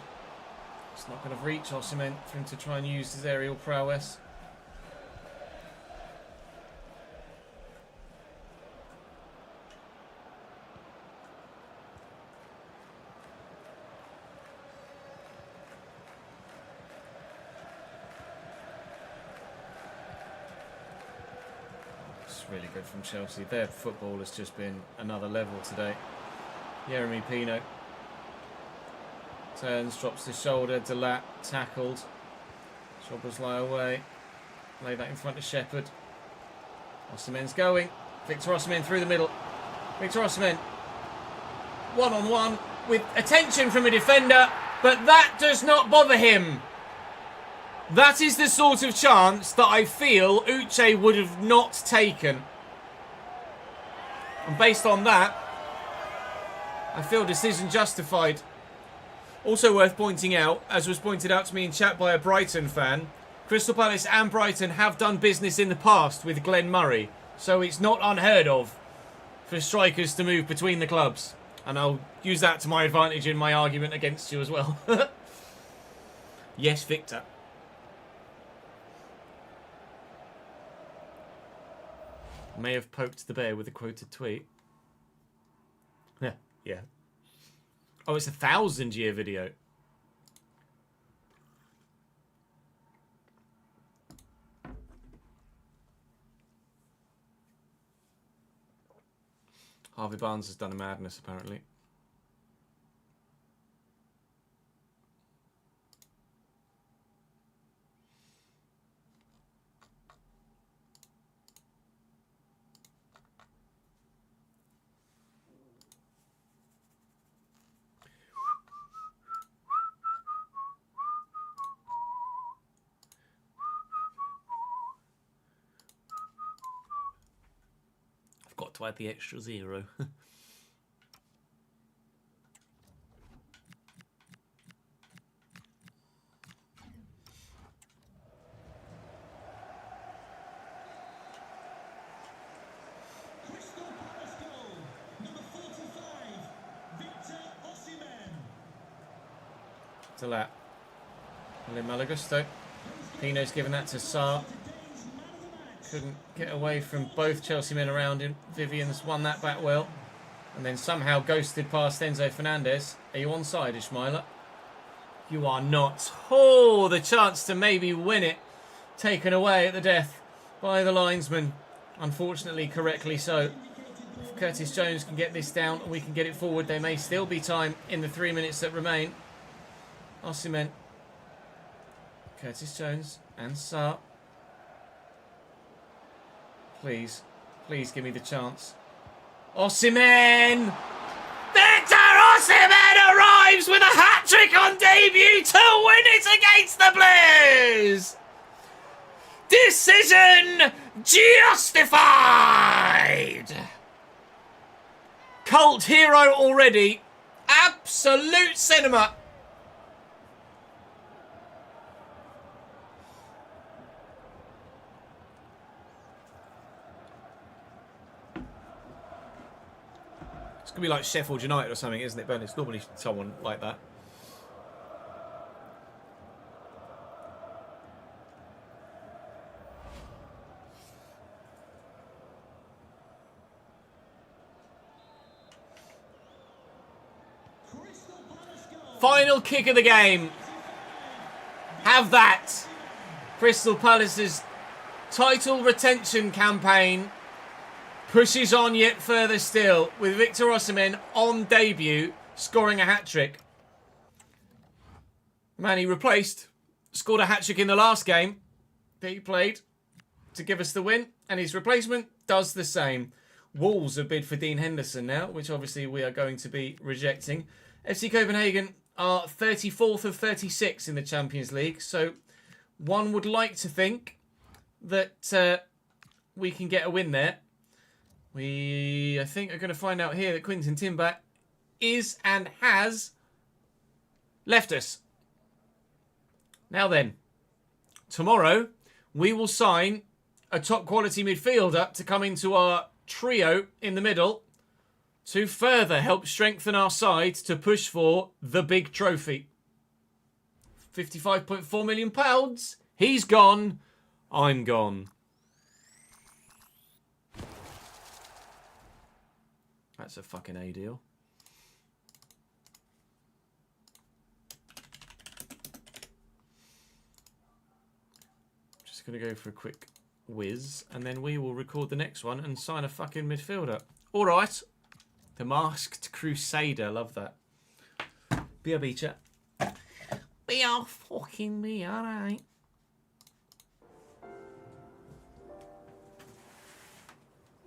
It's not going to reach Osimhen for him to try and use his aerial prowess. Really good from Chelsea. Their football has just been another level today. Yeremy Pino turns, drops the shoulder. Delat tackled. Szoboszlai away. Lay that in front of Shepherd. Osimhen's going. Victor Osimhen through the middle. Victor Osimhen one-on-one with attention from a defender, but that does not bother him. That is the sort of chance that I feel Uche would have not taken. And based on that, I feel decision justified. Also worth pointing out, as was pointed out to me in chat by a Brighton fan, Crystal Palace and Brighton have done business in the past with Glenn Murray. So it's not unheard of for strikers to move between the clubs. And I'll use that to my advantage in my argument against you as well. Yes, Victor. May have poked the bear with a quoted tweet. Yeah. Oh, it's a 1,000-year video. Harvey Barnes has done a madness, apparently. Got to add the extra 0. Crystal Palace goal. Number 45, Victor Osimhen. Delat. Lynn Malagusto. Pino's given that to Sarr. Couldn't get away from both Chelsea men around him. Vivian's won that back well. And then somehow ghosted past Enzo Fernandez. Are you onside, Ishmaila? You are not. Oh, the chance to maybe win it. Taken away at the death by the linesman. Unfortunately, correctly so. If Curtis Jones can get this down and we can get it forward, there may still be time in the 3 minutes that remain. Osimhen. Curtis Jones and Sarr. Please. Please give me the chance. Osimhen! Victor Osimhen arrives with a hat-trick on debut to win it against the Blues! Decision justified! Cult hero already. Absolute cinema. It's going to be like Sheffield United or something, isn't it, Ben? It's normally someone like that. Final kick of the game. Have that. Crystal Palace's title retention campaign pushes on yet further still with Victor Osimhen on debut scoring a hat-trick. Man he replaced scored a hat-trick in the last game that he played to give us the win, and his replacement does the same. Wolves have bid for Dean Henderson now, which obviously we are going to be rejecting. FC Copenhagen are 34th of 36 in the Champions League, so one would like to think that we can get a win there. We, I think, are going to find out here that Quinton Timber is and has left us. Now then, tomorrow we will sign a top quality midfielder to come into our trio in the middle to further help strengthen our side to push for the big trophy. £55.4 million. He's gone. I'm gone. That's a fucking A deal. Just going to go for a quick whiz, and then we will record the next one and sign a fucking midfielder. All right. The Masked Crusader. Love that. BRB chat. We are fucking me, alright.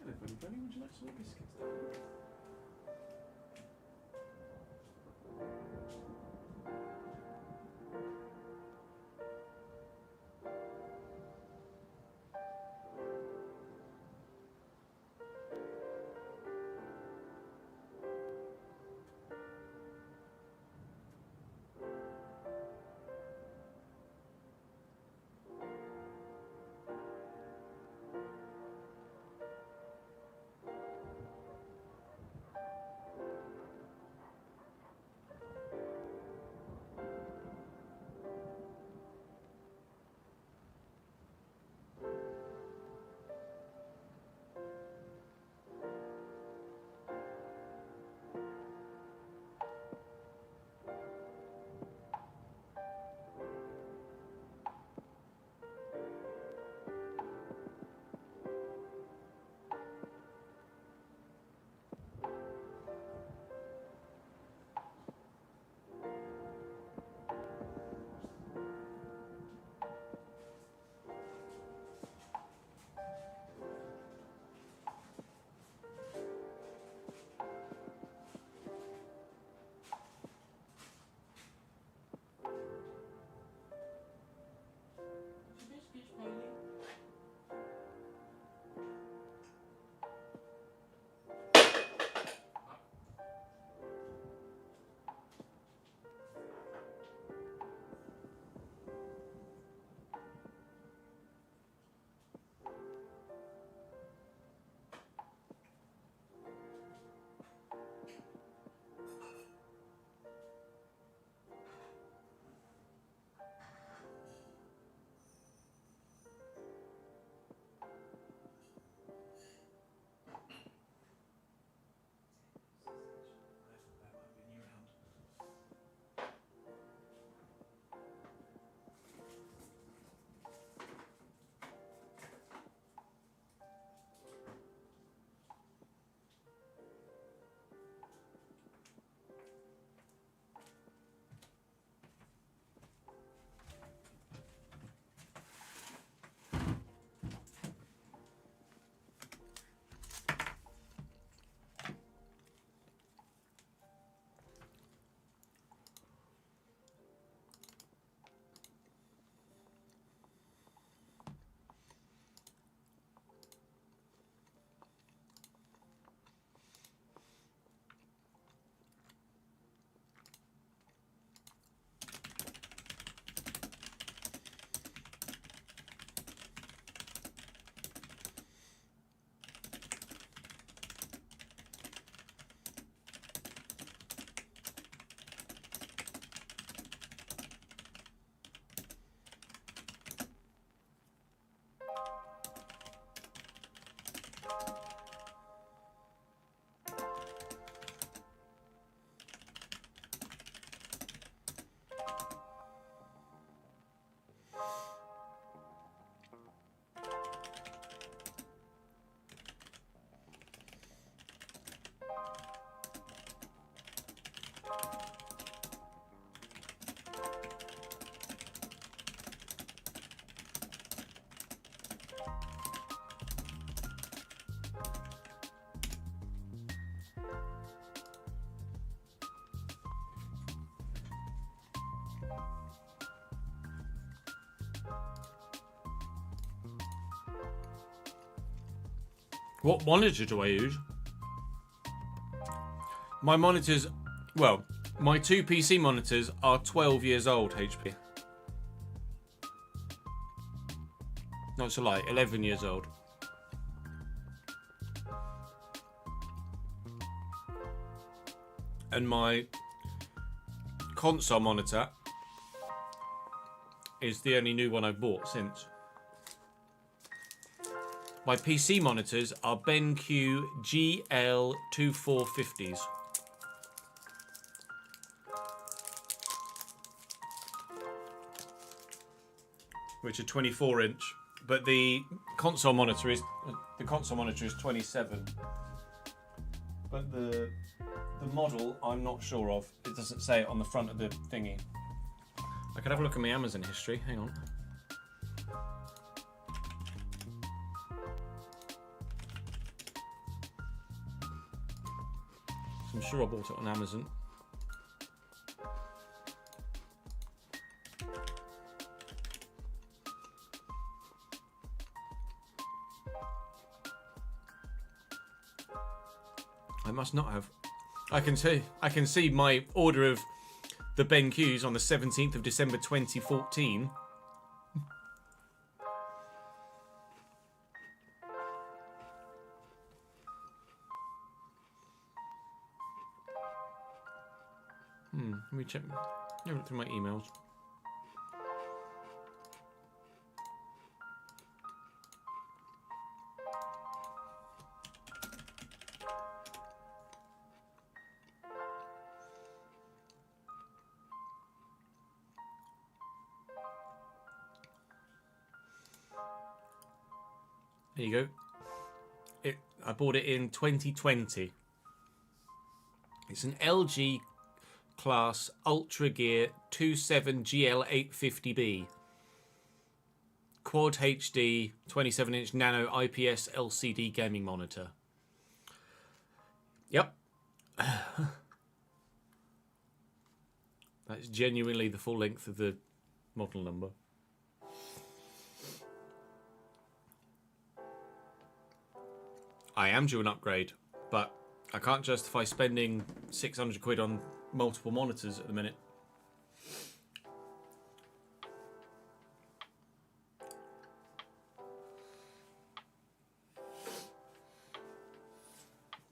Hello, Bunny. Would you like some biscuits? What monitor do I use? My monitors, well, my two PC monitors are 12 years old, HP. No, it's a lie, 11 years old. And my console monitor is the only new one I've bought since. My PC monitors are BenQ GL2450s. Which are 24 inch, but the console monitor is 27. But the model I'm not sure of. It doesn't say it on the front of the thingy. I could have a look at my Amazon history. Hang on. I'm sure I bought it on Amazon. I must not have. I can see my order of the BenQs on the 17th of December 2014. Let me check. Let me look through my emails. There you go. I bought it in 2020. It's an LG class Ultra Gear 27 GL850B. Quad HD 27-inch nano IPS LCD gaming monitor. Yep. That's genuinely the full length of the model number. I am due an upgrade, but I can't justify spending 600 quid on multiple monitors at the minute.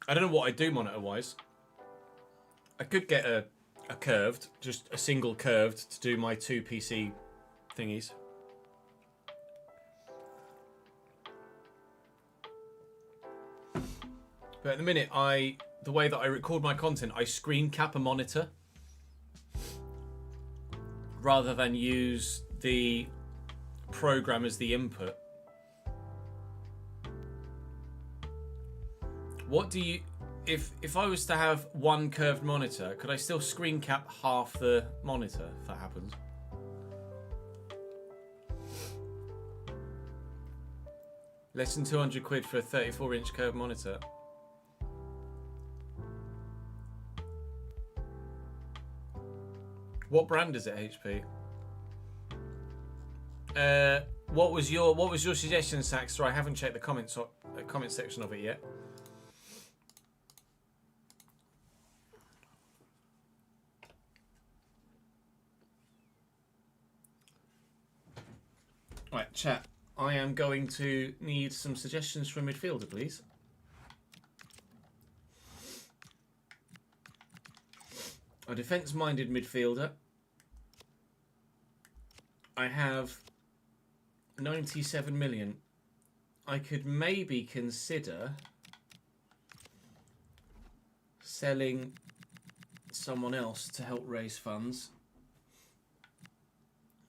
I don't know what I'd do monitor-wise. I could get a curved, just a single curved to do my two PC thingies. But at the minute, the way that I record my content, I screen cap a monitor rather than use the program as the input. What do you... If I was to have one curved monitor, could I still screen cap half the monitor if that happens? Less than 200 quid for a 34-inch curved monitor. What brand is it, HP? What was your suggestion, Saxter? I haven't checked the comment section of it yet. Right, chat. I am going to need some suggestions from midfielder, please. A defence-minded midfielder. I have 97 million. I could maybe consider selling someone else to help raise funds.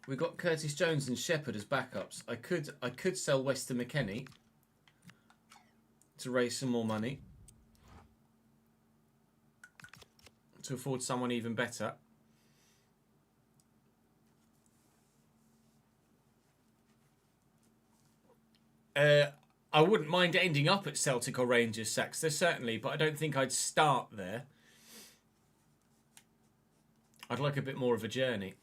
We've got Curtis Jones and Shepherd as backups. I could sell Weston McKennie to raise some more money, to afford someone even better. I wouldn't mind ending up at Celtic or Rangers, Saxter, certainly, but I don't think I'd start there. I'd like a bit more of a journey.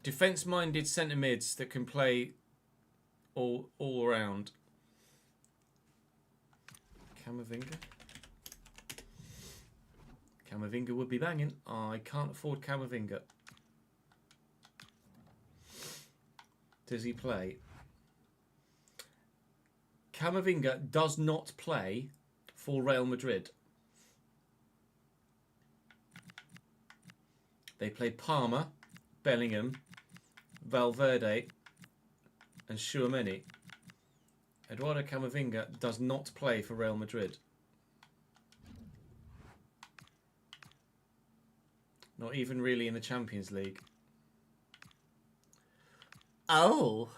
Defence-minded centre mids that can play all around. Camavinga. Camavinga would be banging. I can't afford Camavinga. Does he play? Camavinga does not play for Real Madrid. They play Palmer, Bellingham, Valverde and Tchouaméni. Eduardo Camavinga does not play for Real Madrid. Not even really in the Champions League. Oh.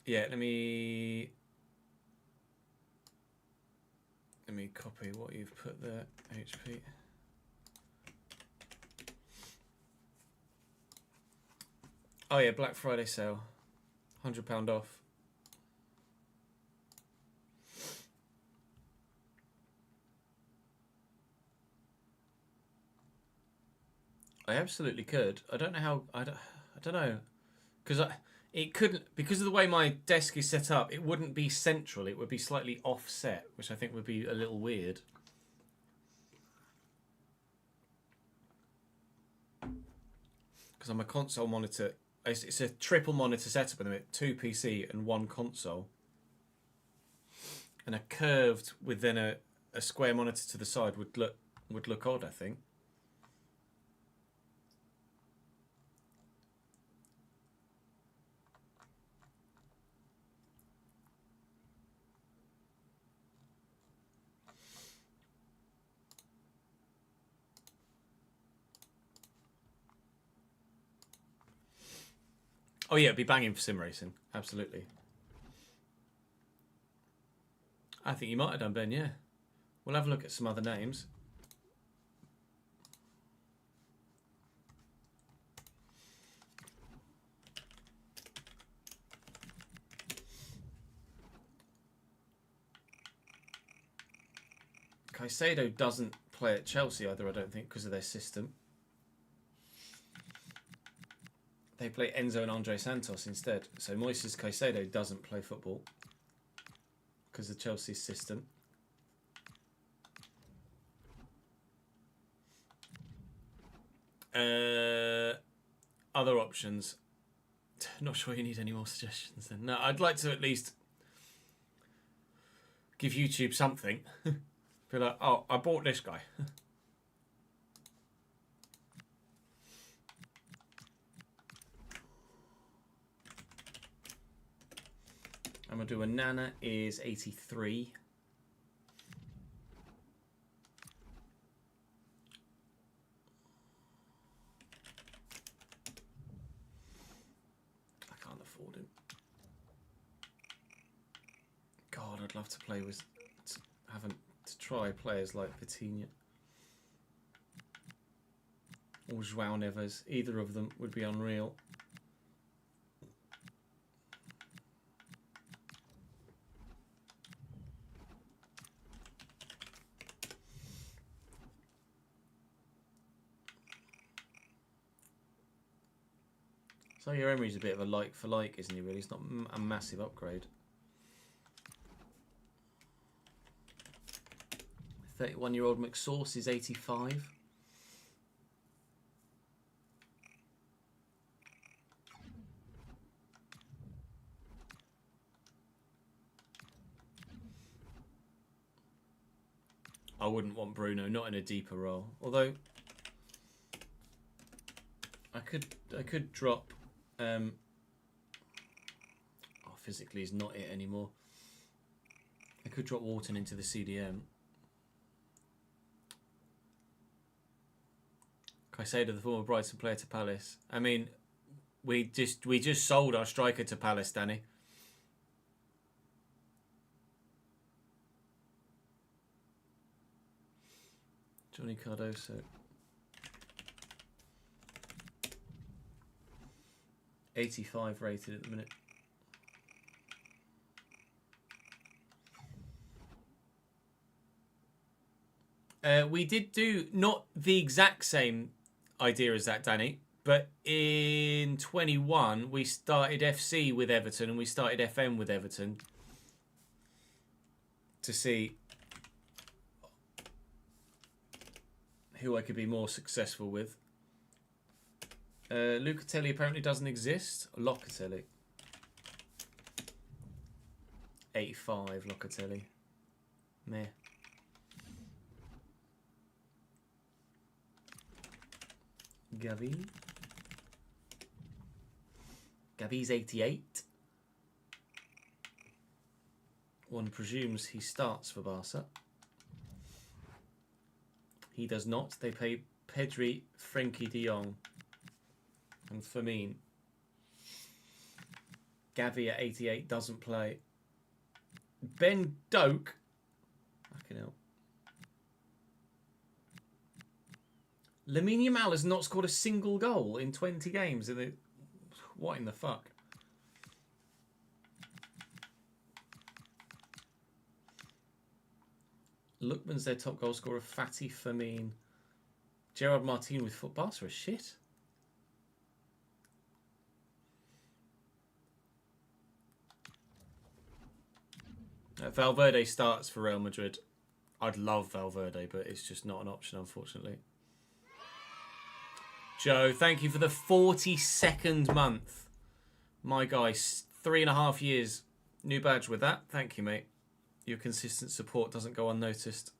Yeah, let me copy what you've put there, HP. Oh yeah, Black Friday sale. £100 off. I absolutely could. I don't know how. I don't know, because it couldn't, because of the way my desk is set up. It wouldn't be central. It would be slightly offset, which I think would be a little weird. Because I'm a console monitor. It's a triple monitor setup at the minute, 2 PC and 1 console, and a curved with then a square monitor to the side would look odd, I think. Oh yeah, it'd be banging for sim racing, absolutely. I think you might have done, Ben, yeah. We'll have a look at some other names. Caicedo doesn't play at Chelsea either, I don't think, because of their system. They play Enzo and Andre Santos instead. So Moises Caicedo doesn't play football because of Chelsea's system. Other options. Not sure you need any more suggestions then. No, I'd like to at least give YouTube something. Be like, oh, I bought this guy. I'm going to do a Nana is 83. I can't afford him. God, I'd love to play with, to try players like Vitinha or João Neves. Either of them would be unreal. So your Emery's a bit of a like for like, isn't he? Really, it's not a massive upgrade. 31-year-old McSauce is 85. I wouldn't want Bruno, not in a deeper role. Although I could drop. Oh, physically he's not it anymore. I could drop Wharton into the CDM. Caicedo, the former Brighton player, to Palace. I mean, we just sold our striker to Palace, Danny. Johnny Cardoso. 85 rated at the minute. We did do not the exact same idea as that, Danny, But in 21, we started FC with Everton and we started FM with Everton to see who I could be more successful with. Locatelli apparently doesn't exist. Locatelli. 85 Locatelli. Meh. Gavi. Gavi's 88. One presumes he starts for Barca. He does not. They pay Pedri, Frenkie de Jong, and Firmine. Gavi at 88 doesn't play. Ben Doak. Fucking hell. Lamine Yamal has not scored a single goal in 20 games. What in the fuck? Lookman's their top goal scorer. Fatty, Firmine. Gerard Martin with foot. Barca are shit. Valverde starts for Real Madrid. I'd love Valverde, but it's just not an option, unfortunately. Joe, thank you for the 42nd month. My guy, 3.5 years. New badge with that. Thank you, mate. Your consistent support doesn't go unnoticed.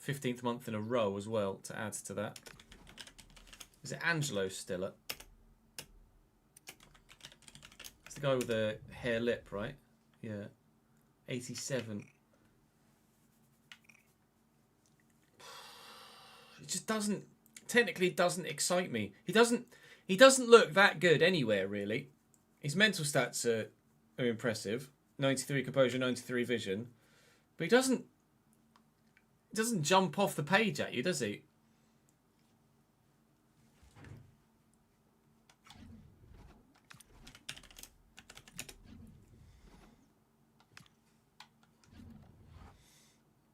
15th month in a row as well to add to that. Is it Angelo Stiller? It's the guy with the hair lip, right? Yeah. 87. It just doesn't, technically doesn't excite me. He doesn't look that good anywhere, really. His mental stats are impressive. 93 composure, 93 vision. But he doesn't jump off the page at you, does he?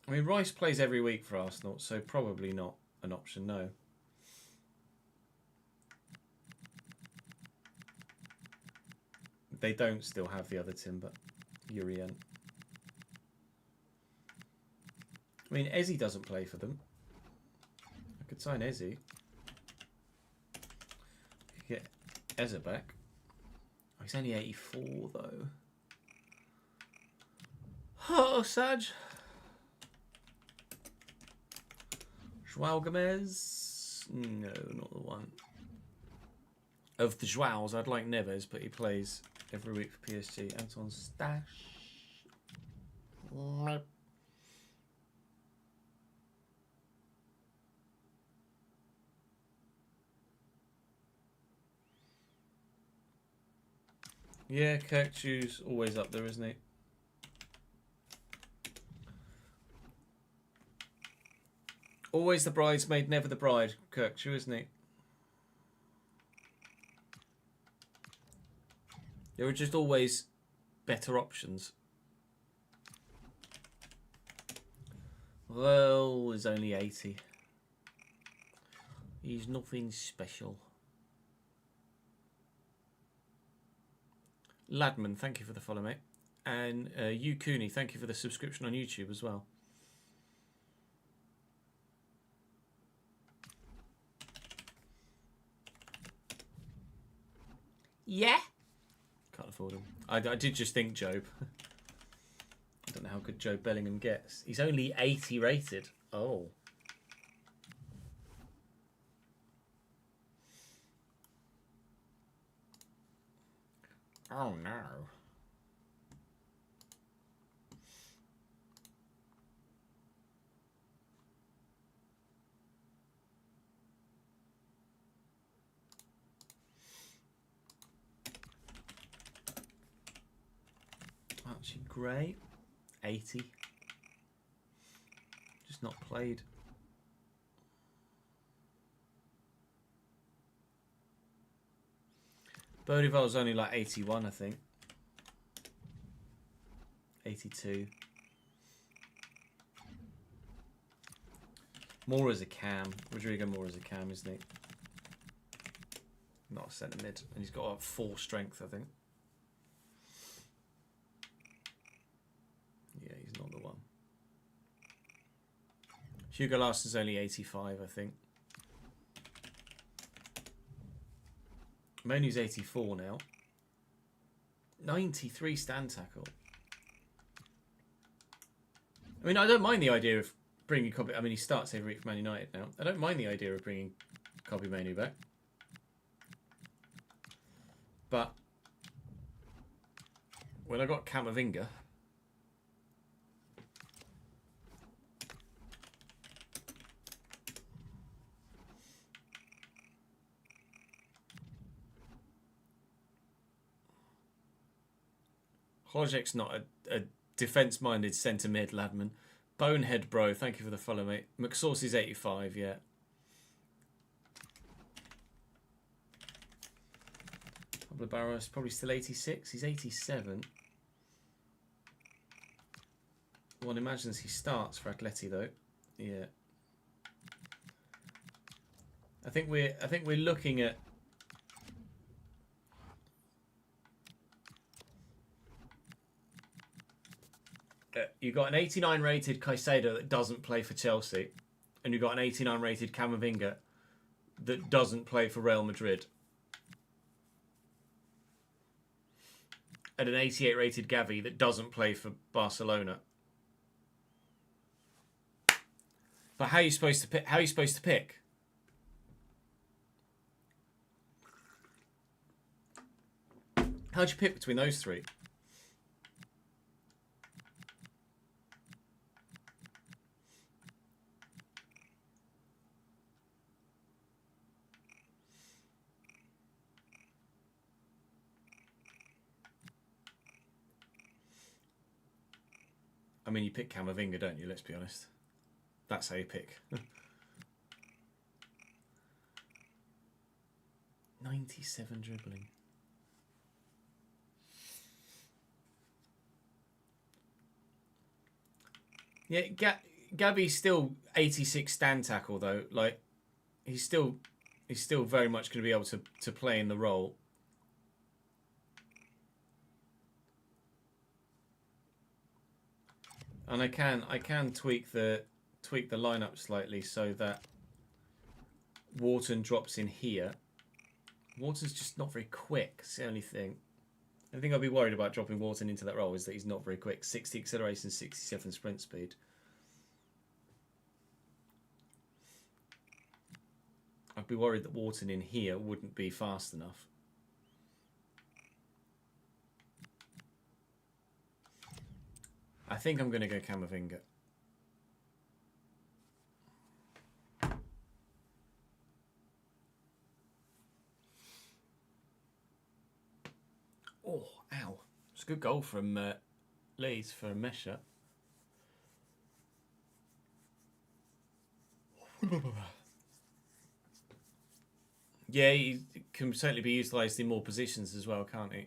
I mean, Rice plays every week for Arsenal, so probably not an option, no. They don't still have the other Timber, Urian. I mean, Eze doesn't play for them. I could sign Eze. Get Eze back. Oh, he's only 84, though. Oh, Saj. Joao Gomez? No, not the one. Of the Joaos, I'd like Neves, but he plays every week for PSG. Anton Stash. Yeah, Kirkchu's always up there, isn't he? Always the bridesmaid, never the bride, Kirkchu, isn't he? There are just always better options. Well, there's only 80. He's nothing special. Ladman, thank you for the follow, mate. And you, Cooney, thank you for the subscription on YouTube as well. Yeah. Can't afford him. I did just think Job. I don't know how good Joe Bellingham gets. He's only 80 rated. Oh. Oh no. Archie Gray, 80. Just not played. Bodival's only like 81, I think. 82. Mora's a cam. Rodrigo Mora's a cam, isn't he? not a centre mid. And he's got 4 strength, I think. Yeah, he's not the one. Hugo Larsson's only 85, I think. Monu's 84 now. 93 stand tackle. I mean, I don't mind the idea of bringing Kobe. I mean, he starts every week for Man United now. I don't mind the idea of bringing Kobe Manu back. But when I got Camavinga, Hojek's not a defence-minded centre mid, Ladman. Bonehead Bro, thank you for the follow, mate. McSauce is 85, yeah. Pablo Barros probably still 86. He's 87. One imagines he starts for Atleti though. Yeah. I think we're looking at you've got an 89 rated Caicedo that doesn't play for Chelsea, and you've got an 89 rated Camavinga that doesn't play for Real Madrid, and an 88 rated Gavi that doesn't play for Barcelona. But how are you supposed to pick? How are you supposed to pick? How'd you pick between those three? I mean, you pick Camavinga, don't you? Let's be honest. That's how you pick. 97 dribbling. Yeah, Gavi's still 86 stand tackle though. Like, he's still very much going to be able to play in the role. And I can tweak the lineup slightly so that Wharton drops in here. Wharton's just not very quick. It's the only thing. The thing I'd be worried about dropping Wharton into that role is that he's not very quick. 60 acceleration, 67 sprint speed. I'd be worried that Wharton in here wouldn't be fast enough. I think I'm going to go Camavinga. Oh, ow. It's a good goal from Leeds for a Mesha. Yeah, he can certainly be utilised in more positions as well, can't he?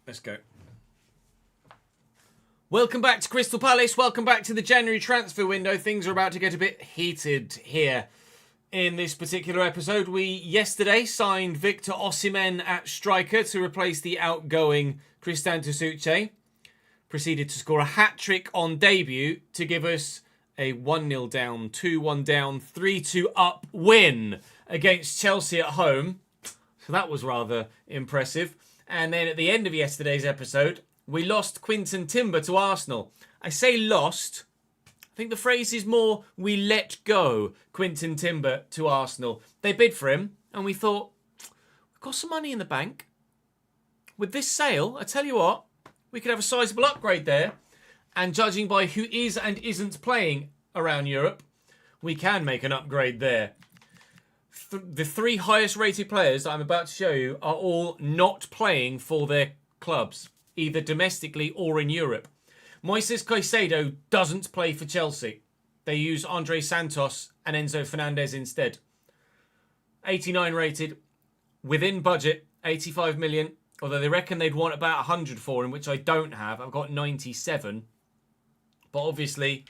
Let's go. Welcome back to Crystal Palace. Welcome back to the January transfer window. Things are about to get a bit heated here in this particular episode. We yesterday signed Victor Osimhen at striker to replace the outgoing Christian Tusuche. Proceeded to score a hat-trick on debut to give us a 1-0 down, 2-1 down, 3-2 up win against Chelsea at home. So that was rather impressive. And then at the end of yesterday's episode, we lost Quinton Timber to Arsenal. I say lost. I think the phrase is more, we let go Quinton Timber to Arsenal. They bid for him, and we thought, we've got some money in the bank. With this sale, I tell you what, we could have a sizable upgrade there. And judging by who is and isn't playing around Europe, we can make an upgrade there. The 3 highest rated players that I'm about to show you are all not playing for their clubs, either domestically or in Europe. Moises Caicedo doesn't play for Chelsea. They use Andre Santos and Enzo Fernandez instead. 89 rated, within budget, 85 million. Although they reckon they'd want about 100 for him, which I don't have. I've got 97. But obviously,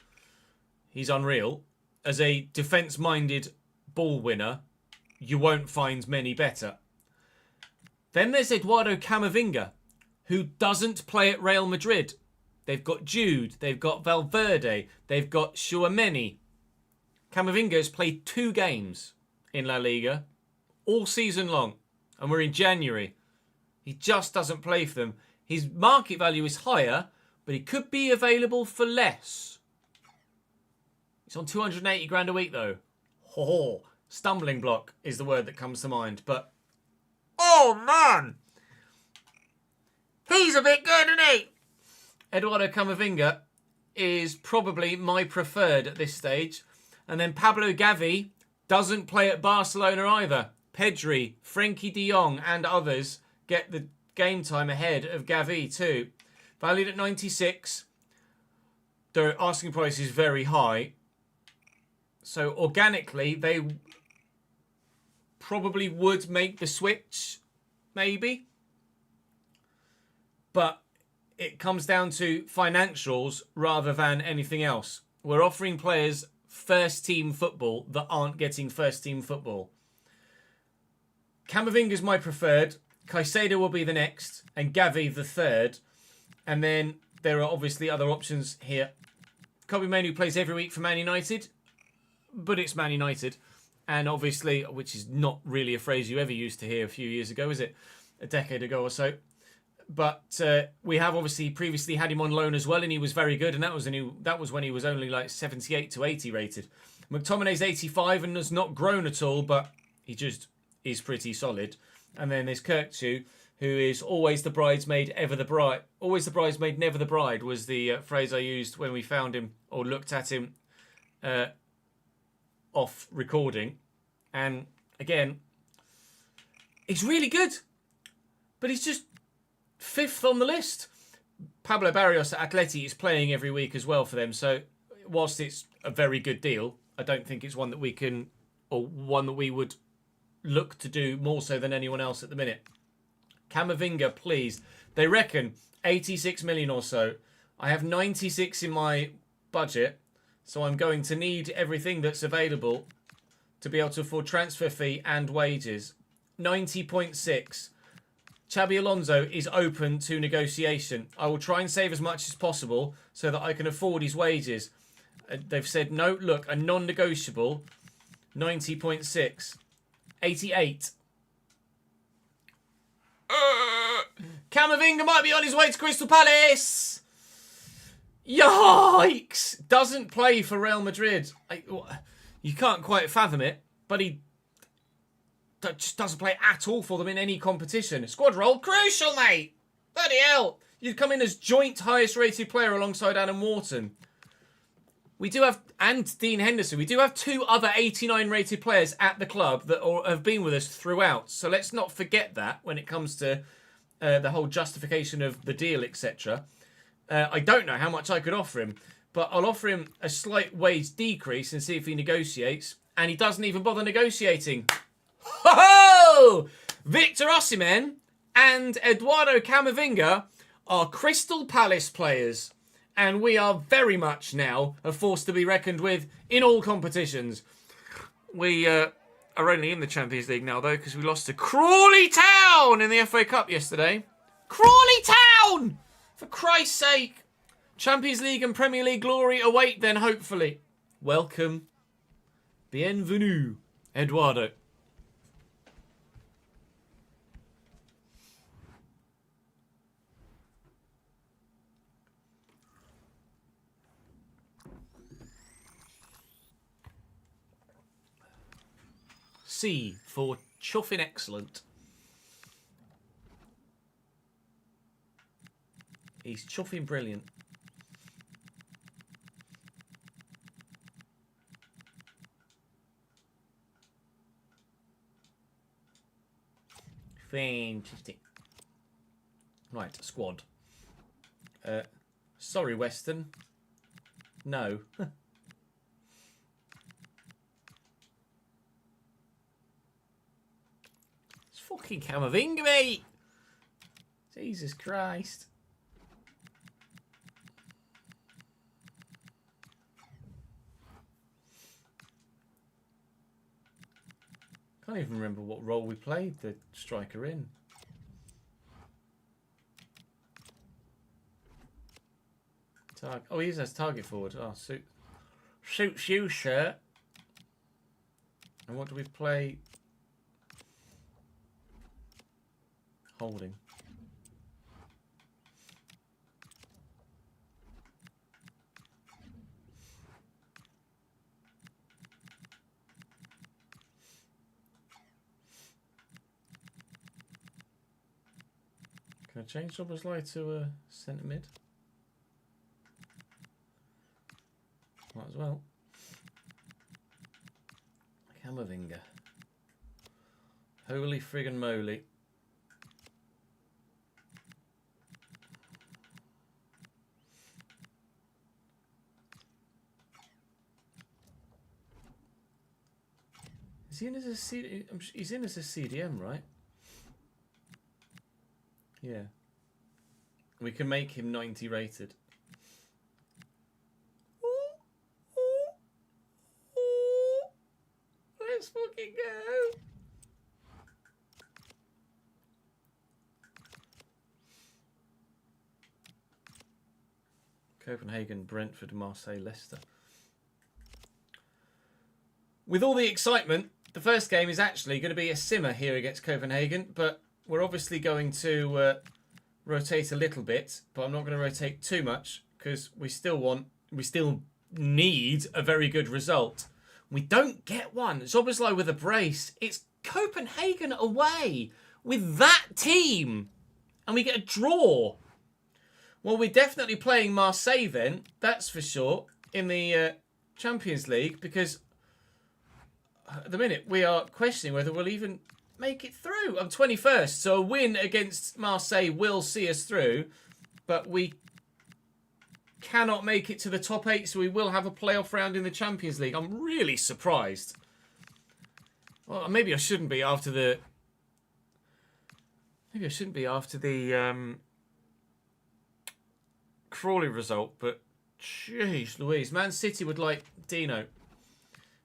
he's unreal. As a defence-minded ball winner, you won't find many better. Then there's Eduardo Camavinga, who doesn't play at Real Madrid. They've got Jude, they've got Valverde, they've got Tchouaméni. Camavinga has played 2 games in La Liga all season long, and we're in January. He just doesn't play for them. His market value is higher, but he could be available for less. He's on 280 grand a week though. Ho, stumbling block is the word that comes to mind. But, oh man, he's a bit good, isn't he? Eduardo Camavinga is probably my preferred at this stage. And then Pablo Gavi doesn't play at Barcelona either. Pedri, Frenkie de Jong and others get the game time ahead of Gavi too. Valued at 96. Their asking price is very high. So organically, they probably would make the switch, maybe. But it comes down to financials rather than anything else. We're offering players first team football that aren't getting first team football. Camavinga's my preferred. Caicedo will be the next. And Gavi the third. And then there are obviously other options here. Kobe Mainoo plays every week for Man United. But it's Man United. And obviously, which is not really a phrase you ever used to hear a few years ago, is it? A decade ago or so. But we have obviously previously had him on loan as well, and he was very good. And that was when he was only like 78 to 80 rated. McTominay's 85 and has not grown at all, but he just is pretty solid. And then there's Kirkchu, who is always the bridesmaid, ever the bride. Always the bridesmaid, never the bride was the phrase I used when we found him or looked at him off recording. And again, he's really good, but he's just 5th on the list. Pablo Barrios at Atleti is playing every week as well for them. So whilst it's a very good deal, I don't think it's one that we can, or one that we would look to do more so than anyone else at the minute. Camavinga, please. They reckon 86 million or so. I have 96 in my budget, so I'm going to need everything that's available to be able to afford transfer fee and wages. 90.6. Xabi Alonso is open to negotiation. I will try and save as much as possible so that I can afford his wages. They've said, no, look, a non-negotiable, 90.6. 88. Camavinga might be on his way to Crystal Palace. Yikes. Doesn't play for Real Madrid. You can't quite fathom it, but he just doesn't play at all for them in any competition. Squad role, crucial, mate. Bloody hell. You'd come in as joint highest rated player alongside Adam Wharton. We do have, and Dean Henderson, we do have 2 other 89 rated players at the club that have been with us throughout. So let's not forget that when it comes to the whole justification of the deal, etc. I don't know how much I could offer him, but I'll offer him a slight wage decrease and see if he negotiates. And he doesn't even bother negotiating. Ho-ho! Victor Osimhen and Eduardo Camavinga are Crystal Palace players. And we are very much now a force to be reckoned with in all competitions. We are only in the Champions League now, though, because we lost to Crawley Town in the FA Cup yesterday. Crawley Town! For Christ's sake. Champions League and Premier League glory await then, hopefully. Welcome. Bienvenue, Eduardo. C for chuffing excellent. He's chuffing brilliant. Fantastic. Right, squad. Sorry, Weston. No. Fucking Camavinga, mate. Jesus Christ. Can't even remember what role we played the striker in. Oh, he is as target forward. Oh, suits you, sir. And what do we play? Holding. Can I change Szoboszlai to a centre mid? Might as well. Camavinga. Holy friggin' moly. Is he in as a he's in as a CDM, right? Yeah. We can make him 90 rated. Let's fucking go. Copenhagen, Brentford, Marseille, Leicester. With all the excitement, the first game is actually going to be a simmer here against Copenhagen, but we're obviously going to rotate a little bit, but I'm not going to rotate too much because we still need a very good result. We don't get one. It's obviously with a brace. It's Copenhagen away with that team, and we get a draw. Well, we're definitely playing Marseille then, that's for sure, in the Champions League, because at the minute we are questioning whether we'll even make it through. I'm 21st, so a win against Marseille will see us through, but we cannot make it to the top 8, so we will have a playoff round in the Champions League. I'm really surprised. Well, maybe I shouldn't be after the... Maybe I shouldn't be after the Crawley result, but jeez Louise. Man City would like Dino.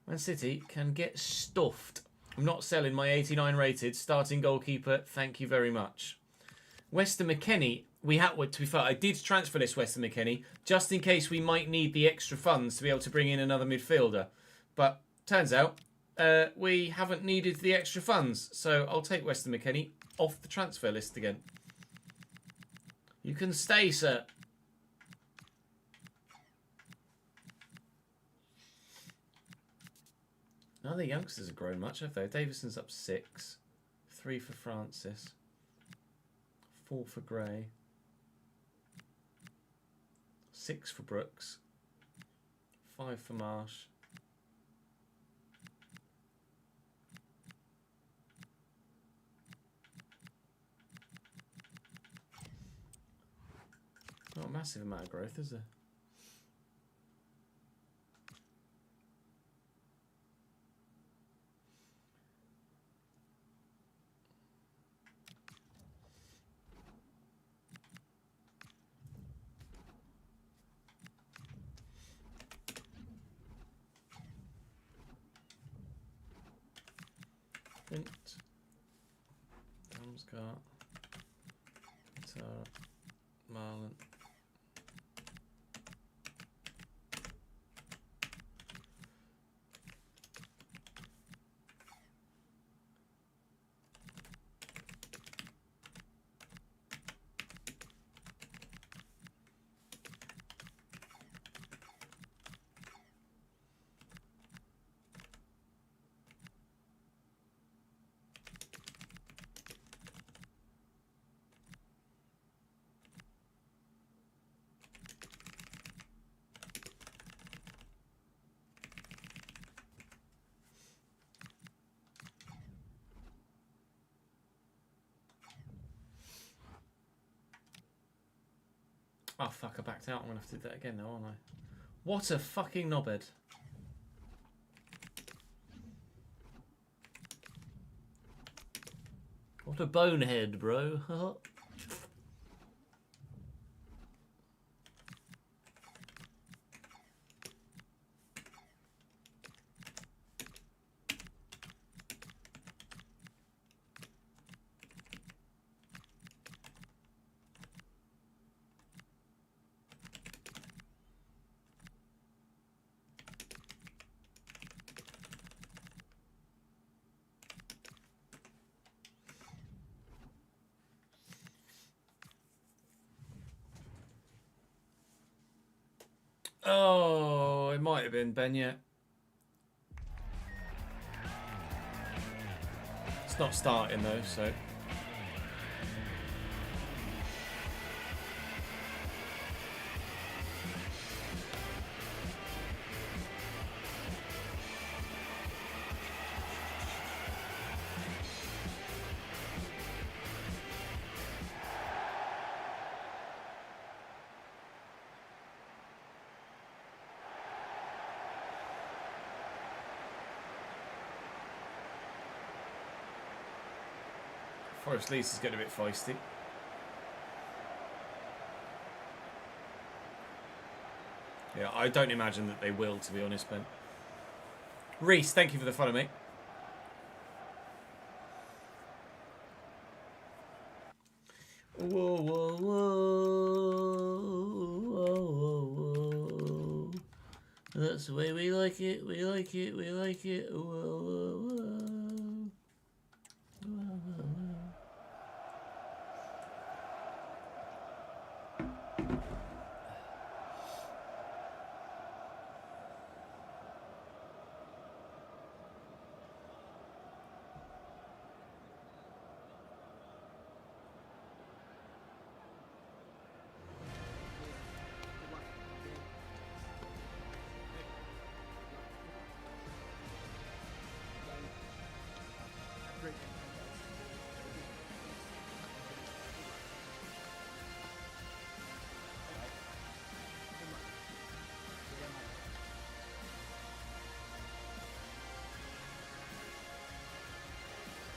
Man City can get stuffed. I'm not selling my 89 rated starting goalkeeper. Thank you very much. Weston McKennie. To be fair, I did transfer this Weston McKennie just in case we might need the extra funds to be able to bring in another midfielder. But turns out we haven't needed the extra funds. So I'll take Weston McKennie off the transfer list again. You can stay, sir. None of the youngsters have grown much, have they? Davison's up 6. 3 for Francis. 4 for Gray. 6 for Brooks. 5 for Marsh. Not a massive amount of growth, is there? Flint, Damsgaard, Milan. Oh fuck, I backed out. I'm going to have to do that again now, aren't I? What a fucking knobhead. What a bonehead, bro. Oh, it might have been Ben, yeah. It's not starting though, so. Forest Leeds is getting a bit feisty. Yeah, I don't imagine that they will, to be honest, Ben. Reese, thank you for the follow, mate. Whoa, whoa, whoa, whoa, whoa, whoa. That's the way we like it, we like it, we like it. Whoa, whoa, whoa.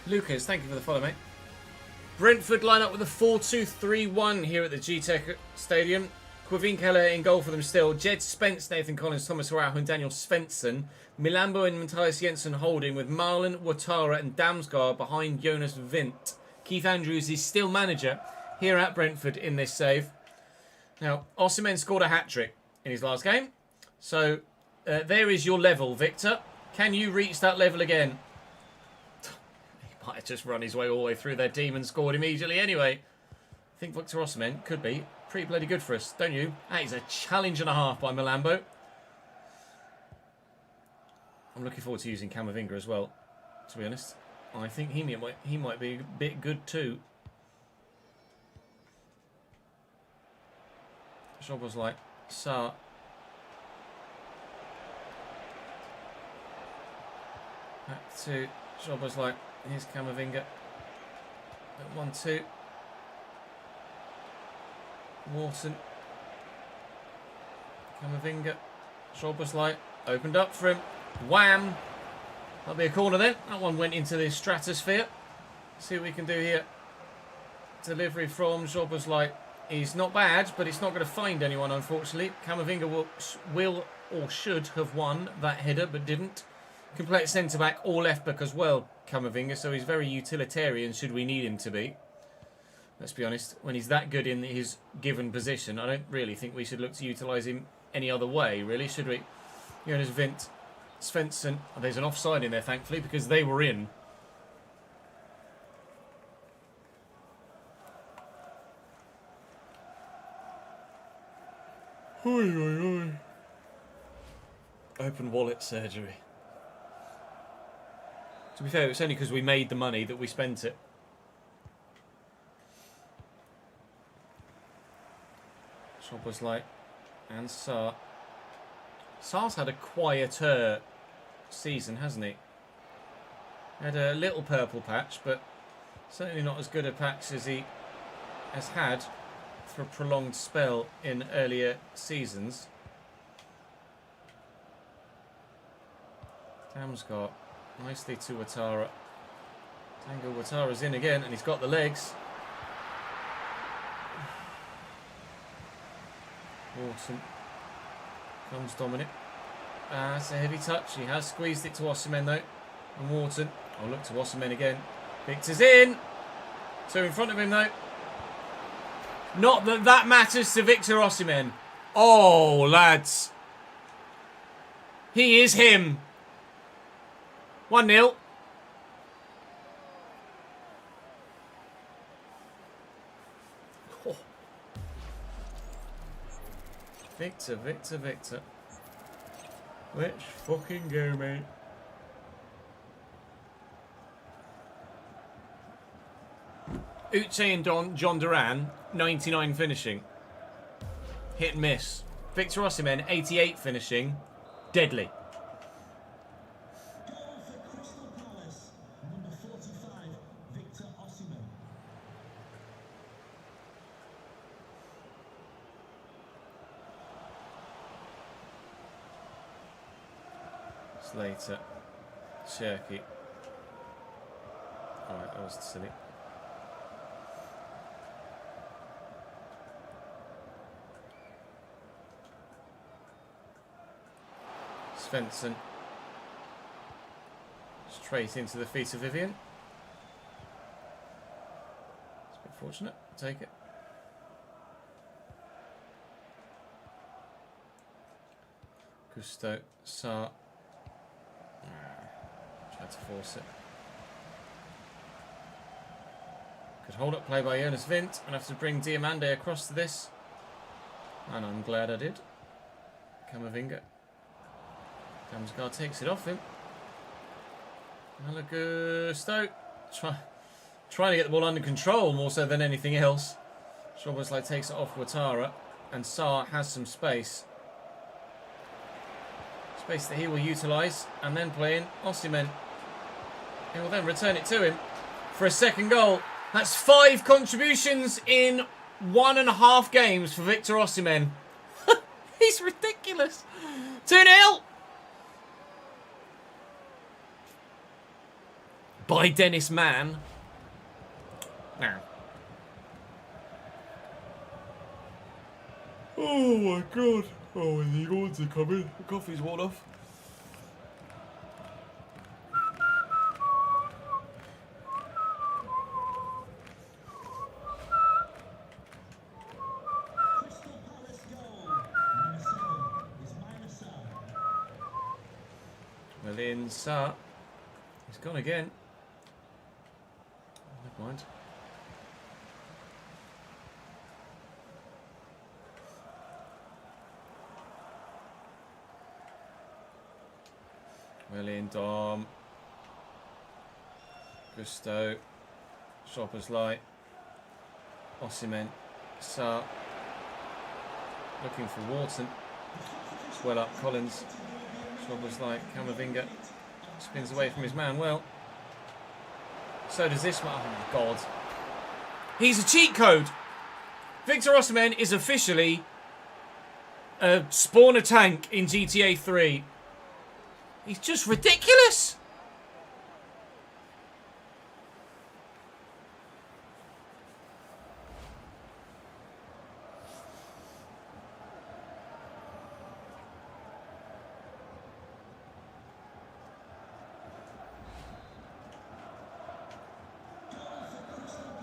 Lucas, thank you for the follow, mate. Brentford line up with a 4-2-3-1 here at the G-Tech Stadium. Quivin Keller in goal for them still. Jed Spence, Nathan Collins, Thomas Rauch and Daniel Svensson. Milambo and Matthias Jensen holding with Marlon, Ouattara and Damsgaard behind Jonas Vint. Keith Andrews is still manager here at Brentford in this save. Now, Osimhen scored a hat-trick in his last game. So, there is your level, Victor. Can you reach that level again? Might have just run his way all the way through their team and scored immediately anyway. I think Victor Osimhen could be pretty bloody good for us, don't you? That is a challenge and a half by Milambo. I'm looking forward to using Camavinga as well, to be honest. I think he might be a bit good too. Job was like, Sa. Back to Job was like, here's Camavinga. At 1-2. Wharton. Camavinga. Schaubersleit opened up for him. Wham! That'll be a corner then. That one went into the stratosphere. See what we can do here. Delivery from Schaubersleit is not bad, but it's not going to find anyone, unfortunately. Camavinga will or should have won that header, but didn't. Can play at centre-back or left-back as well, Camavinga, so he's very utilitarian should we need him to be. Let's be honest, when he's that good in his given position, I don't really think we should look to utilise him any other way, really, should we? Jonas Vint, Svensson. Oh, there's an offside in there, thankfully, because they were in. Oi, oi, oi. Open wallet surgery. To be fair, it's only because we made the money that we spent it. Schaubersleit and Saar. Saar's had a quieter season, hasn't he? Had a little purple patch, but certainly not as good a patch as he has had for a prolonged spell in earlier seasons. Damsgaard. Nicely to Ouattara. Tango Ouattara's in again, and he's got the legs. Wharton. Comes Dominic. That's a heavy touch. He has squeezed it to Osimhen though. And Wharton. Oh, look to Osimhen again. Victor's in. Two in front of him though. Not that that matters to Victor Osimhen. Oh, lads. He is him. 1-0. Oh. Victor, Victor, Victor. Let's fucking go, mate. Uche and John Duran, 99 finishing. Hit and miss. Victor Osimhen, 88 finishing. Deadly. Goal for Crystal Palace. Number 45, Victor Osimhen. Slater. Cherky. Alright, that was silly. Svensson. Straight into the feet of Vivian. It's a bit fortunate. I'll take it. Gusto. Sarr. Tried to force it. Good hold up play by Jonas Vint. I'll have to bring Diamande across to this. And I'm glad I did. Camavinga. Damsgaard takes it off him. Malagusto. Trying to get the ball under control more so than anything else. Szoboszlai takes it off Ouattara. And Sarr has some space. Space that he will utilise. And then play in Osimhen. He will then return it to him for a second goal. That's 5 contributions in 1.5 games for Victor Osimhen. He's ridiculous. 2-0. By Dennis Mann. Now. Oh my god. Oh, the goals are coming. The coffee's worn off. Crystal Palace goal. Number 7 is Milan Sarr. He's gone again. Never mind. Milan Dom. Gusto. Szoboszlai. Osimhen. Sarr. Looking for Wharton. Well up Collins. Szoboszlai. Camavinga. Spins away from his man well. So does this one. Oh my god. He's a cheat code. Victor Osimhen is officially a spawner tank in GTA 3. He's just ridiculous.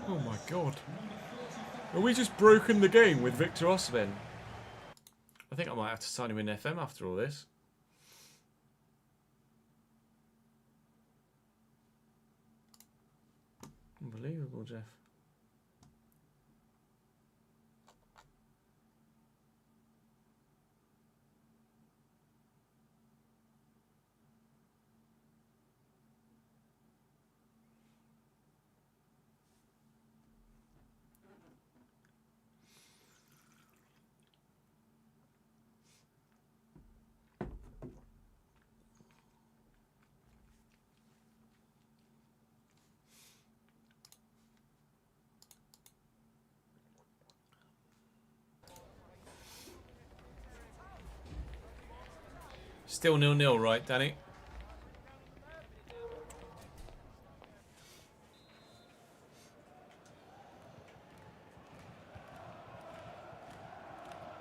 Oh my god. Have we just broken the game with Victor Osimhen? I think I might have to sign him in FM after all this. Unbelievable, Jeff. Still 0-0, right, Danny?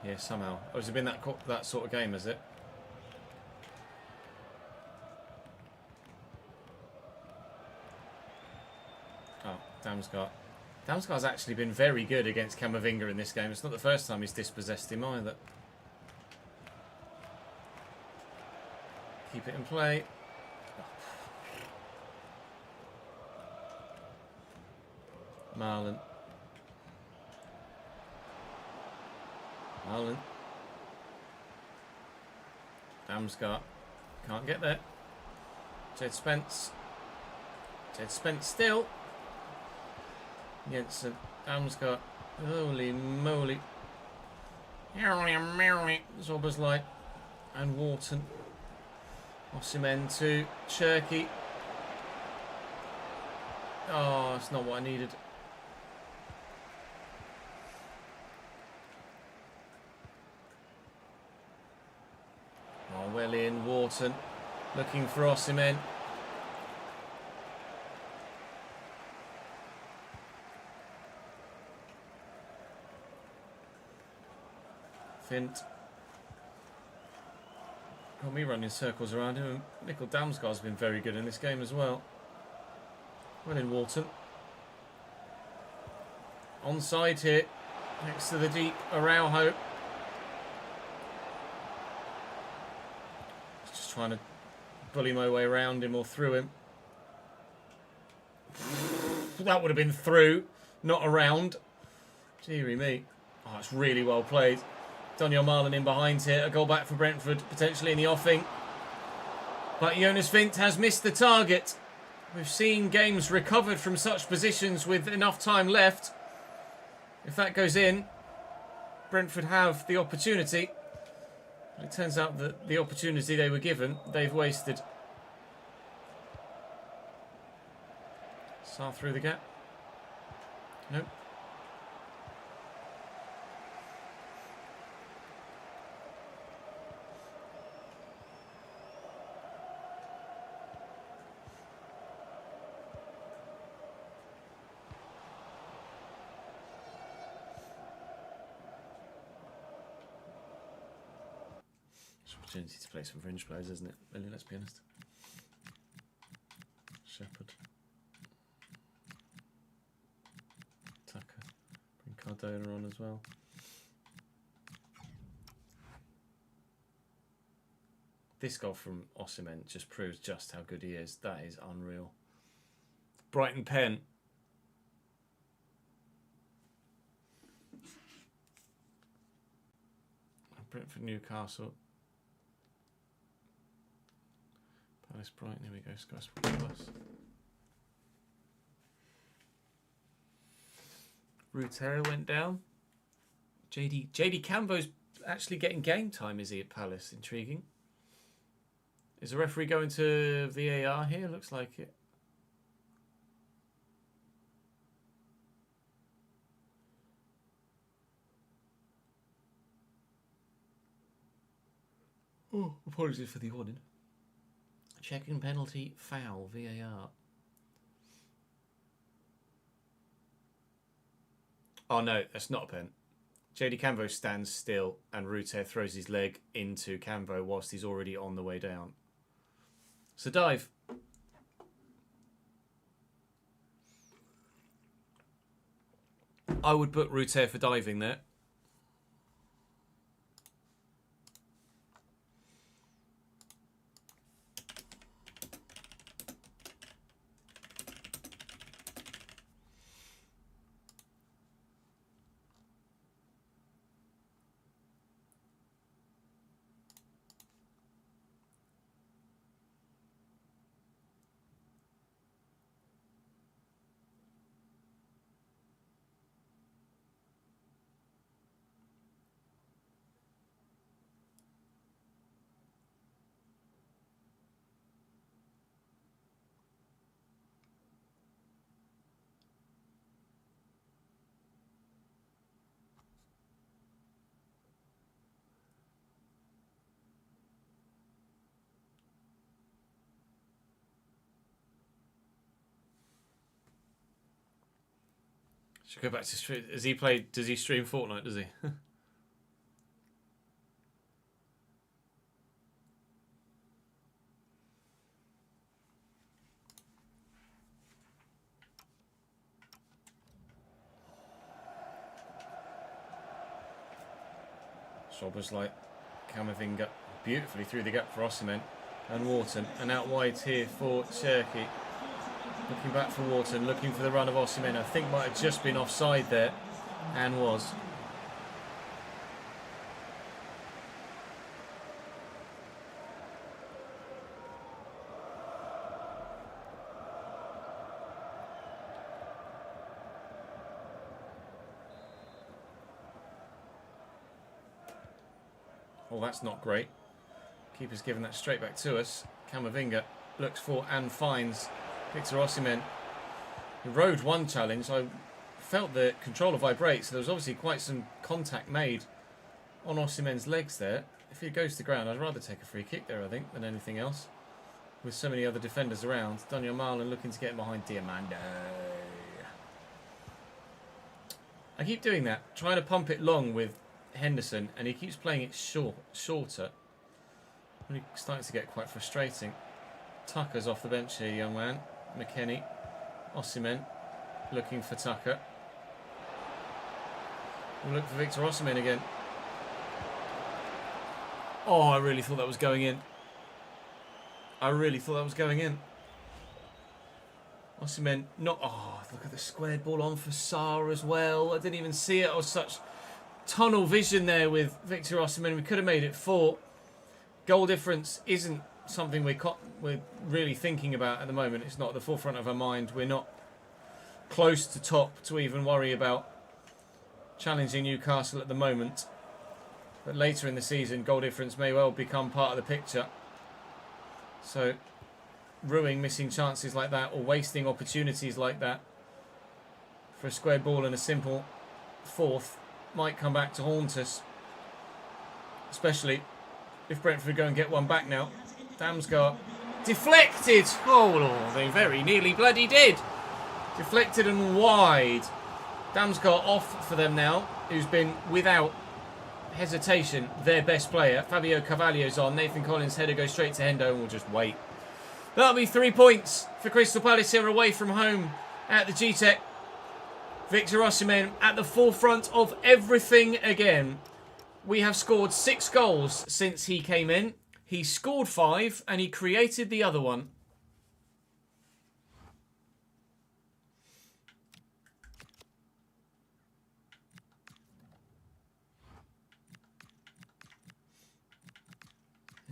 Yeah, somehow. Oh, has it been that sort of game, has it? Oh, Damsgaard. Damsgaard's actually been very good against Camavinga in this game. It's not the first time he's dispossessed him either. Keep it in play. Marlon. Damsgaard can't get there. Jed Spence. Jed Spence still. Jensen. Damsgaard. Holy moly. Zobersleit and Wharton. Osimhen to Cherky. Oh, it's not what I needed. Oh, well in. Wharton looking for Osimhen. Fint. Got me running circles around him. Nickel Damsgaard's been very good in this game as well. Well in Wharton. Onside here. Next to the deep Araujo. Just trying to bully my way around him or through him. That would have been through, not around. Deary me. Oh, it's really well played. Daniel Milan in behind here. A goal back for Brentford, potentially in the offing. But Jonas Fint has missed the target. We've seen games recovered from such positions with enough time left. If that goes in, Brentford have the opportunity. But it turns out that the opportunity they were given, they've wasted. Sarr through the gap. Nope. Opportunity to play some fringe players, isn't it? Really, let's be honest. Shepherd. Tucker. Bring Cardona on as well. This goal from Osimhen just proves just how good he is. That is unreal. Brighton pen. Brentford Newcastle. Palace Brighton, here we go, Sky Sport Plus. Rutero went down. JD Cambo's actually getting game time, is he, at Palace? Intriguing. Is the referee going to VAR here? Looks like it. Oh, apologies for the yawning. Checking penalty, foul, VAR. Oh no, that's not a pen. JD Cambo stands still and Ruther throws his leg into Cambo whilst he's already on the way down. So dive. I would book Ruther for diving there. Should go back to stream. Does he stream Fortnite, does he? Zobersleit, Camavinga, beautifully through the gap for Osimhen and Wharton, and out wide here for Cherky. Looking back for Wharton, looking for the run of Osimhen. I think might have just been offside there, and was. Oh, that's not great. Keeper's giving that straight back to us. Camavinga looks for and finds Victor Osimhen. He rode one challenge. I felt the controller vibrate, so there was obviously quite some contact made on Osimhen's legs there. If he goes to ground, I'd rather take a free kick there, I think, than anything else. With so many other defenders around. Daniel Milan looking to get behind Diamande. I keep doing that, trying to pump it long with Henderson, and he keeps playing it shorter. Really starting to get quite frustrating. Tucker's off the bench here, young man. McKennie. Osimhen looking for Tucker. We'll look for Victor Osimhen again. Oh, I really thought that was going in. Osimhen not... Oh, look at the squared ball on for Sarr as well. I didn't even see it. I was such tunnel vision there with Victor Osimhen. We could have made it 4. Goal difference isn't something we're really thinking about at the moment. It's not at the forefront of our mind. We're not close to top to even worry about challenging Newcastle at the moment. But later in the season, goal difference may well become part of the picture. So, ruining missing chances like that or wasting opportunities like that for a square ball and a simple 4th might come back to haunt us. Especially if Brentford go and get one back now. Damsgaard deflected. Oh, they very nearly bloody did. Deflected and wide. Damsgaard off for them now, who's been without hesitation their best player. Fabio Carvalho's on. Nathan Collins' header goes straight to Hendo and we'll just wait. That'll be 3 points for Crystal Palace here away from home at the GTEC. Victor Osimhen at the forefront of everything again. We have scored 6 goals since he came in. He scored 5 and he created the other one.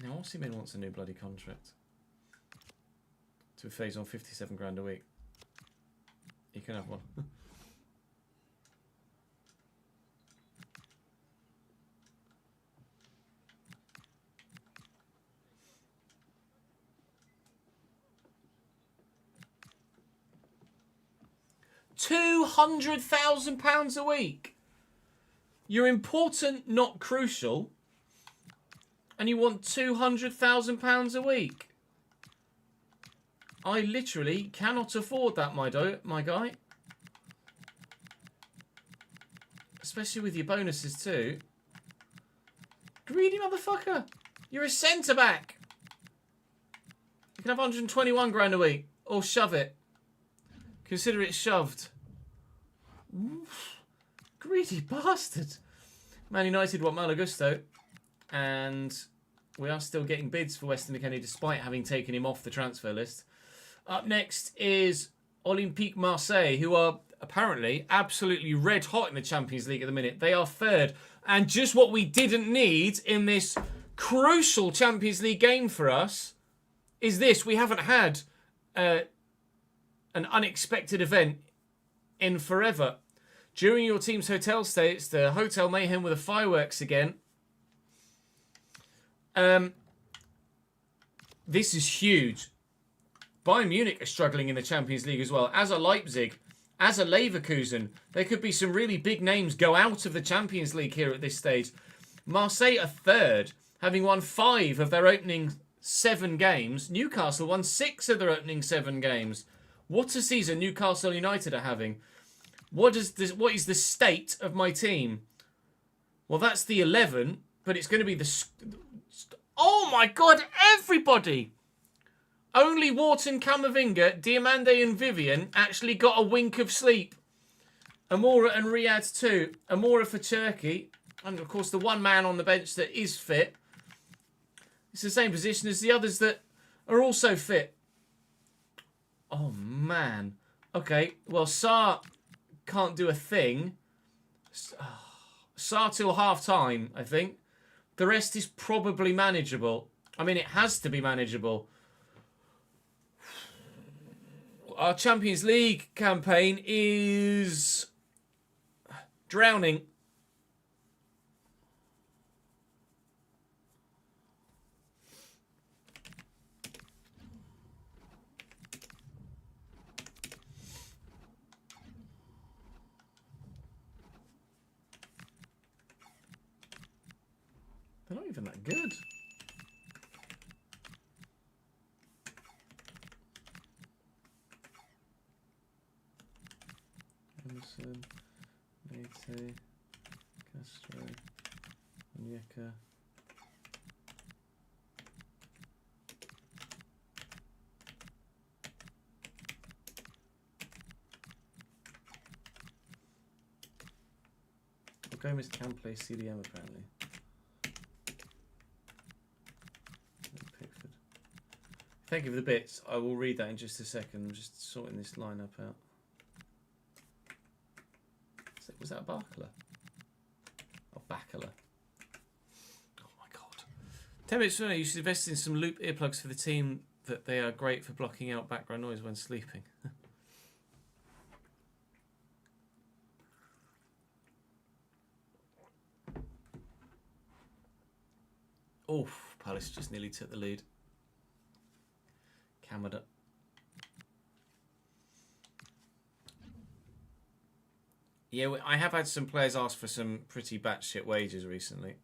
Now Osimhen wants a new bloody contract. To a phase on 57 grand a week. He can have one. £200,000 a week. You're important, not crucial. And you want £200,000 a week. I literally cannot afford that, my guy. Especially with your bonuses too. Greedy motherfucker. You're a centre-back. You can have 121 grand a week. Or shove it. Consider it shoved. Oof. Greedy bastard. Man United want Malo Gusto. And we are still getting bids for Weston McKennie despite having taken him off the transfer list. Up next is Olympique Marseille, who are apparently absolutely red hot in the Champions League at the minute. They are 3rd. And just what we didn't need in this crucial Champions League game for us is this. We haven't had an unexpected event in forever. During your team's hotel stay, it's the Hotel Mayhem with the fireworks again. This is huge. Bayern Munich are struggling in the Champions League as well. As a Leipzig, as a Leverkusen, there could be some really big names go out of the Champions League here at this stage. Marseille are 3rd, having won 5 of their opening 7 games. Newcastle won 6 of their opening 7 games. What a season Newcastle United are having. What is the state of my team? Well, that's the 11, but it's going to be the... Oh my God, everybody! Only Wharton, Camavinga, Diamande and Vivian actually got a wink of sleep. Amora and Riyadh too. Amora for Turkey. And of course the one man on the bench that is fit. It's the same position as the others that are also fit. Oh man. Okay, well Sarr can't do a thing. Sarr till half time, I think. The rest is probably manageable. I mean, it has to be manageable. Our Champions League campaign is drowning. even that good. Emerson, Mate, Castro, Onyeka. Gomez can play CDM apparently. Pickford. Thank you for the bits. I will read that in just a second. I'm just sorting this lineup out. Was that Barkler? Oh, Bakala. Oh my god. 10 minutes from now, you should invest in some loop earplugs for the team that they are great for blocking out background noise when sleeping. Oof, Palace just nearly took the lead. Kamada. Yeah, I have had some players ask for some pretty batshit wages recently.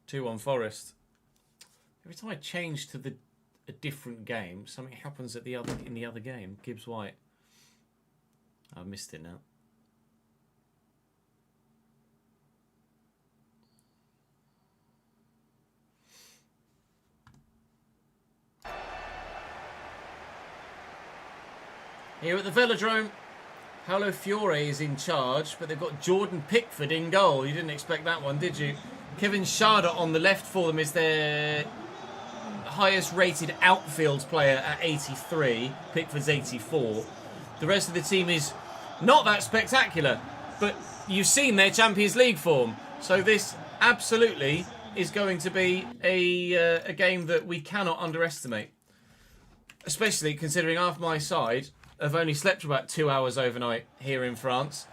Two on Forest. Every time I change to a different game, something happens in the other game. Gibbs White. I've missed it now. Here at the Velodrome, Paulo Fiore is in charge, but they've got Jordan Pickford in goal. You didn't expect that one, did you? Kevin Schade on the left for them is their highest rated outfield player at 83. Pickford's 84. The rest of the team is not that spectacular, but you've seen their Champions League form. So this absolutely is going to be a game that we cannot underestimate. Especially considering half my side have only slept for about 2 hours overnight here in France.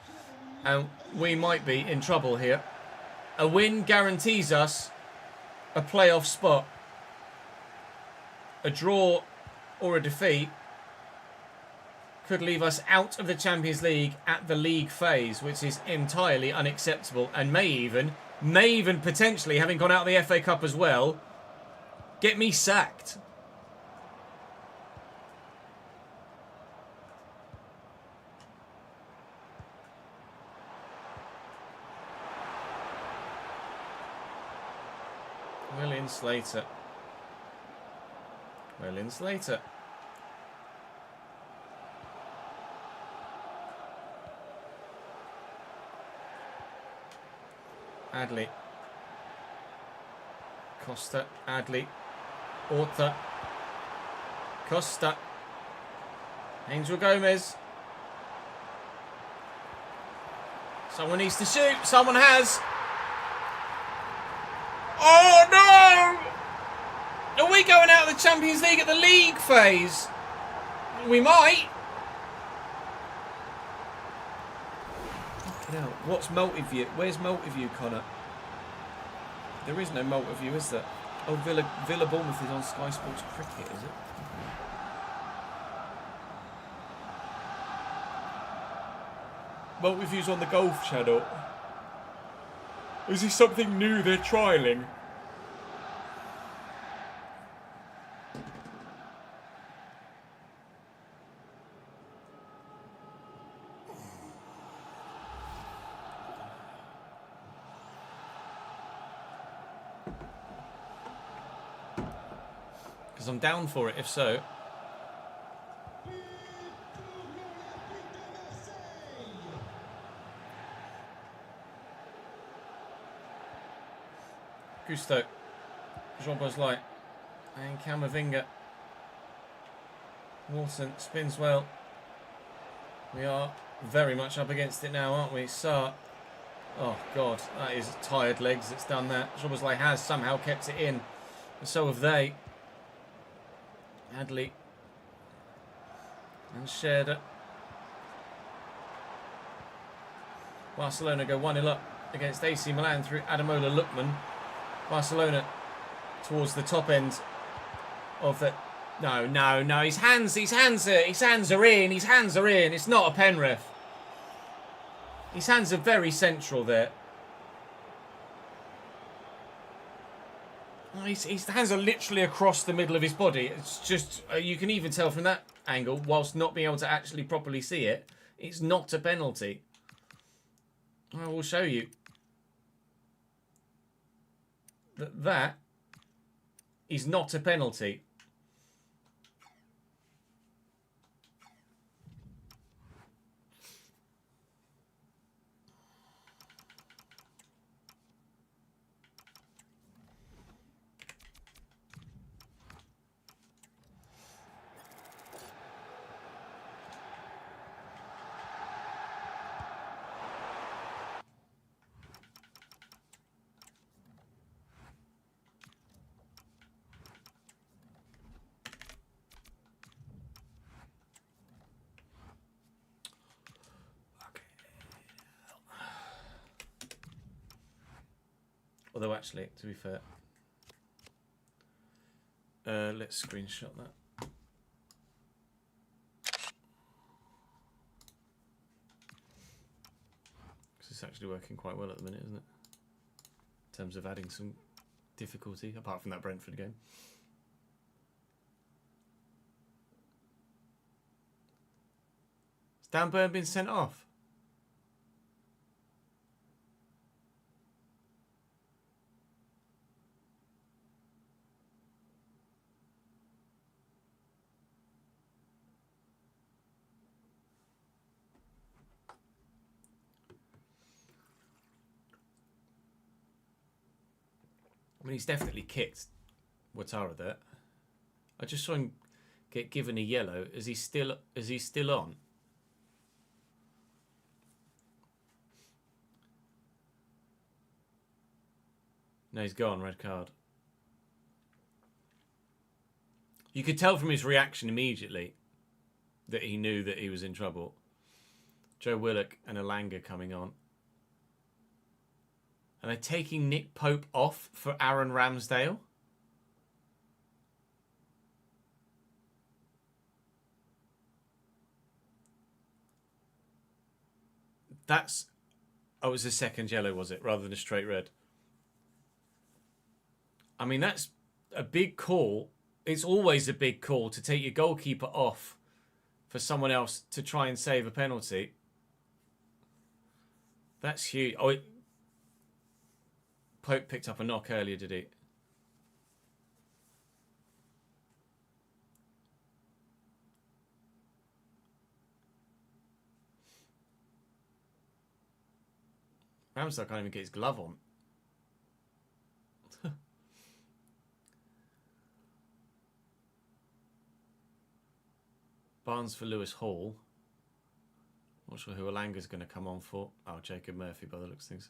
And we might be in trouble here. A win guarantees us a playoff spot. A draw or a defeat could leave us out of the Champions League at the league phase, which is entirely unacceptable and may even potentially, having gone out of the FA Cup as well, get me sacked. William Slater. William Slater. Adley. Costa. Adley. Orta. Costa. Angel Gomez. Someone needs to shoot. Someone has. Oh no! Are we going out of the Champions League at the league phase? We might. Now, what's multi-view? Where's multi-view, Connor? There is no multi-view, is there? Oh, Villa Bournemouth is on Sky Sports Cricket, is it? Multi-view's on the Golf Channel. Is this something new they're trialling? Because I'm down for it, if so. Gusto. Jean-Boslight. And Camavinga. Wilson spins well. We are very much up against it now, aren't we? Sarr. Oh, God. That is tired legs that's done that. Jean-Boslight has somehow kept it in. And so have they. Adley. And Scherder. Barcelona go 1-0 up against AC Milan through Ademola Lookman. Barcelona towards the top end of the... No. His hands are in. It's not a pen, ref. His hands are very central there. His hands are literally across the middle of his body. It's just, you can even tell from that angle, whilst not being able to actually properly see it, it's not a penalty. I will show you that is not a penalty. Although actually, to be fair, let's screenshot that. Because it's actually working quite well at the minute, isn't it? In terms of adding some difficulty, apart from that Brentford game. Has Dan Burn been sent off? I mean, he's definitely kicked Ouattara there. I just saw him get given a yellow. Is he still on? No, he's gone. Red card. You could tell from his reaction immediately that he knew that he was in trouble. Joe Willock and Elanga coming on. And they're taking Nick Pope off for Aaron Ramsdale. That's... Oh, it was a second yellow, was it? Rather than a straight red. I mean, that's a big call. It's always a big call to take your goalkeeper off for someone else to try and save a penalty. That's huge. Oh, Pope picked up a knock earlier, did he? Ramsdale can't even get his glove on. Barnes for Lewis Hall. Not sure who Elanga's going to come on for. Oh, Jacob Murphy by the looks of things.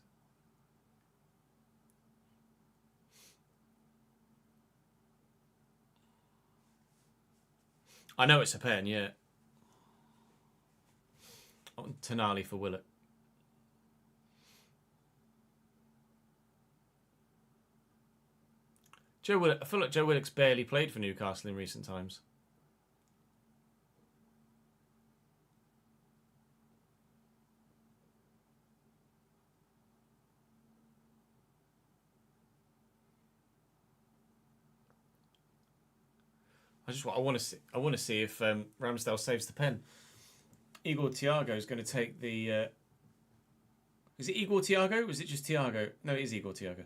I know it's a pen, yeah. Oh, Tonali for Willett. Joe Willock. I feel like Joe Willock's barely played for Newcastle in recent times. I want to see if Ramsdale saves the pen. Igor Thiago is going to take the. Is it Igor Thiago? Or is it just Thiago? No, it is Igor Thiago.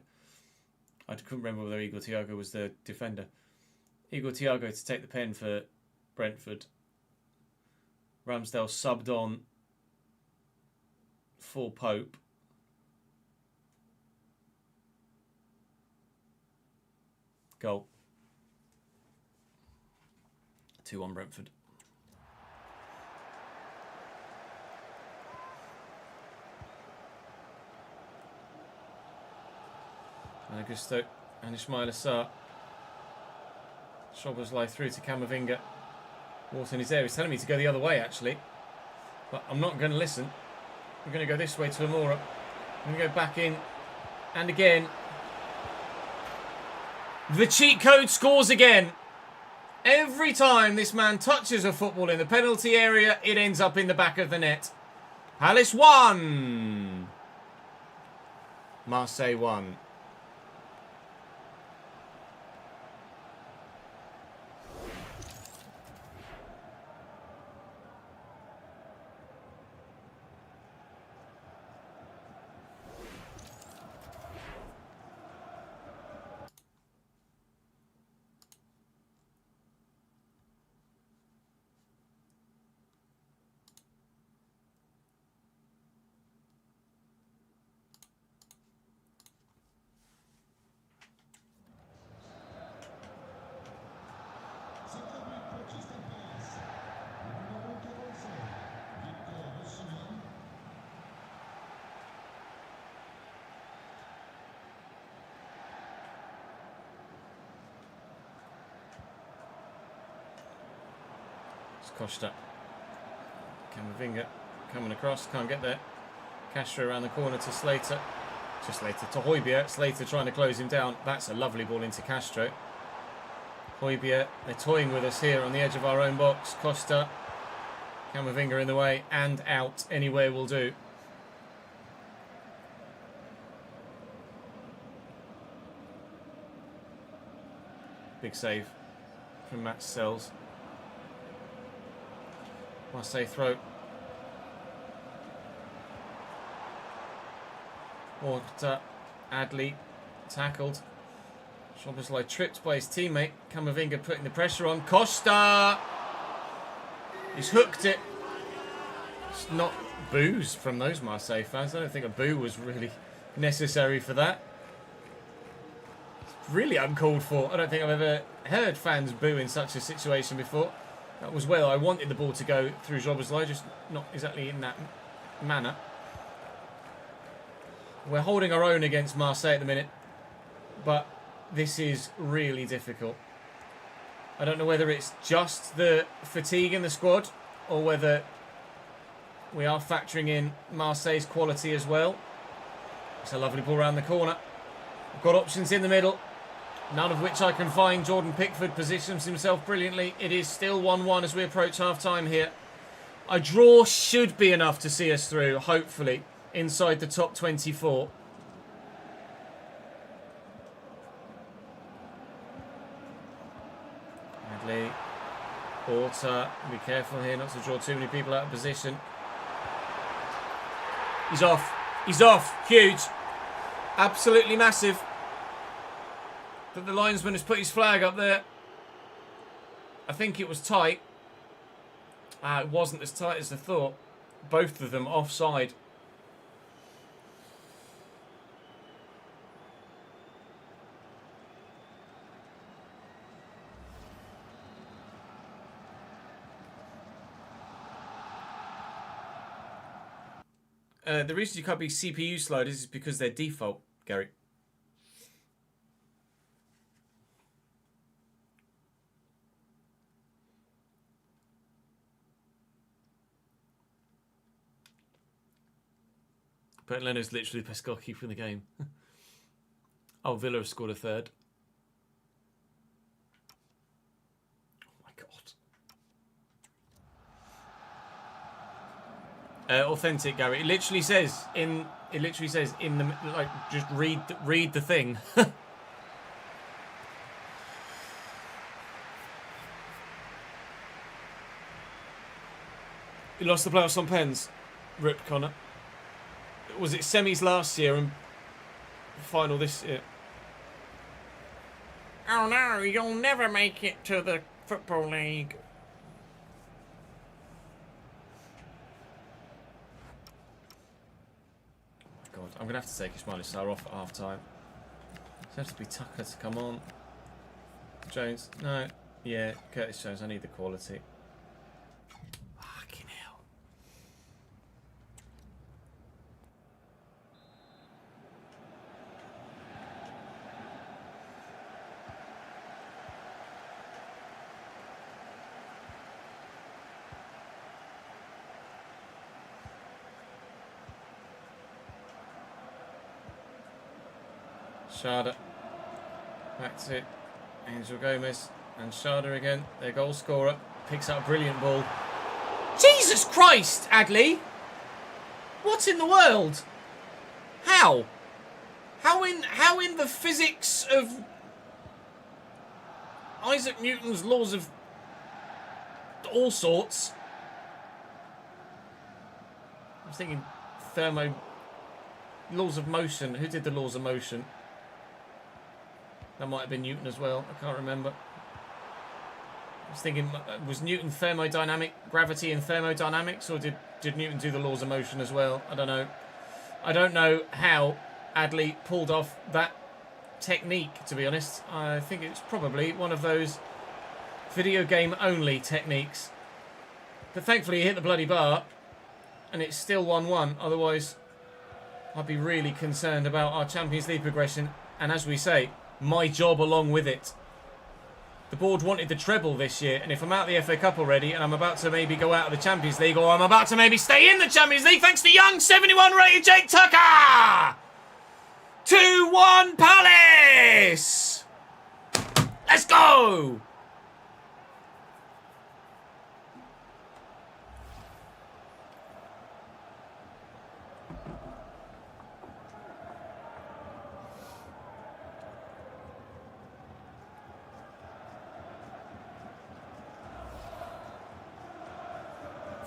I couldn't remember whether Igor Thiago was the defender. Igor Thiago to take the pen for Brentford. Ramsdale subbed on for Pope. Goal. 2-1 Brentford. And Augusto and Ismail Assar. Szoboszlai through to Camavinga. Wharton is there. He's telling me to go the other way, actually. But I'm not going to listen. We're going to go this way to Amora. I'm going to go back in. And again. The cheat code scores again. Every time this man touches a football in the penalty area, it ends up in the back of the net. Palace 1. Marseille 1. Costa. Camavinga coming across, can't get there. Castro around the corner to Slater. To Slater, to Højbjerg. Slater trying to close him down. That's a lovely ball into Castro. Højbjerg, they're toying with us here on the edge of our own box. Costa. Camavinga in the way and out. Anywhere will do. Big save from Matt Sells. Marseille throw. Orta, Adley tackled. Szoboszlai tripped by his teammate. Camavinga putting the pressure on. Costa! He's hooked it. It's not boos from those Marseille fans. I don't think a boo was really necessary for that. It's really uncalled for. I don't think I've ever heard fans boo in such a situation before. That was where I wanted the ball to go through Szoboszlai, just not exactly in that manner. We're holding our own against Marseille at the minute, but this is really difficult. I don't know whether it's just the fatigue in the squad or whether we are factoring in Marseille's quality as well. It's a lovely ball around the corner. We've got options in the middle. None of which I can find. Jordan Pickford positions himself brilliantly. It is still 1-1 as we approach half-time here. A draw should be enough to see us through, hopefully, inside the top 24. Adley, Orta, be careful here not to draw too many people out of position. He's off. He's off. Huge. Absolutely massive. But the linesman has put his flag up there. I think it was tight. It wasn't as tight as I thought. Both of them offside. The reason you can't be CPU sliders is because they're default, Gary. But Leno's literally the best goalkeeper in the game. Oh, Villa have scored a third. Oh my god. Authentic, Gary. It literally says in the like just read the thing. You lost the playoffs on pens. Rip Connor. Was it semis last year and final this year? Oh no, you'll never make it to the Football League. God, I'm going to have to take Ismail Sarr off at half time. It's going to have to be Tucker to come on. Jones, no. Yeah, Curtis Jones, I need the quality. Fucking hell. Sharda. Back to Angel Gomez. And Sharda again, their goal scorer. Picks up a brilliant ball. Jesus Christ, Adley! What in the world? How? How in the physics of Isaac Newton's laws of all sorts? I was thinking laws of motion. Who did the laws of motion? That might have been Newton as well. I can't remember. I was thinking, was Newton thermodynamic, gravity and thermodynamics, or did Newton do the laws of motion as well? I don't know. I don't know how Adley pulled off that technique, to be honest. I think it's probably one of those video game only techniques. But thankfully he hit the bloody bar, and it's still 1-1. Otherwise, I'd be really concerned about our Champions League progression. And as we say, my job along with it. The board wanted the treble this year, and if I'm out of the FA Cup already and I'm about to maybe go out of the Champions League, or I'm about to maybe stay in the Champions League thanks to young 71 rated Jake Tucker! 2-1 Palace! Let's go!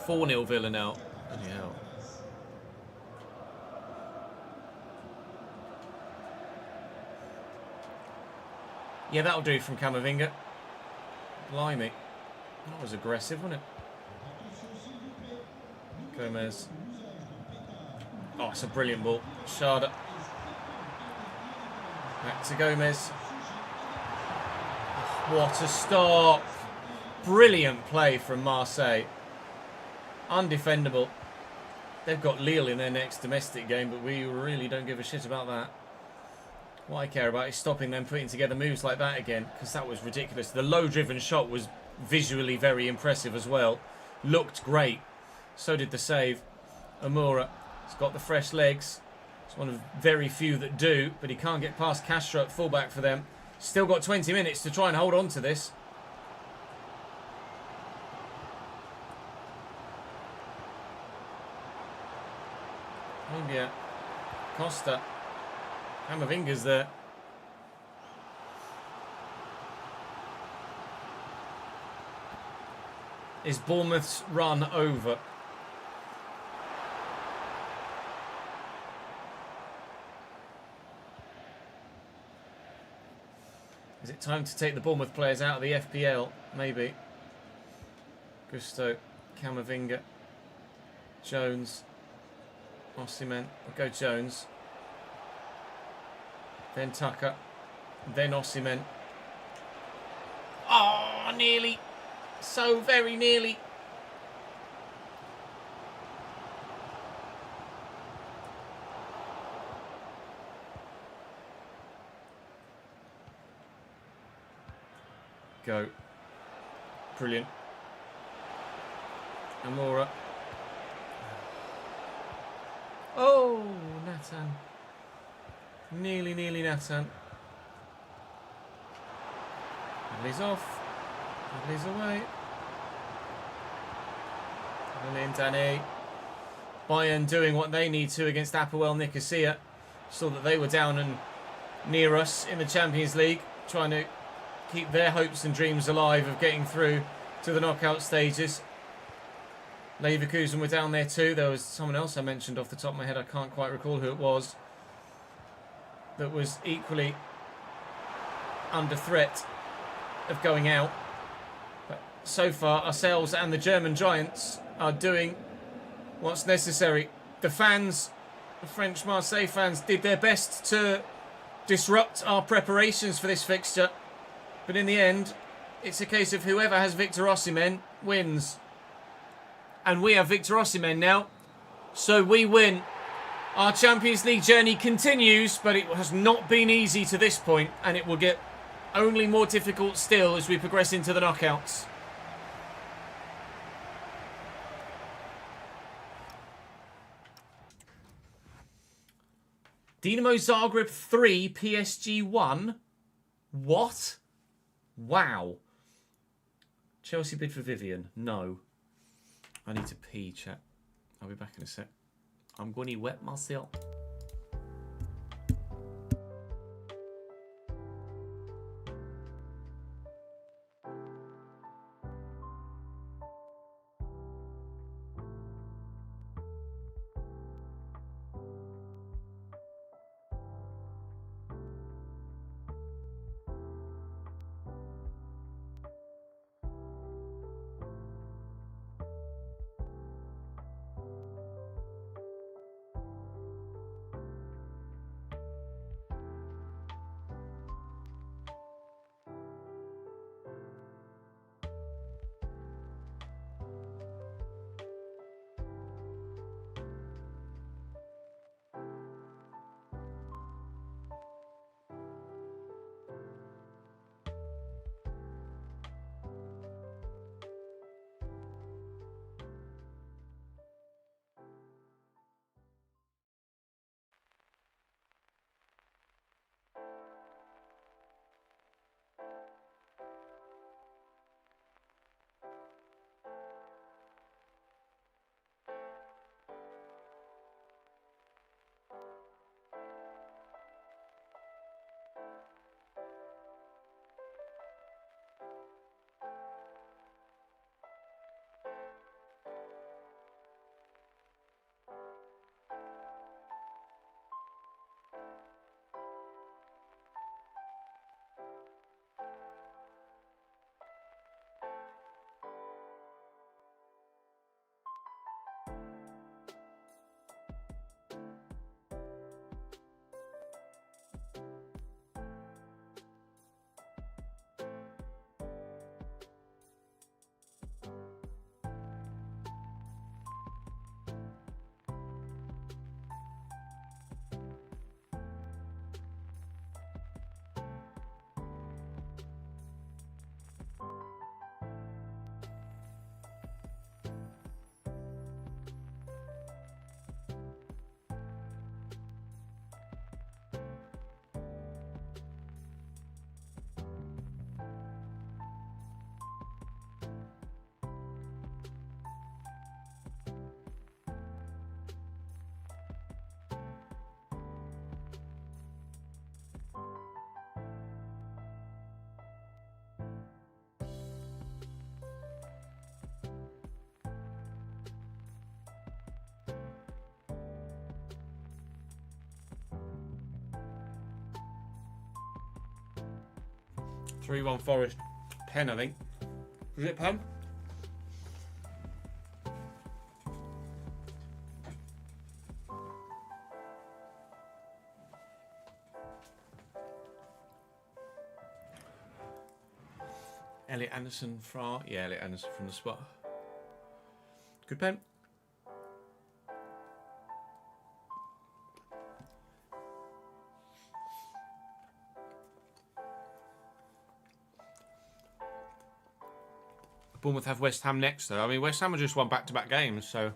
Four 0 Villa now. Bloody hell. Yeah, that'll do from Camavinga. Blimey. That was aggressive, wasn't it? Gomez. Oh, it's a brilliant ball. Sharda. Back to Gomez. What a stop. Brilliant play from Marseille. Undefendable. They've got Lille in their next domestic game, but we really don't give a shit about that. What I care about is stopping them putting together moves like that again, because that was ridiculous. The low-driven shot was visually very impressive as well. Looked great. So did the save. Amora has got the fresh legs. It's one of very few that do, but he can't get past Castro at fullback for them. Still got 20 minutes to try and hold on to this. Yeah, Costa. Camavinga's there. Is Bournemouth's run over? Is it time to take the Bournemouth players out of the FPL? Maybe. Gusto, Camavinga, Jones. Osimhen, we'll go Jones, then Tucker, then Osimhen. Oh, nearly. So very nearly. Go. Brilliant. Amora. Oh, Nathan. Nearly Nathan. Adley's off. Adley's away. And in Danny. Bayern doing what they need to against Apoel Nicosia. Saw that they were down and near us in the Champions League, trying to keep their hopes and dreams alive of getting through to the knockout stages. Leverkusen were down there too. There was someone else I mentioned off the top of my head. I can't quite recall who it was. That was equally under threat of going out. But so far, ourselves and the German Giants are doing what's necessary. The fans, the French Marseille fans, did their best to disrupt our preparations for this fixture. But in the end, it's a case of whoever has Victor Osimhen wins. And we have Victor Osimhen now, so we win. Our Champions League journey continues, but it has not been easy to this point, and it will get only more difficult still as we progress into the knockouts. Dinamo Zagreb 3, PSG 1. What? Wow. Chelsea bid for Vivian. No. I need to pee, chat. I'll be back in a sec. I'm going to wet myself. Three-one Forest. Pen, I think. Was it Pen? Elliot Anderson from... Yeah, Elliot Anderson from the spot. Good pen. Bournemouth have West Ham next, though. I mean, West Ham have just won back-to-back games, so...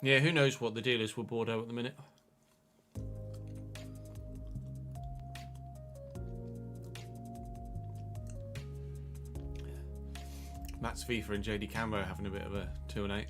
Yeah, who knows what the deal is for Bordeaux at the minute. Matt's FIFA and JD Cambo having a bit of a 2-8.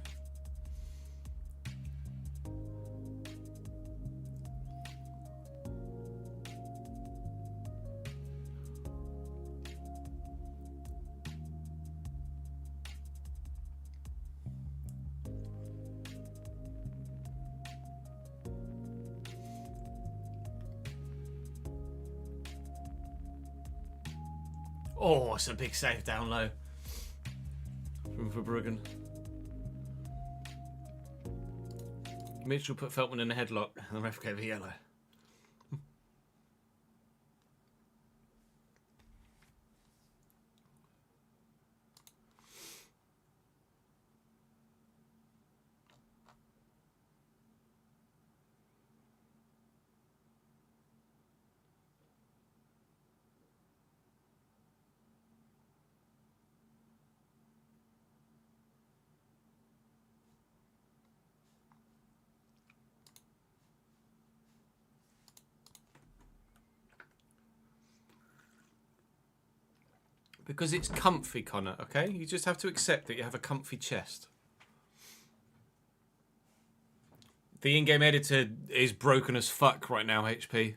Oh, it's a big save down low from Verbruggen. Mitchell put Feltman in a headlock and the ref gave a yellow. Because it's comfy, Connor, okay? You just have to accept that you have a comfy chest. The in-game editor is broken as fuck right now, HP.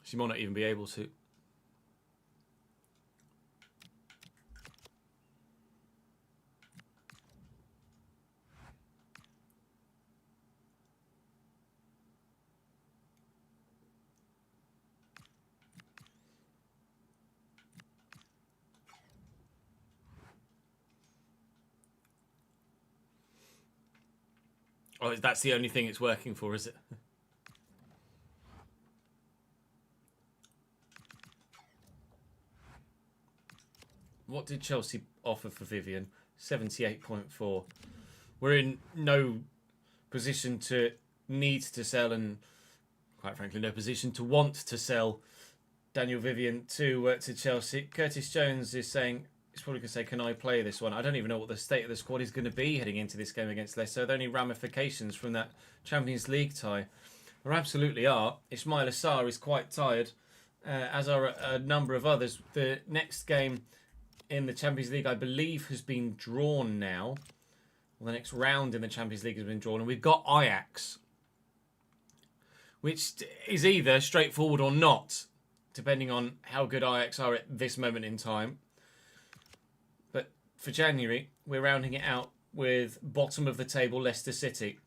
She might not even be able to. Oh, that's the only thing it's working for, is it? What did Chelsea offer for Vivian? 78.4. We're in no position to need to sell and, quite frankly, no position to want to sell Daniel Vivian to Chelsea. Curtis Jones is saying, he's probably going to say, can I play this one? I don't even know what the state of the squad is going to be heading into this game against Leicester. Are there any ramifications from that Champions League tie? There absolutely are. Ismail Assar is quite tired, as are a number of others. The next game in the Champions League, I believe, has been drawn now. Well, the next round in the Champions League has been drawn. And we've got Ajax, which is either straightforward or not, depending on how good Ajax are at this moment in time. But for January, we're rounding it out with bottom of the table Leicester City.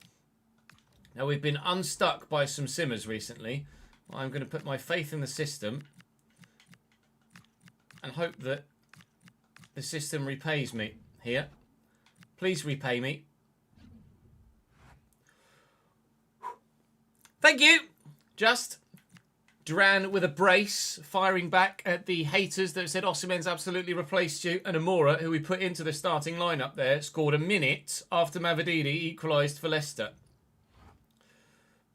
Now, we've been unstuck by some simmers recently. I'm going to put my faith in the system and hope that the system repays me here. Please repay me. Thank you. Just Duran with a brace, firing back at the haters that said Osimhen's absolutely replaced you. And Amora, who we put into the starting lineup there, scored a minute after Mavididi equalised for Leicester.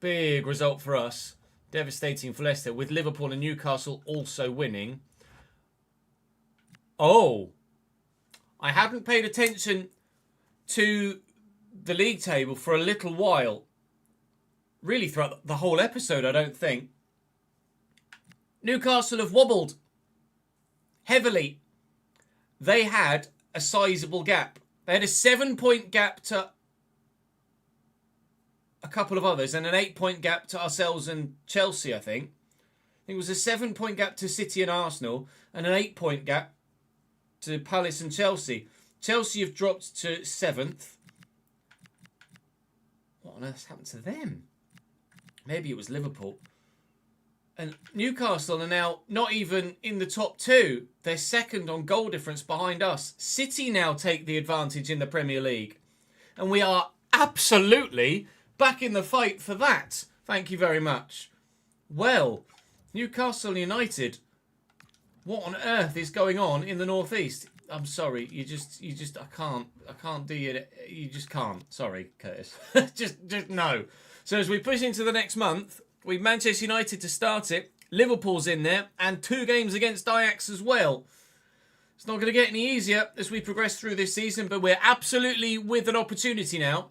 Big result for us. Devastating for Leicester, with Liverpool and Newcastle also winning. Oh, I hadn't paid attention to the league table for a little while. Really throughout the whole episode, I don't think. Newcastle have wobbled heavily. They had a sizable gap. They had a 7-point gap to a couple of others and an 8-point gap to ourselves and Chelsea, I think. I think it was a 7-point gap to City and Arsenal and an 8-point gap to Palace and Chelsea. Chelsea have dropped to 7th. What on earth happened to them? Maybe it was Liverpool. And Newcastle are now not even in the top 2. They're second on goal difference behind us. City now take the advantage in the Premier League. And we are absolutely back in the fight for that. Thank you very much. Well, Newcastle United, what on earth is going on in the northeast? I'm sorry, I can't do it. You just can't. Sorry, Curtis. just no. So as we push into the next month, we've Manchester United to start it. Liverpool's in there, and 2 games against Ajax as well. It's not going to get any easier as we progress through this season, but we're absolutely with an opportunity now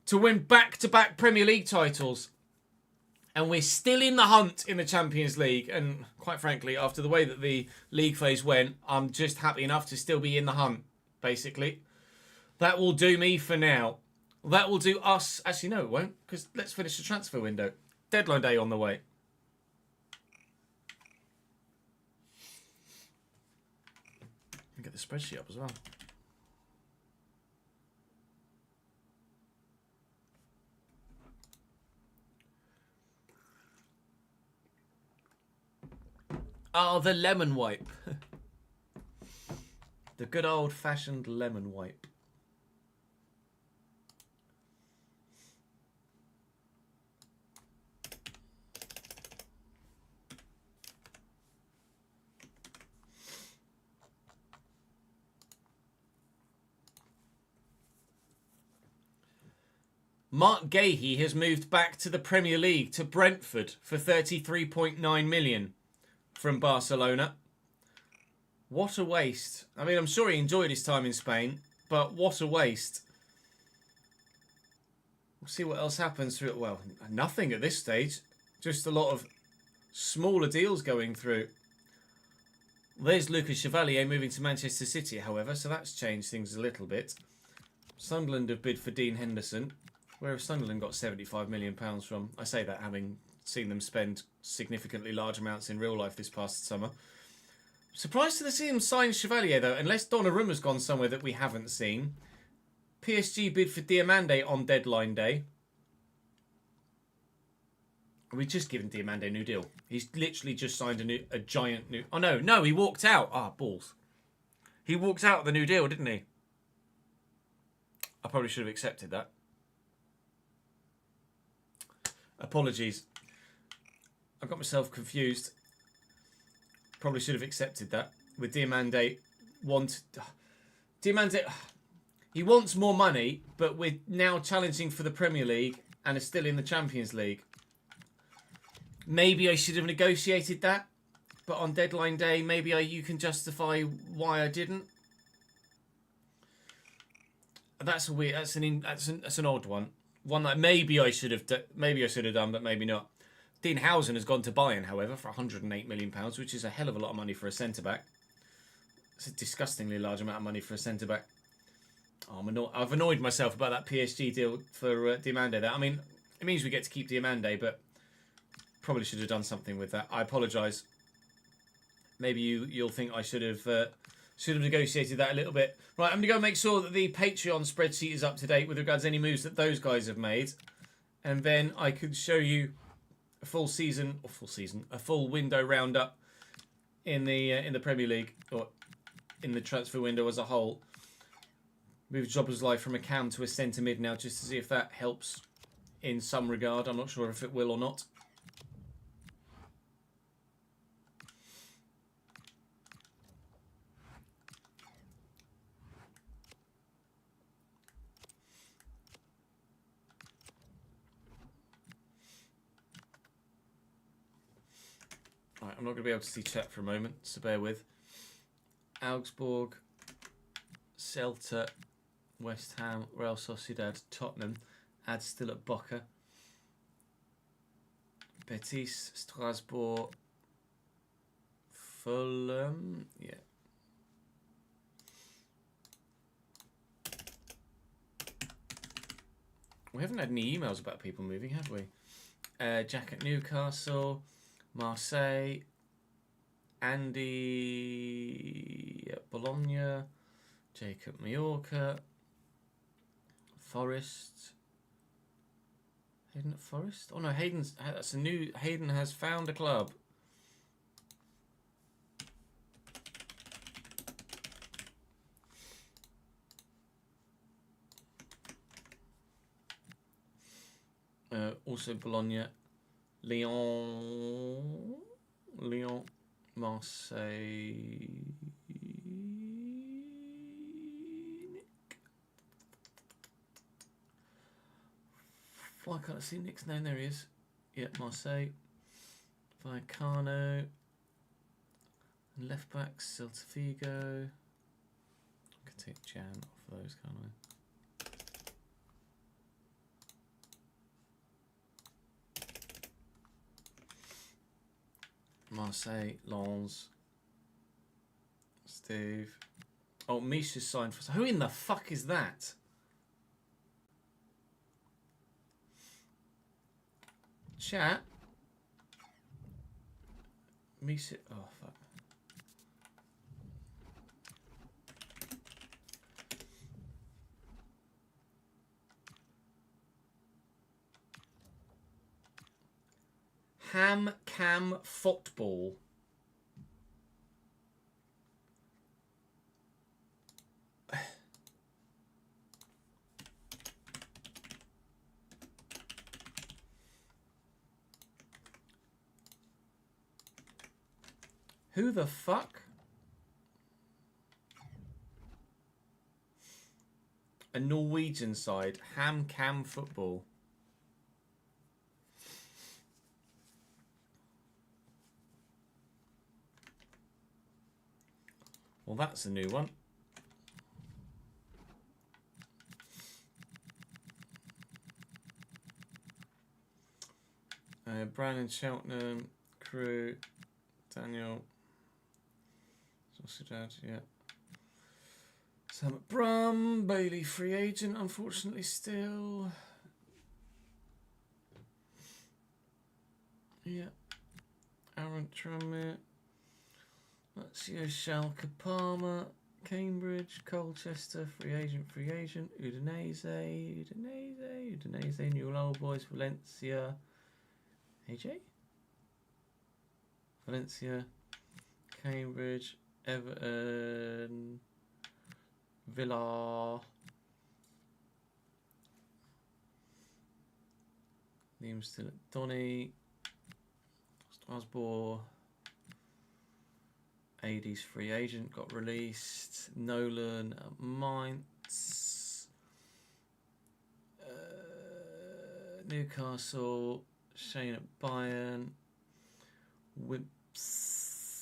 to win back-to-back Premier League titles. And we're still in the hunt in the Champions League. And quite frankly, after the way that the league phase went, I'm just happy enough to still be in the hunt, basically. That will do me for now. That will do us. Actually, no, it won't, because let's finish the transfer window. Deadline day on the way. Get the spreadsheet up as well. Oh, the lemon wipe. The good old-fashioned lemon wipe. Mark Gahey has moved back to the Premier League to Brentford for 33.9 million from Barcelona. What a waste. I mean, I'm sure he enjoyed his time in Spain, but what a waste. We'll see what else happens through it. Well, nothing at this stage. Just a lot of smaller deals going through. There's Lucas Chevalier moving to Manchester City, however, so that's changed things a little bit. Sunderland have bid for Dean Henderson. Where have Sunderland got £75 million from? I say that having seen them spend significantly large amounts in real life this past summer. Surprised to see them sign Chevalier, though, unless Donnarumma's gone somewhere that we haven't seen. PSG bid for Diamande on deadline day. We've just given Diamande a new deal. He's literally just signed a giant new... Oh, no, he walked out. Ah, balls. He walked out of the new deal, didn't he? I probably should have accepted that. Apologies. I got myself confused. Probably should have accepted that. With Diamande, Diamande, he wants more money, but we're now challenging for the Premier League and are still in the Champions League. Maybe I should have negotiated that, but on deadline day, maybe you can justify why I didn't. That's a weird. That's an odd one. One that maybe I should have done, but maybe not. Dean Housen has gone to Bayern, however, for £108 million, which is a hell of a lot of money for a centre-back. It's a disgustingly large amount of money for a centre-back. Oh, I've annoyed myself about that PSG deal for Diamande. I mean, it means we get to keep Diamande, but probably should have done something with that. I apologise. Maybe you'll think I should have negotiated that a little bit. Right, I'm going to go make sure that the Patreon spreadsheet is up to date with regards to any moves that those guys have made. And then I could show you a full window roundup in the Premier League, or in the transfer window as a whole. Move Jobbers Live from a cam to a centre mid now, just to see if that helps in some regard. I'm not sure if it will or not. Right, I'm not going to be able to see chat for a moment, so bear with. Augsburg, Celta, West Ham, Real Sociedad, Tottenham, Ad still at Boca, Betis, Strasbourg, Fulham, yeah. We haven't had any emails about people moving, have we? Jack at Newcastle, Marseille, Andy at Bologna, Jake at Mallorca, Forest. Hayden at Forest? Oh no, Hayden has found a club. Also Bologna, Lyon, Marseille. Why can't I see Nick's name? There he is. Yeah, Marseille. Vallecano. Left back, Celta Vigo. I could take Jan off those, can't I? Marseille, Lens, Steve. Oh, Misha's signed for... Who in the fuck is that? Chat. Misha... Oh, fuck. Ham Cam Football. Who the fuck? A Norwegian side. Ham Cam Football. Well, that's a new one. Brandon Cheltenham, Crew, Daniel, Sociedad, yeah. Sam Brum, Bailey, free agent, unfortunately still. Yeah. Aaron Trummett. Lazio, Schalke, Parma, Cambridge, Colchester, free agent, Udinese, New Old Boys, Valencia, AJ? Valencia, Cambridge, Everton, Villa, Liam still at Donny, Strasbourg. AD's free agent got released. Nolan at Mainz. Newcastle. Shane at Bayern. Whips.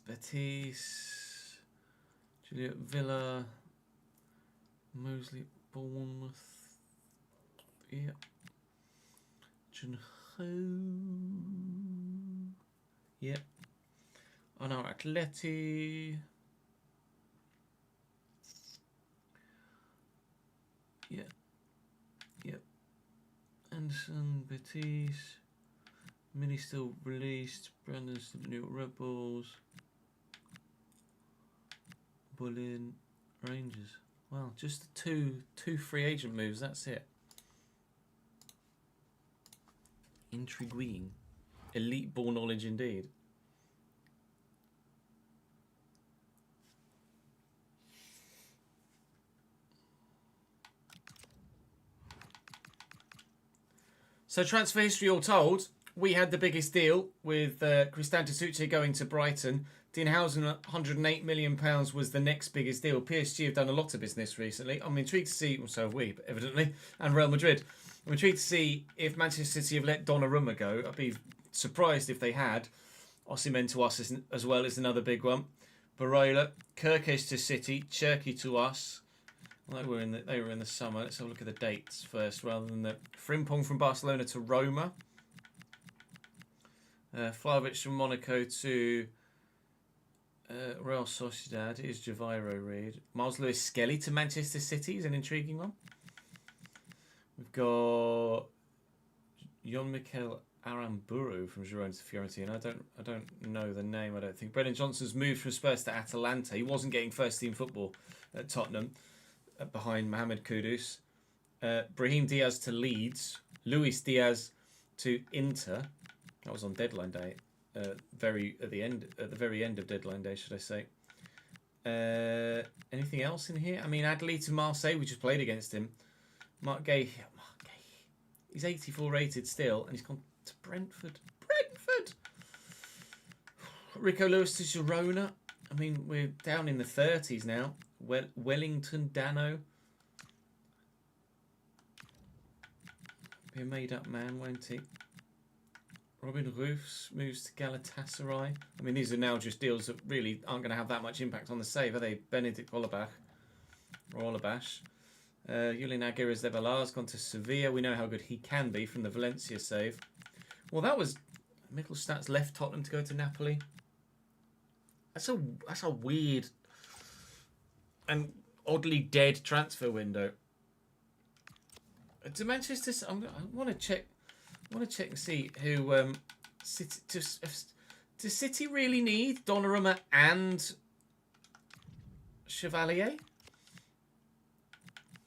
Betis. Juliet Villa. Mosley at Bournemouth. Yeah. Yeah. On our Atleti. Yeah. Yep. Anderson, Betis. Mini still released. Brandon's still New York Red Bulls. Bullin, Rangers. Well, just two free agent moves, that's it. Intriguing. Elite ball knowledge indeed. So transfer history all told, we had the biggest deal with Cristante Succe going to Brighton. Dean Housen, £108 million was the next biggest deal. PSG have done a lot of business recently. I'm intrigued to see, well, so have we, evidently, and Real Madrid. I'm intrigued to see if Manchester City have let Donnarumma go. I'd be surprised if they had. Osimhen to us as well is another big one. Barella, Kirkesh to City, Cherki to us. Well, they were in the summer. Let's have a look at the dates first, rather than the Frimpong from Barcelona to Roma. Vlahovic from Monaco to Real Sociedad. It is Javiro Reed. Miles Lewis Skelly to Manchester City is an intriguing one. We've got Jon-Mikel Aramburu from Girona to Fiorentina. I don't know the name. I don't think. Brennan Johnson's moved from Spurs to Atalanta. He wasn't getting first team football at Tottenham. Behind Mohamed Kudus. Brahim Diaz to Leeds. Luis Diaz to Inter. That was on deadline day. At the very end of deadline day, should I say. Anything else in here? I mean, Adley to Marseille. We just played against him. Mark Gay. He's 84 rated still, and he's gone to Brentford. Rico Lewis to Girona. I mean, we're down in the 30s now. Wellington Dano. Be a made-up man, won't he? Robin Roofs moves to Galatasaray. I mean, these are now just deals that really aren't going to have that much impact on the save, are they? Benedict Olabash. Julian Aguirre's Zeballar's gone to Sevilla. We know how good he can be from the Valencia save. Well, that was Mittelstadt's left Tottenham to go to Napoli. That's a weird and oddly dead transfer window. To Manchester, I want to check. I want to check and see who City. Does City really need Donnarumma and Chevalier?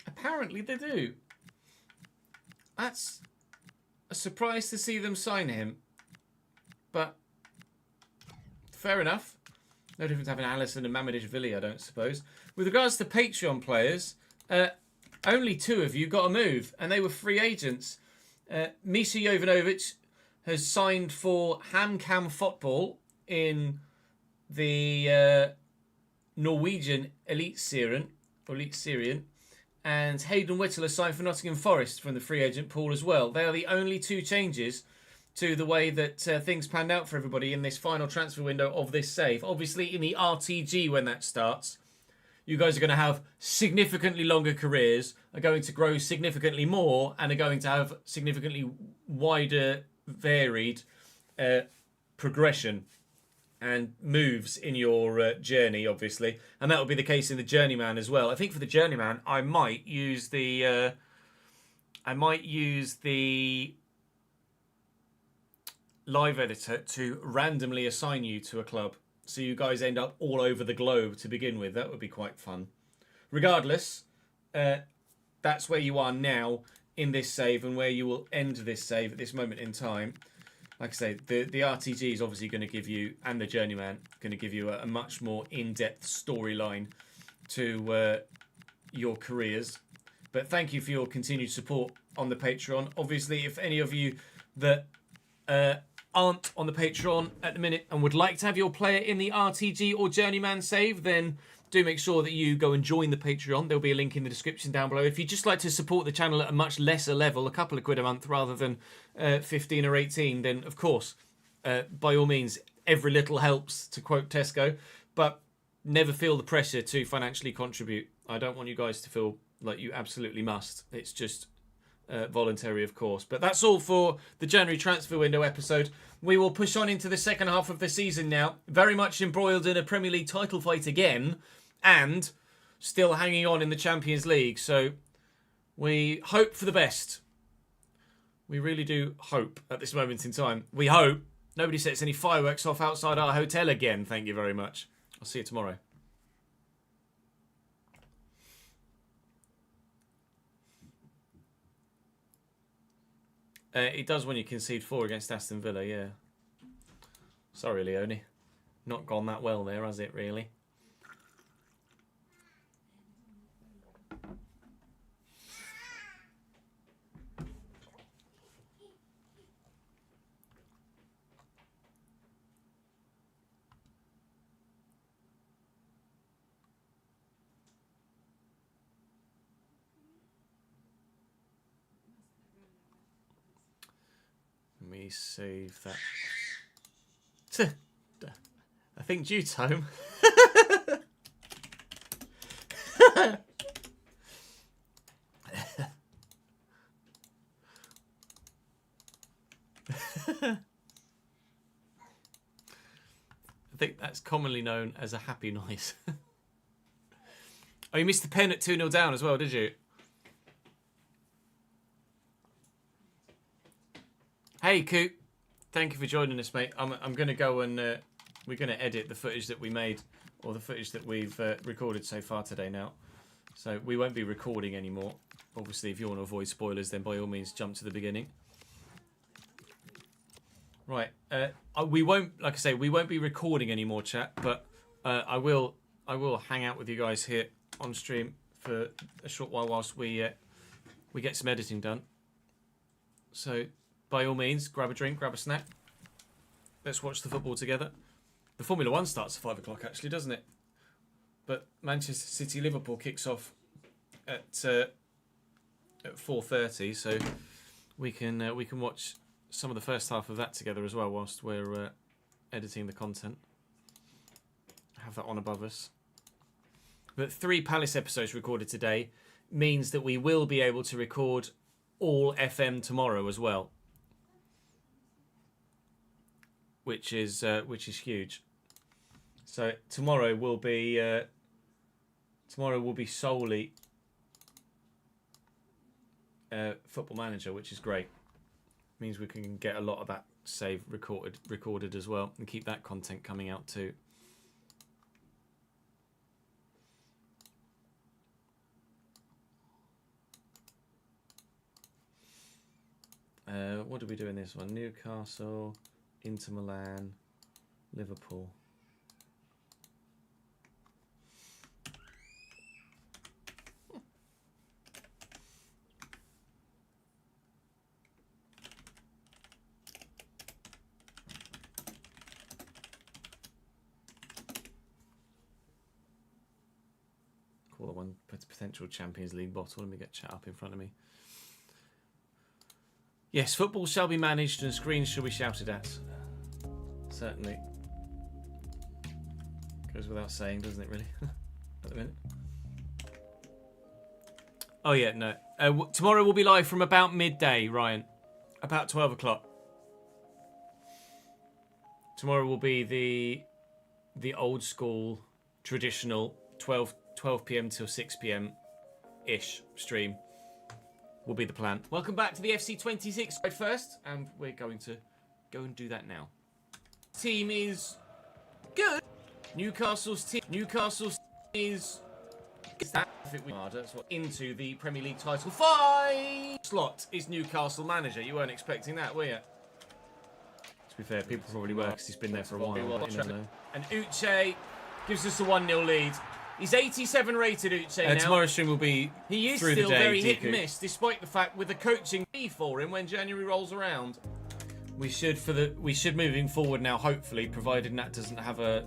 Apparently they do. That's a surprise to see them sign him, but fair enough. No difference having Alisson and Mamadishvili, I don't suppose. With regards to Patreon players, only 2 of you got a move, and they were free agents. Misha Jovanovic has signed for HamKam Football in the Norwegian Elite Syrian, and Hayden Whittle has signed for Nottingham Forest from the free agent pool as well. They are the only 2 changes to the way that things panned out for everybody in this final transfer window of this save. Obviously, in the RTG when that starts, you guys are going to have significantly longer careers, are going to grow significantly more, and are going to have significantly wider, varied progression and moves in your journey, obviously. And that will be the case in the Journeyman as well. I think for the Journeyman, I might use the live editor to randomly assign you to a club, so you guys end up all over the globe to begin with. That would be quite fun. Regardless, that's where you are now in this save and where you will end this save at this moment in time. Like I say, the RTG is obviously going to give you, and the Journeyman, going to give you a much more in-depth storyline to your careers. But thank you for your continued support on the Patreon. Obviously, if any of you that aren't on the Patreon at the minute and would like to have your player in the RTG or Journeyman save, then do make sure that you go and join the Patreon. There'll be a link in the description down below. If you'd just like to support the channel at a much lesser level, a couple of quid a month rather than 15 or 18, then of course, by all means, every little helps, to quote Tesco, but never feel the pressure to financially contribute. I don't want you guys to feel like you absolutely must. It's just voluntary, of course. But that's all for the January transfer window episode. We will push on into the second half of the season now, very much embroiled in a Premier League title fight again, and still hanging on in the Champions League. So we hope for the best. We really do hope at this moment in time. We hope nobody sets any fireworks off outside our hotel again. Thank you very much. I'll see you tomorrow. It does when you concede 4 against Aston Villa, yeah. Sorry, Leone. Not gone that well there, has it, really? Let me save that. I think Jude's home. I think that's commonly known as a happy noise. Oh, you missed the pen at 2-0 down as well, did you? Hey, Coop. Thank you for joining us, mate. I'm going to go and we're going to edit the footage that we made, or the footage that we've recorded so far today now. So we won't be recording anymore. Obviously, if you want to avoid spoilers, then by all means jump to the beginning. Right. We won't, like I say, we won't be recording anymore, chat. But I will hang out with you guys here on stream for a short while whilst we get some editing done. So by all means, grab a drink, grab a snack. Let's watch the football together. The Formula 1 starts at 5 o'clock, actually, doesn't it? But Manchester City Liverpool kicks off at 4:30, so we can watch some of the first half of that together as well whilst we're editing the content. Have that on above us. But 3 Palace episodes recorded today means that we will be able to record all FM tomorrow as well. which is huge. So tomorrow will be solely Football Manager, which is great. Means we can get a lot of that save recorded as well, and keep that content coming out too. What do we do in this one? Newcastle, Inter Milan, Liverpool. Call it one potential Champions League bottle. Let me get chat up in front of me. Yes, football shall be managed and screens shall be shouted at. Certainly. Goes without saying, doesn't it, really? At the minute. Oh, yeah, no. Tomorrow we'll be live from about midday, Ryan. About 12 o'clock. Tomorrow will be the old school, traditional 12 p.m. till 6 p.m.-ish stream. Will be the plan. Welcome back to the FC26 right first, and we're going to go and do that now. Team is good. Newcastle's team is that into the Premier League title fight slot is Newcastle manager. You weren't expecting that, were you? To be fair, people probably were because he's been there for a while. And Uche gives us a 1-0 lead. He's 87 rated, Uche now. Tomorrow's stream will be He is through still the day, very hit Deku. and miss, despite the fact with the coaching fee for him when January rolls around. We should moving forward now, hopefully, provided Nat doesn't have a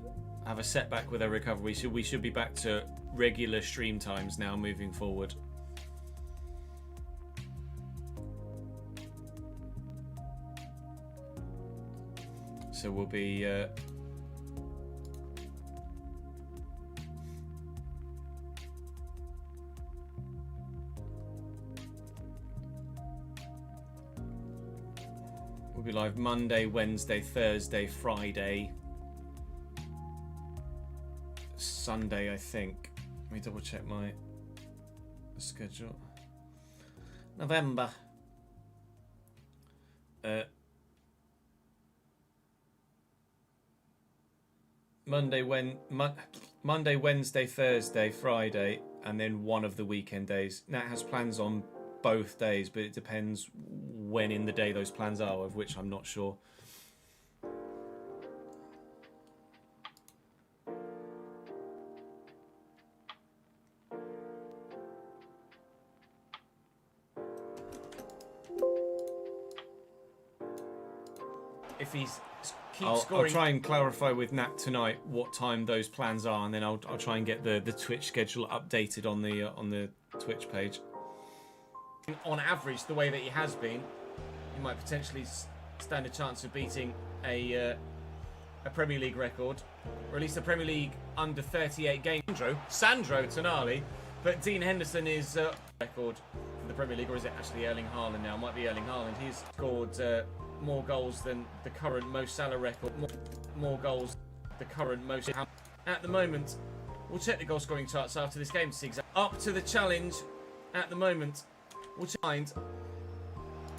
setback with our recovery. We should be back to regular stream times now moving forward. So we'll be we'll be live Monday, Wednesday, Thursday, Friday, Sunday, I think. Let me double check my schedule. November. Monday, Wednesday, Thursday, Friday, and then one of the weekend days. Nat has plans on both days, but it depends when in the day those plans are, of which I'm not sure. If he's I'll try and clarify with Nat tonight what time those plans are, and then I'll try and get the Twitch schedule updated on the Twitch page. On average, the way that he has been, he might potentially stand a chance of beating a Premier League record, or at least a Premier League under 38 games. Sandro Tonali, but Dean Henderson is record for the Premier League, or is it actually Erling Haaland now? It might be Erling Haaland. He's scored more goals than the current Mo Salah record. More goals the current Mo Salah. At the moment, we'll check the goal scoring charts after this game to see exactly up to the challenge. At the moment, we'll find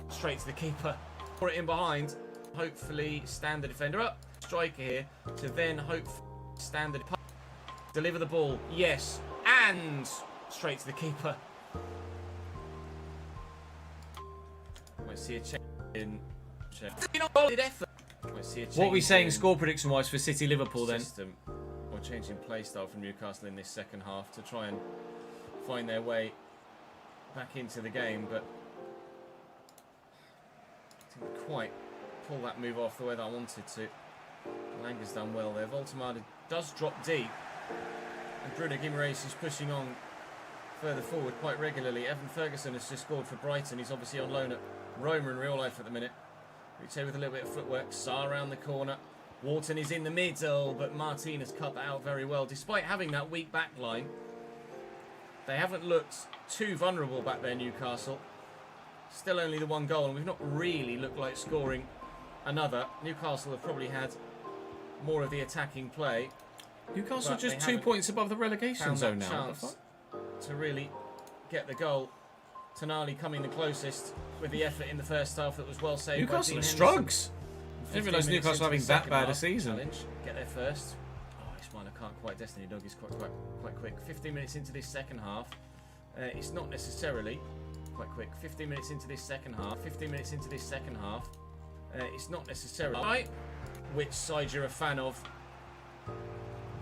straight to the keeper, pour it in behind. Hopefully, stand the defender up. Striker here to then hope stand the deliver the ball. Yes, and straight to the keeper. Might see a check in. What are we saying score prediction wise for City Liverpool then? Or changing play style from Newcastle in this second half to try and find their way back into the game, but didn't quite pull that move off the way that I wanted to. Langer's done well there. Voltemade does drop deep, and Bruno Guimaraes is pushing on further forward quite regularly. Evan Ferguson has just scored for Brighton. He's obviously on loan at Roma in real life at the minute. Uche with a little bit of footwork. Sarr around the corner. Wharton is in the middle, but Martin has cut that out very well. Despite having that weak back line, they haven't looked too vulnerable back there, Newcastle. Still only the one goal, and we've not really looked like scoring another. Newcastle have probably had more of the attacking play. Newcastle But just they 2 haven't points above the relegation found zone that now. What the chance fuck? to really get the goal. Tonali coming the closest with the effort in the first half that was well saved. Newcastle by are Dean strugs. I 15 didn't realise minutes Newcastle into having the that second bad a half season. Challenge. Get there first. Oh, Ismaila can't quite. Destiny Dog is quite quick. 15 minutes into this second half. It's not necessarily quite quick. 15 minutes into this second half. 15 minutes into this second half. It's not necessarily right. Which side you're a fan of?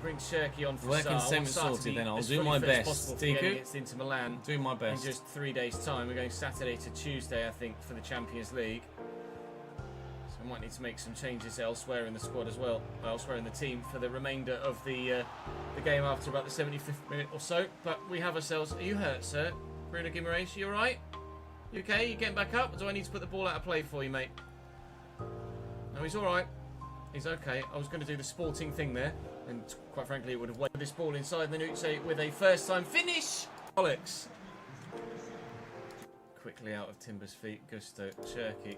Bring Cherky on for Working Sarr. same sorted then. I'll do my best. Tiku. Tiku, Against Inter Milan. do my In best. just 3 days' time. We're going Saturday to Tuesday, I think, for the Champions League. So we might need to make some changes elsewhere in the squad as well, elsewhere in the team for the remainder of the game after about the 75th minute or so. But we have ourselves. Are you hurt, sir? Bruno Guimaraes, you all right? You okay? You getting back up? Or do I need to put the ball out of play for you, mate? No, he's all right. He's okay. I was going to do the sporting thing there, and quite frankly, it would have waited this ball inside the Nuce with a first-time finish. Bollocks. Quickly out of Timber's feet, Gusto, Cherky.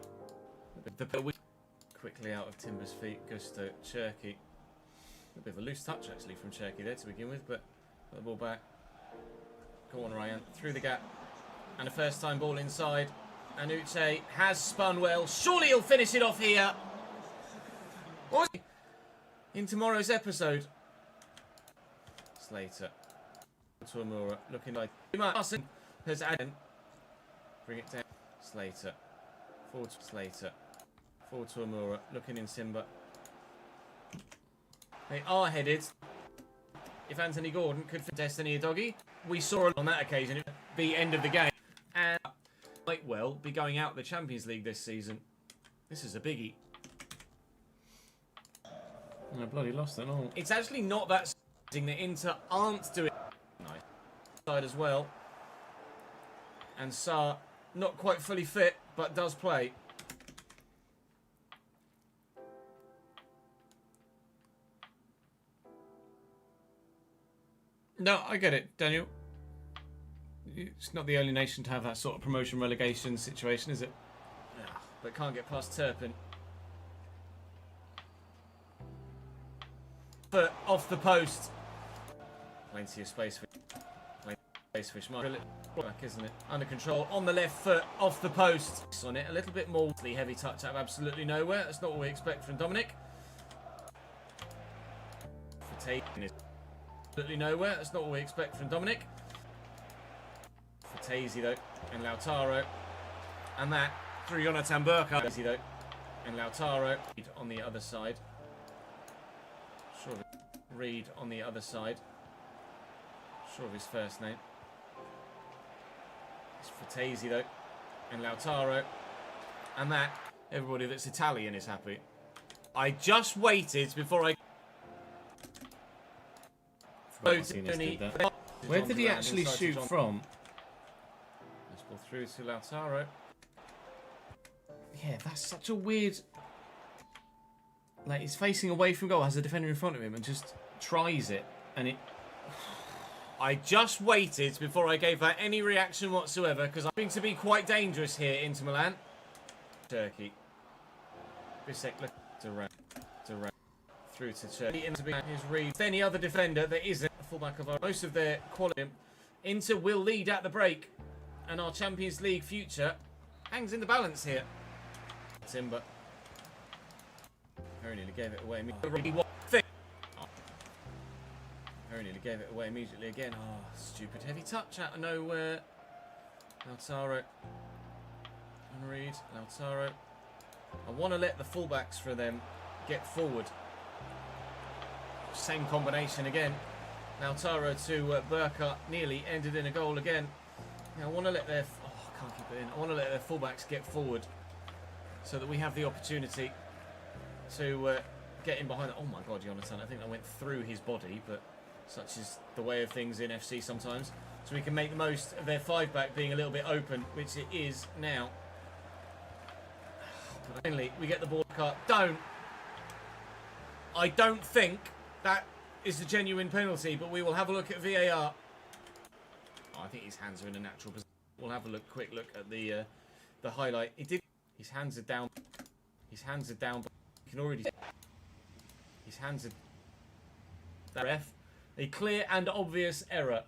Quickly out of Timber's feet, Gusto, Cherky. A bit of a loose touch actually from Cherky there to begin with, but the ball back. Go on, Ryan, through the gap, and a first-time ball inside. Anuche has spun well. Surely he'll finish it off here. What? In tomorrow's episode. Slater. To Amura, looking like Martin has added. Bring it down. Slater. Forward to Slater. Forward to Amura, looking in Simba. They are headed. If Anthony Gordon could fit Destiny a doggy, we saw on that occasion at the end of the game, and might well be going out the Champions League this season. This is a biggie. I bloody lost it all. It's actually not that surprising that Inter aren't doing nice side as well. And Sarr, not quite fully fit, but does play. No, I get it, Daniel. It's not the only nation to have that sort of promotion relegation situation, is it? But can't get past Turpin. Foot off the post. Plenty of space for Schmeichel. Back, isn't it? Under control. On the left foot, off the post. On it, a little bit more. The heavy touch out of absolutely nowhere. That's not what we expect from Dominic. Absolutely nowhere. That's not what we expect from Dominic. Fatesi though, and Lautaro, and that through Jonathan Burka. Fatesi though, and Lautaro on the other side. Sure of Reed on the other side. Sure of his first name. It's Fatesi though, and Lautaro, and that everybody that's Italian is happy. I just waited before I. Where did he actually shoot from? Let's ball through to Lautaro. Yeah, that's such a weird. Like, he's facing away from goal, has a defender in front of him, and just tries it, and it. I just waited before I gave that any reaction whatsoever because I'm going to be quite dangerous here into Milan. Turkey. Bisek look to round. Through to Turkey. Into his Reed. Any other defender that isn't a fullback of our most of their quality. Inter will lead at the break, and our Champions League future hangs in the balance here. Timber. Very nearly gave it away. Very nearly gave it away immediately again. Oh, stupid heavy touch out of nowhere. Lautaro. And Reed. Lautaro. I want to let the fullbacks for them get forward. Same combination again. Lautaro to Burka nearly ended in a goal again. Now I want to let their I can't keep it in. I want to let their fullbacks get forward so that we have the opportunity to get in behind. Oh my God, Jonathan! I think that went through his body, but such is the way of things in FC sometimes. So we can make the most of their five-back being a little bit open, which it is now. But finally, we get the ball cut. I don't think that is a genuine penalty, but we will have a look at VAR. Oh, I think his hands are in a natural position. We'll have a quick look at the highlight. He did. His hands are down. His hands are down. But you can already. His hands are. That ref. A clear and obvious error.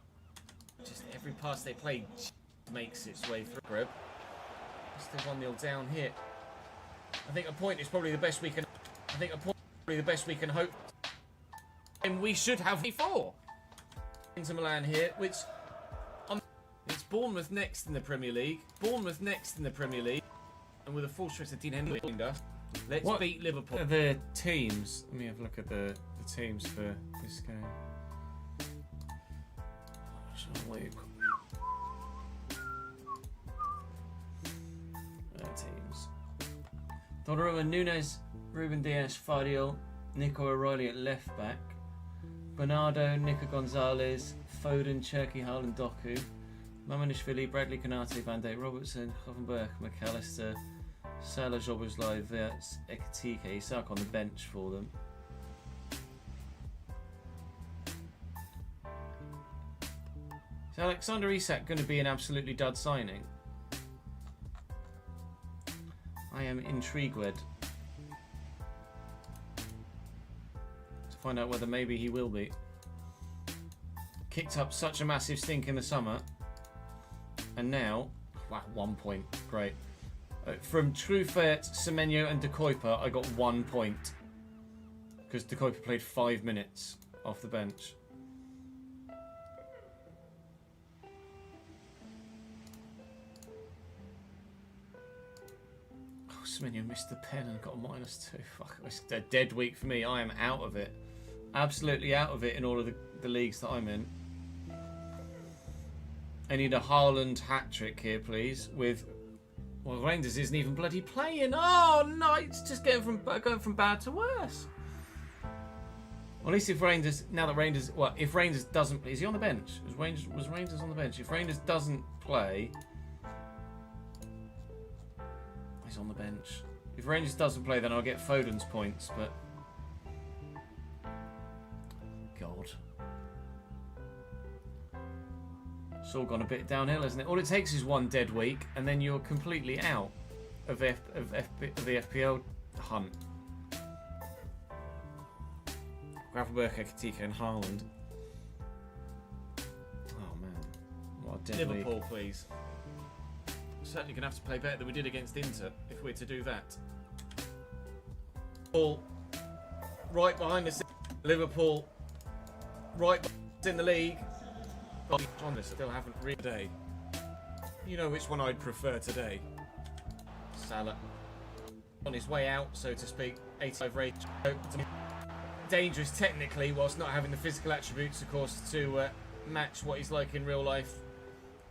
Just every pass they play makes its way through. Still 1-0 down here. I think a point is probably the best we can. I think a point is probably the best we can hope. And we should have 4 into Milan here, which it's Bournemouth next in the Premier League. Bournemouth next in the Premier League, and with a full stretch of Dean Henry. Let's beat Liverpool. The teams. Let me have a look at the teams for this game. Teams. Donnarumma, Nunes, Ruben Dias, Fadiol, Nico O'Reilly at left back, Bernardo, Nico Gonzalez, Foden, Cherky, Haaland, Doku, Mamanishvili, Bradley Konate, Van Dijk, Robertson, Hoffenberg, McAllister, Salah, Jobberslai, Wirtz, Ekatike, Isak on the bench for them. Is Alexander Isak going to be an absolutely dud signing? I am intrigued to find out whether maybe he will be. Kicked up such a massive stink in the summer, and now, wow, 1 point, great. From Truffert, Semenyo and De Kuyper, I got 1 point because De Kuyper played 5 minutes off the bench. Osimhen missed the pen and got a -2. Fuck, it's a dead week for me. I am out of it. Absolutely out of it in all of the leagues that I'm in. I need a Haaland hat-trick here, please. With, well, Rangers isn't even bloody playing. Oh, no, it's just going from bad to worse. Well, at least if Rangers, now that Rangers, well, if Rangers doesn't, is he on the bench? Was Rangers on the bench? If Rangers doesn't play, he's on the bench. If Rangers doesn't play, then I'll get Foden's points, but God. It's all gone a bit downhill, hasn't it? All it takes is 1 dead week, and then you're completely out of the FPL hunt. Gravenberg, Ekatike and Haaland. Oh, man. What a dead Liverpool, week. please. Certainly going to have to play better than we did against Inter if we're to do that. Liverpool right behind us. Liverpool right in the league. But honest, still haven't read today. You know which one I'd prefer today. Salah on his way out, so to speak. 85 rate. Dangerous technically, whilst not having the physical attributes, of course, to match what he's like in real life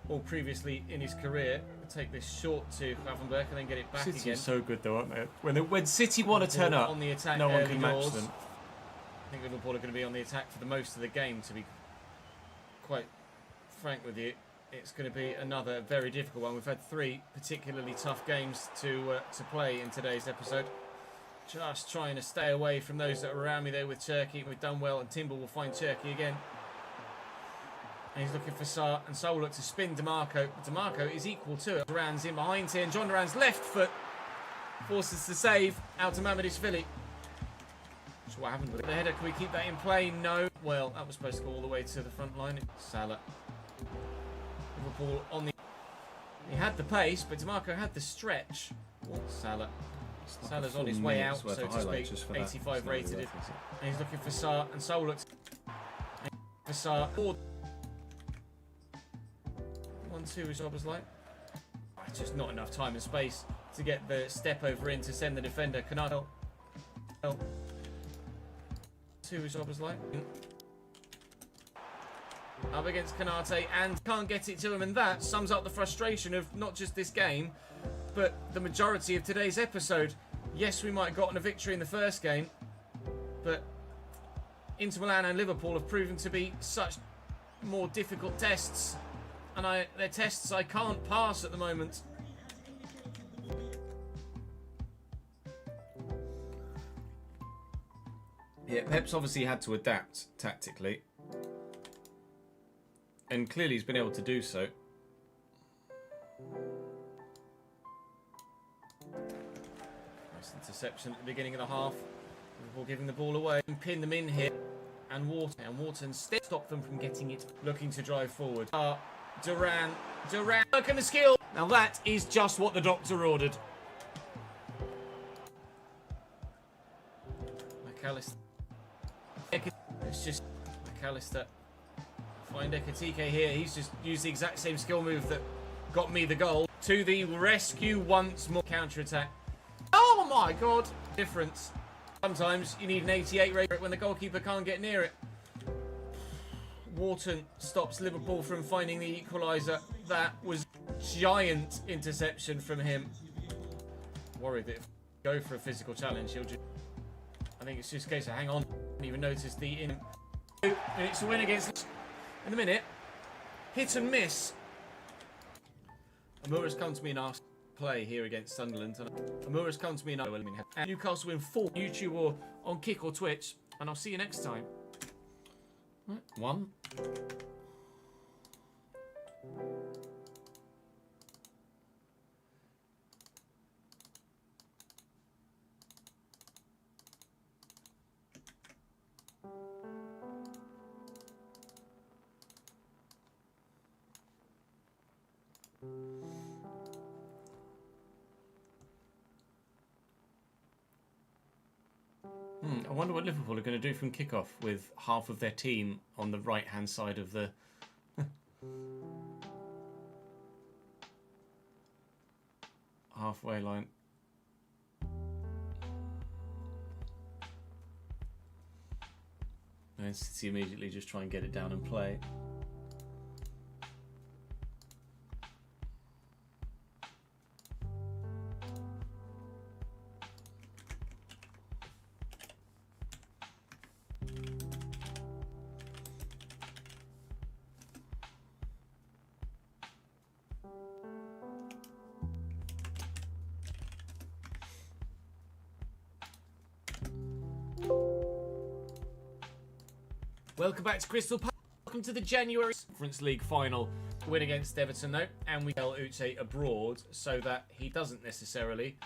or previously in his career. Take this short to Gravenberg and then get it back City again. are so good though, aren't they? When City want to turn up, on the attack, no one can match doors. them. I think Liverpool are going to be on the attack for the most of the game, to be quite frank with you. It's going to be another very difficult one. We've had 3 particularly tough games to play in today's episode. Just trying to stay away from those that are around me there with Turkey. We've done well, and Timber will find Turkey again. And he's looking for Sarr, and Sarr will look to spin DeMarco. DeMarco is equal to it. Duran's in behind here, and John Duran's left foot forces the save out to Mamadishvili. So what happened with the header? Can we keep that in play? No. Well, that was supposed to go all the way to the front line. Salah. Liverpool on the... He had the pace, but DeMarco had the stretch. Salah. Salah's on his way out, so to speak. 85 rated it. And he's looking for Sarr, and Sarr looks for Sarr. 1-2 is Jobberslai. Just not enough time and space to get the step over in to send the defender. Canado. 2 is Jobberslai. Up against Konate and can't get it to him, and that sums up the frustration of not just this game, but the majority of today's episode. Yes, we might have gotten a victory in the first game, but Inter Milan and Liverpool have proven to be such more difficult tests, and they're tests I can't pass at the moment. Yeah, Pep's obviously had to adapt tactically, and clearly he's been able to do so. Nice interception at the beginning of the half. Liverpool giving the ball away and pin them in here. And Wharton stop them from getting it. Looking to drive forward. Duran, look at the skill. Now that is just what the doctor ordered. McAllister. It's just McAllister. Find Ekatike here. He's just used the exact same skill move that got me the goal. To the rescue once more. Counter-attack. Oh my god. Difference. Sometimes you need an 88 rate when the goalkeeper can't get near it. Wharton stops Liverpool from finding the equaliser. That was giant interception from him. Worried that if you go for a physical challenge, he'll just... I think it's just a case of hang on. Didn't even notice the in. And it's a win against... In a minute. Hit and miss. Amura's come to me and asked play here against Sunderland. Amura's come to me and Newcastle win 4 YouTube or on Kick or Twitch. And I'll see you next time. Right, 1. I wonder what Liverpool are going to do from kickoff with half of their team on the right-hand side of the... halfway line. And City immediately just try and get it down and play. Welcome back to Crystal Palace. Welcome to the January Conference League final. Win against Everton though, and we tell Uche abroad so that he doesn't necessarily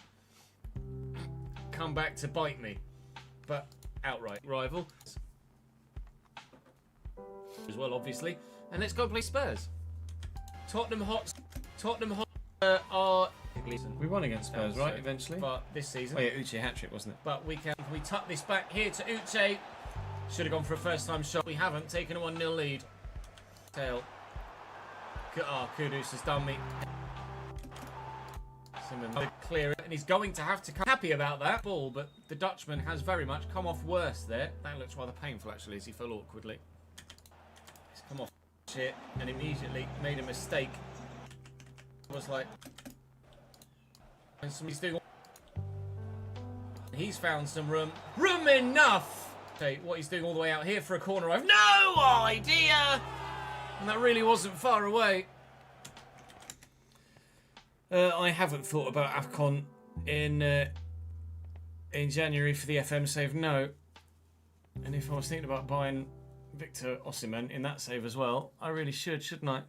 come back to bite me. But outright rival as well, obviously. And let's go play Spurs. Tottenham Hot are... We won against Spurs, right? Eventually, but this season. Oh yeah, Uche hat-trick, wasn't it? But we tuck this back here to Uche. Should have gone for a first-time shot. We haven't taken a 1-0 lead. Tail. Kudus has done me. Clear it, and he's going to have to come happy about that ball, but the Dutchman has very much come off worse there. That looks rather painful actually as he fell awkwardly. He's come off shit and immediately made a mistake. It was like, and somebody's doing. He's found some room enough. Okay, what he's doing all the way out here for a corner, I've no idea! And that really wasn't far away. I haven't thought about AFCON in January for the FM save, no. And if I was thinking about buying Victor Osimhen in that save as well, I really should, shouldn't I?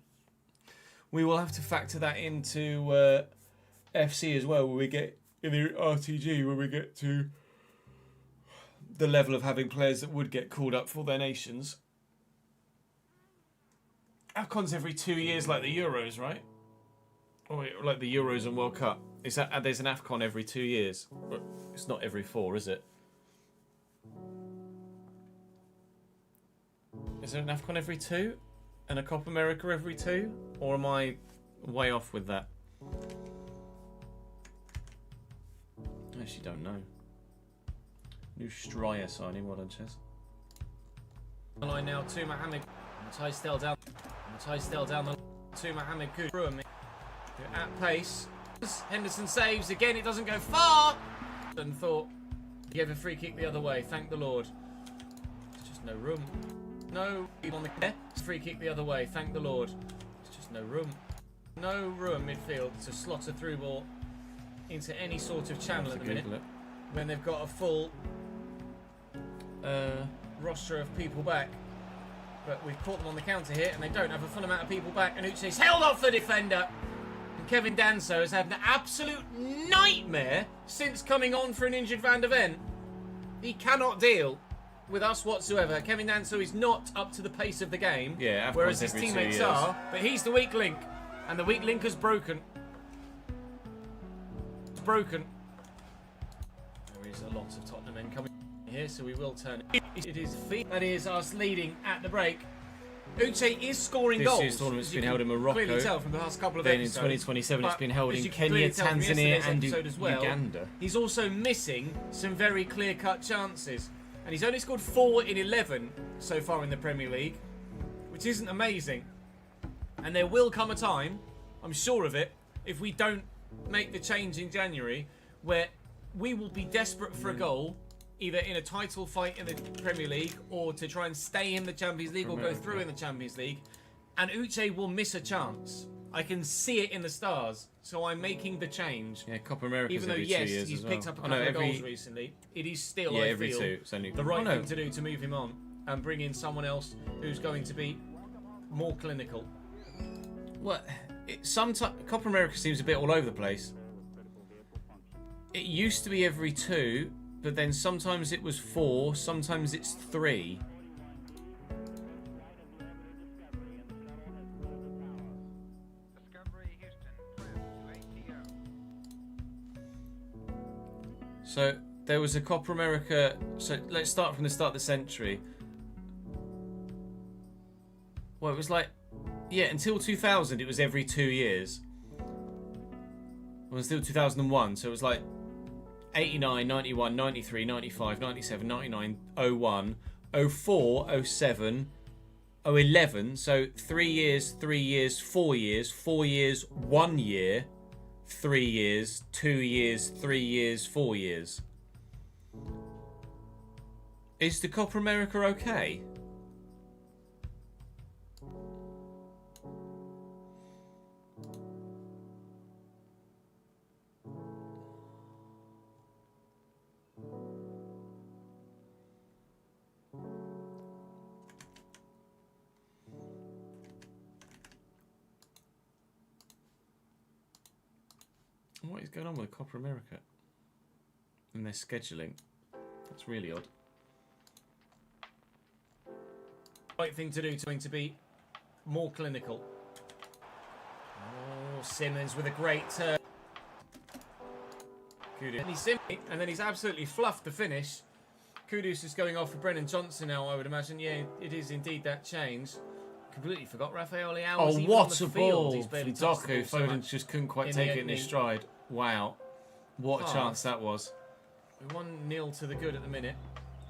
We will have to factor that into FC as well when we get in the RTG, when we get to the level of having players that would get called up for their nations. AFCON's every 2 years like the Euros, right? Or like the Euros and World Cup. Is that there's an AFCON every 2 years? It's not every 4, is it? Is there an AFCON every 2? And a Copa America every 2? Or am I way off with that? I actually don't know. New Stryer signing, well done, Ches. The line now to Mohamed. Matai still down. Matai still down the line to Mohamed Kudus. At pace. Henderson saves again. It doesn't go far. And thought he gave a free kick the other way. Thank the Lord. There's just no room. No on the free kick the other way. Thank the Lord. There's just no room. No room midfield to slot a through ball into any sort of channel at the minute. When they've got a full roster of people back. But we've caught them on the counter here and they don't have a full amount of people back. And Uche's held off the defender. Kevin Danso has had an absolute nightmare since coming on for an injured Van der Ven. He cannot deal with us whatsoever. Kevin Danso is not up to the pace of the game, Yeah, whereas his teammates are. But he's the weak link, and the weak link has broken. It's broken. There is a lot of Tottenham men coming here, so we will turn it. It is that is us leading at the break. Uche is scoring goals. This year's tournament's been held in Morocco. Clearly tell from the last couple of Then in episodes. 2027 it's been held as in you can Kenya, clearly tell from Tanzania yesterday's and episode as well, Uganda. He's also missing some very clear-cut chances. And he's only scored 4 in 11 so far in the Premier League, which isn't amazing. And there will come a time, I'm sure of it, if we don't make the change in January, where we will be desperate for a goal, either in a title fight in the Premier League or to try and stay in the Champions League or go through in the Champions League. And Uche will miss a chance. I can see it in the stars. So I'm making the change. Yeah, Copa America's Even though, every yes, 2 years he's as well. picked up a couple of goals recently, it is still, I every feel, 2. It's only the right thing to do to move him on and bring in someone else who's going to be more clinical. Well, Copa America seems a bit all over the place. It used to be every 2, but then sometimes it was 4, sometimes it's 3. So there was a Copa America. So let's start from the start of the century. Well, it was like, yeah, until 2000 it was every 2 years. Well, until 2001, so it was like 89, 91, 93, 95, 97, 99, 01, 04, 07, 011. So 3 years, 3 years, 4 years, 4 years, 1 year, 3 years, 2 years, 3 years, 4 years. Is the Copa America okay? What is going on with Copa America and their scheduling? That's really odd. Right thing to do to be more clinical. Oh, Simmons with a great turn. Kudus. And then he's absolutely fluffed the finish. Kudus is going off for Brennan Johnson now, I would imagine. Yeah, it is indeed that change. Completely forgot Raphael Leao. Oh, what a ball! He's barely Doku. Foden just couldn't quite take it in his stride. Wow. What a chance that was. We're 1-0 to the good at the minute.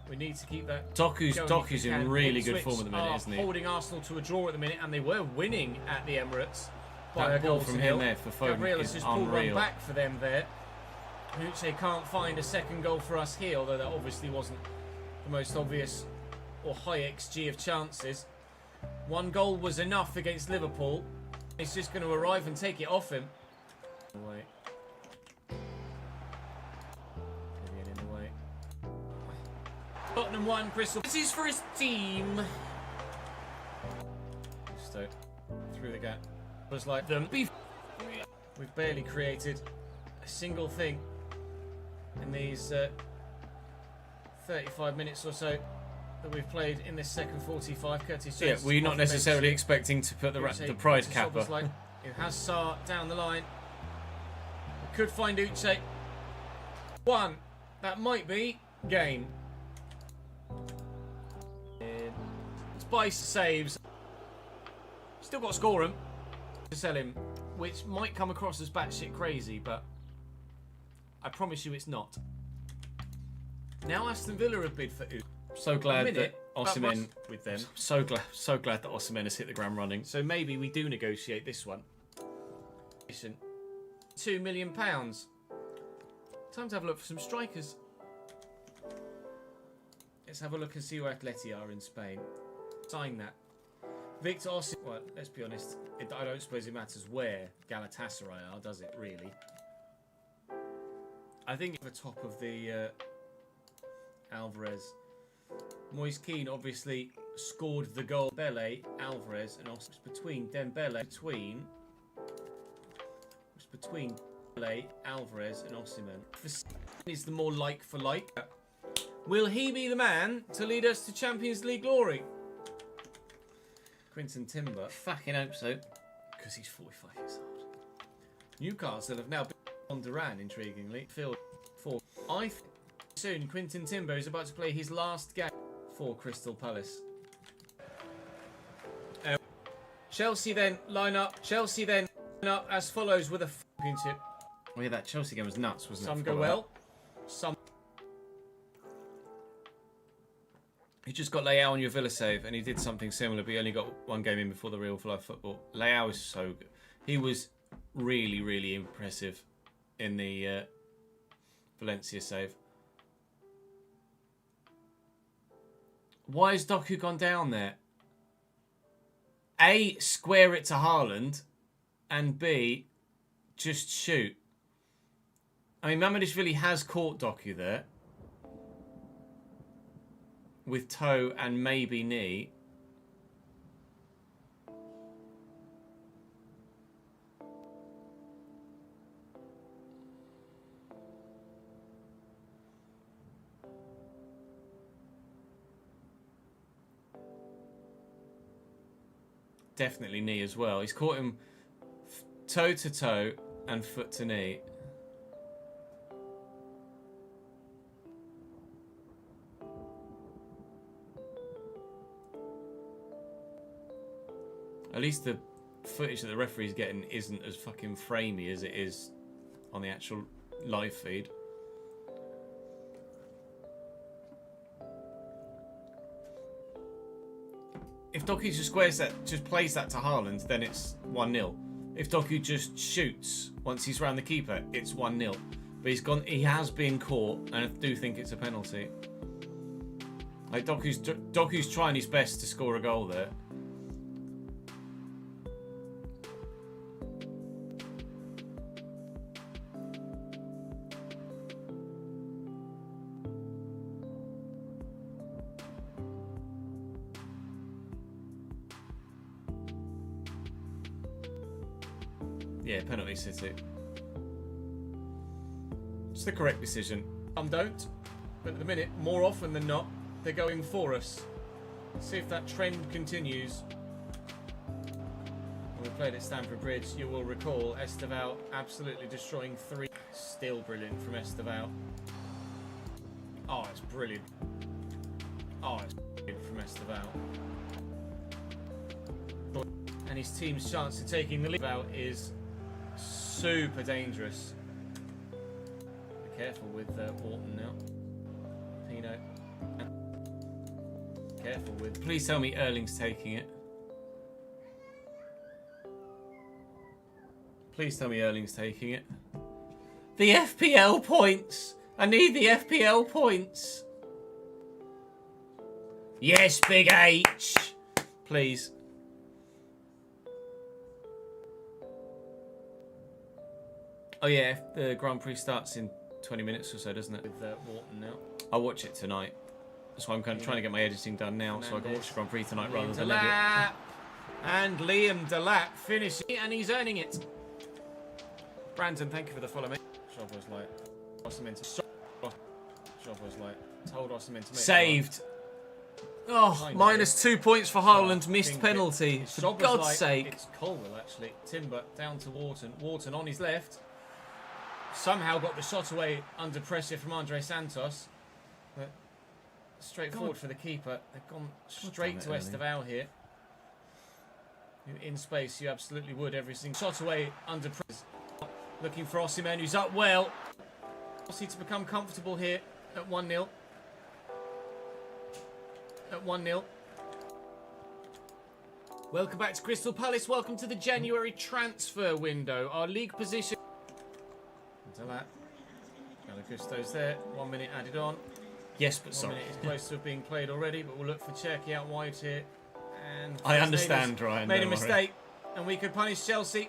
We need to keep that. Doku's in really good form at the minute, isn't he? Holding Arsenal to a draw at the minute, and they were winning at the Emirates by That a goal from to him nil. there for Foden Gabriel has is just pulled one unreal. back for them there. Uche can't find a second goal for us here, although that obviously wasn't the most obvious or high XG of chances. 1 goal was enough against Liverpool. He's just going to arrive and take it off him. Away. In the way. Tottenham 1, Crystal. This is for his team. Stoke through the gap. Was like them. We've barely created a single thing in these 35 minutes or so that we've played in this second 45. Curtis Yeah, Jones we're not off the bench. necessarily expecting to put the pride capper. Like, it has Sarr down the line. We could find Uche. 1. That might be game. Spice saves. Still got to score him to sell him, which might come across as batshit crazy, but I promise you it's not. Now Aston Villa have bid for Uche. So glad that Osimhen with them. So glad that Osimhen has hit the ground running. So maybe we do negotiate this one. £2 million. Time to have a look for some strikers. Let's have a look and see where Atleti are in Spain. Sign that. Victor Osimhen. Well, let's be honest. I don't suppose it matters where Galatasaray are, does it? Really? I think at the top of the Alvarez. Moise Keane obviously scored the goal. Dembele, Alvarez, and Osimhen between Dembele, between Alvarez and Osimhen. Is the more like for like. Will he be the man to lead us to Champions League glory? Quinton Timber. Fucking hope so. Because he's 45 years old. Newcastle have now been on Duran, intriguingly. Field 4. I think soon Quinton Timber is about to play his last game for Crystal Palace. Chelsea then line up. Chelsea then line up as follows with a championship. Oh yeah, that Chelsea game was nuts, wasn't it? Some go well. Some. He just got Leao on your Villa save, and he did something similar, but he only got one game in before the real life football. Leao is so good. He was really, really impressive in the Valencia save. Why has Doku gone down there? A, square it to Haaland, and B, just shoot. I mean, Mamadishvili has caught Doku there. With toe and maybe knee. Definitely knee as well. He's caught him toe to toe and foot to knee. At least the footage that the referee's getting isn't as fucking framey as it is on the actual live feed. If Doku just squares that, just plays that to Haaland, then it's 1-0. If Doku just shoots once he's round the keeper, it's 1-0. But he has been caught, and I do think it's a penalty. Like Doku's trying his best to score a goal there. Yeah, penalty City. It's the correct decision. Some don't, but at the minute, more often than not, they're going for us. See if that trend continues. When we played at Stamford Bridge, you will recall Estevao absolutely destroying 3. Still brilliant from Estevao. Oh, it's brilliant. Oh, it's brilliant from Estevao. And his team's chance of taking the lead out is super dangerous. Be careful with Orton now. Pino. Careful with. Please tell me Erling's taking it. Please tell me Erling's taking it. The FPL points! I need the FPL points! Yes, Big H! Please. Oh yeah, the Grand Prix starts in 20 minutes or so, doesn't it? With Wharton now. I'll watch it tonight. That's why I'm kind of trying to get my editing done now, so I can watch the Grand Prix tonight rather than edit. And Liam Delap finishing, and he's earning it. Brandon, thank you for the follow, mate. Job was like, Osimhen told Osimhen to make saved. Oh, minus 2 points for Haaland, missed penalty. For God's sake. It's Colwell, actually. Timber down to Wharton. Wharton on his left. Somehow got the shot away under pressure from Andre Santos. But straightforward for the keeper. They've gone straight to Estevao here. In space, you absolutely would every single shot away under pressure. Looking for Osimhen, who's up well. Ossie to become comfortable here at 1-0. At 1-0. Welcome back to Crystal Palace. Welcome to the January transfer window. Our league position. Until that. Gusto's there. 1 minute added on. Yes, but 1 sorry. minute is close to being played already, but we'll look for Cherky out wide here. And I understand, Ryan. Made a mistake, and we could punish Chelsea.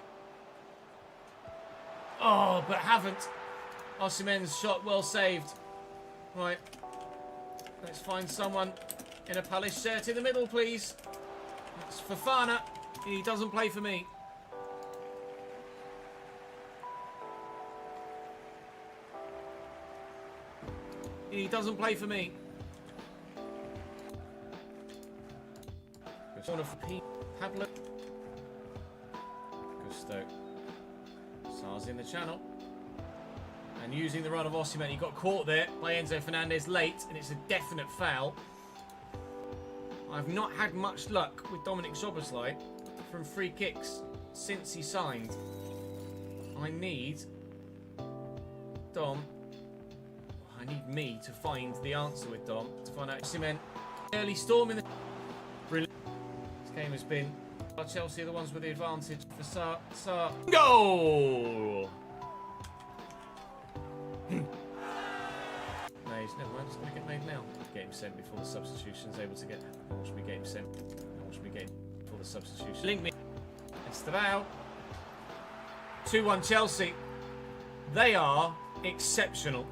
Oh, but haven't. Osimhen's shot well saved. Right. Let's find someone in a Palace shirt in the middle, please. It's Fofana. He doesn't play for me. He doesn't play for me. Corner for Pete. Pablo. Gusto. Sar's in the channel. And using the run of Osimhen. He got caught there by Enzo Fernandez late, and it's a definite foul. I've not had much luck with Dominic Szoboszlai from free kicks since he signed. I need Dom. I need me to find the answer with Dom to find out. Osimhen. Early storm in the. Brilliant. This game has been. Chelsea are the ones with the advantage for Sar. Goal! No, he's never mind. It's going to get made now. Game sent before the substitution's able to get. Watch me game sent. Watch me game before the substitution. Link me. Estevao. 2-1 Chelsea. They are exceptional.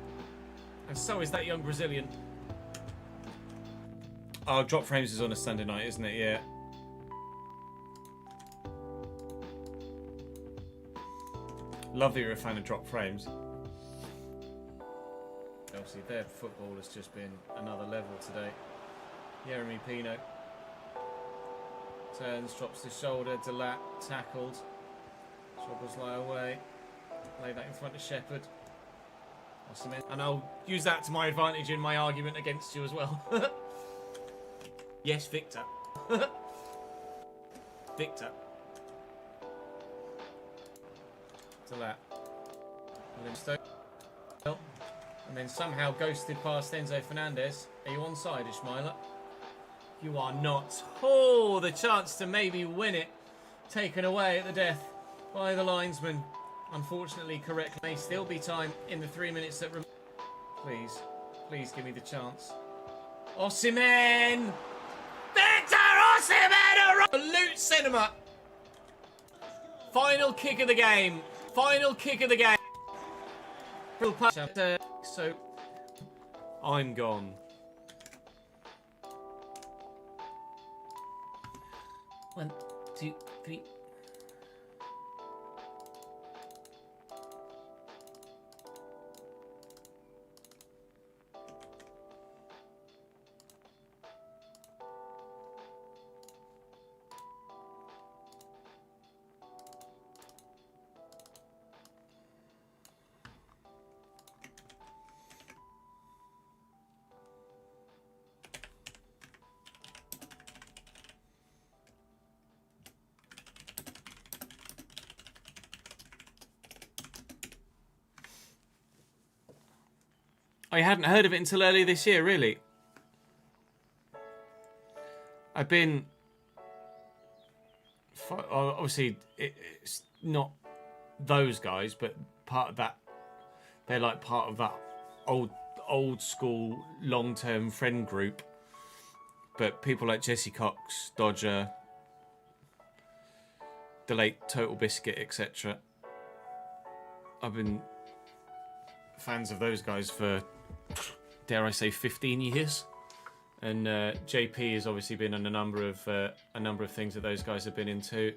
And so is that young Brazilian. Oh, Drop Frames is on a Sunday night, isn't it? Yeah. Love that you're a fan of Drop Frames. Obviously, their football has just been another level today. Yeremy Pino turns, drops the shoulder, Delat tackled. Szoboszlai away. Lay that in front of Shepherd. And I'll use that to my advantage in my argument against you as well. Yes, Victor. Victor. Delat. And then somehow ghosted past Enzo Fernandez. Are you onside, Ishmael? You are not. Oh, the chance to maybe win it. Taken away at the death by the linesman. Unfortunately, correct. May still be time in the 3 minutes that remain. Please, please give me the chance. Osimhen! Victor Osimhen! Absolute cinema! Final kick of the game. Final kick of the game. So, I'm gone. 1, 2, 3. I hadn't heard of it until earlier this year, really. I've been... Obviously, it's not those guys, but part of that... They're like part of that old school, long-term friend group. But people like Jesse Cox, Dodger, the late Total Biscuit, etc. I've been fans of those guys for... dare I say 15 years, and JP has obviously been on a number of things that those guys have been into.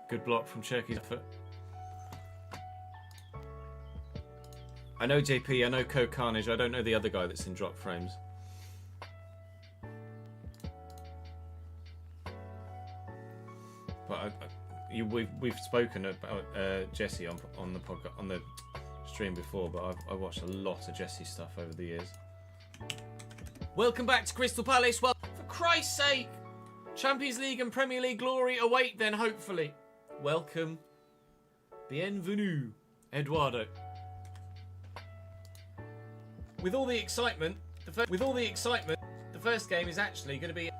Good block from Cherky's effort. I know JP, I know Code Carnage, I don't know the other guy that's in Drop Frames. But we've spoken about Jesse on the podcast, on the stream before, but I've watched a lot of Jesse stuff over the years. Welcome back to Crystal Palace. Well, for Christ's sake, Champions League and Premier League glory await then, hopefully. Welcome. Bienvenue, Eduardo. With all the excitement, the first game is actually going to be...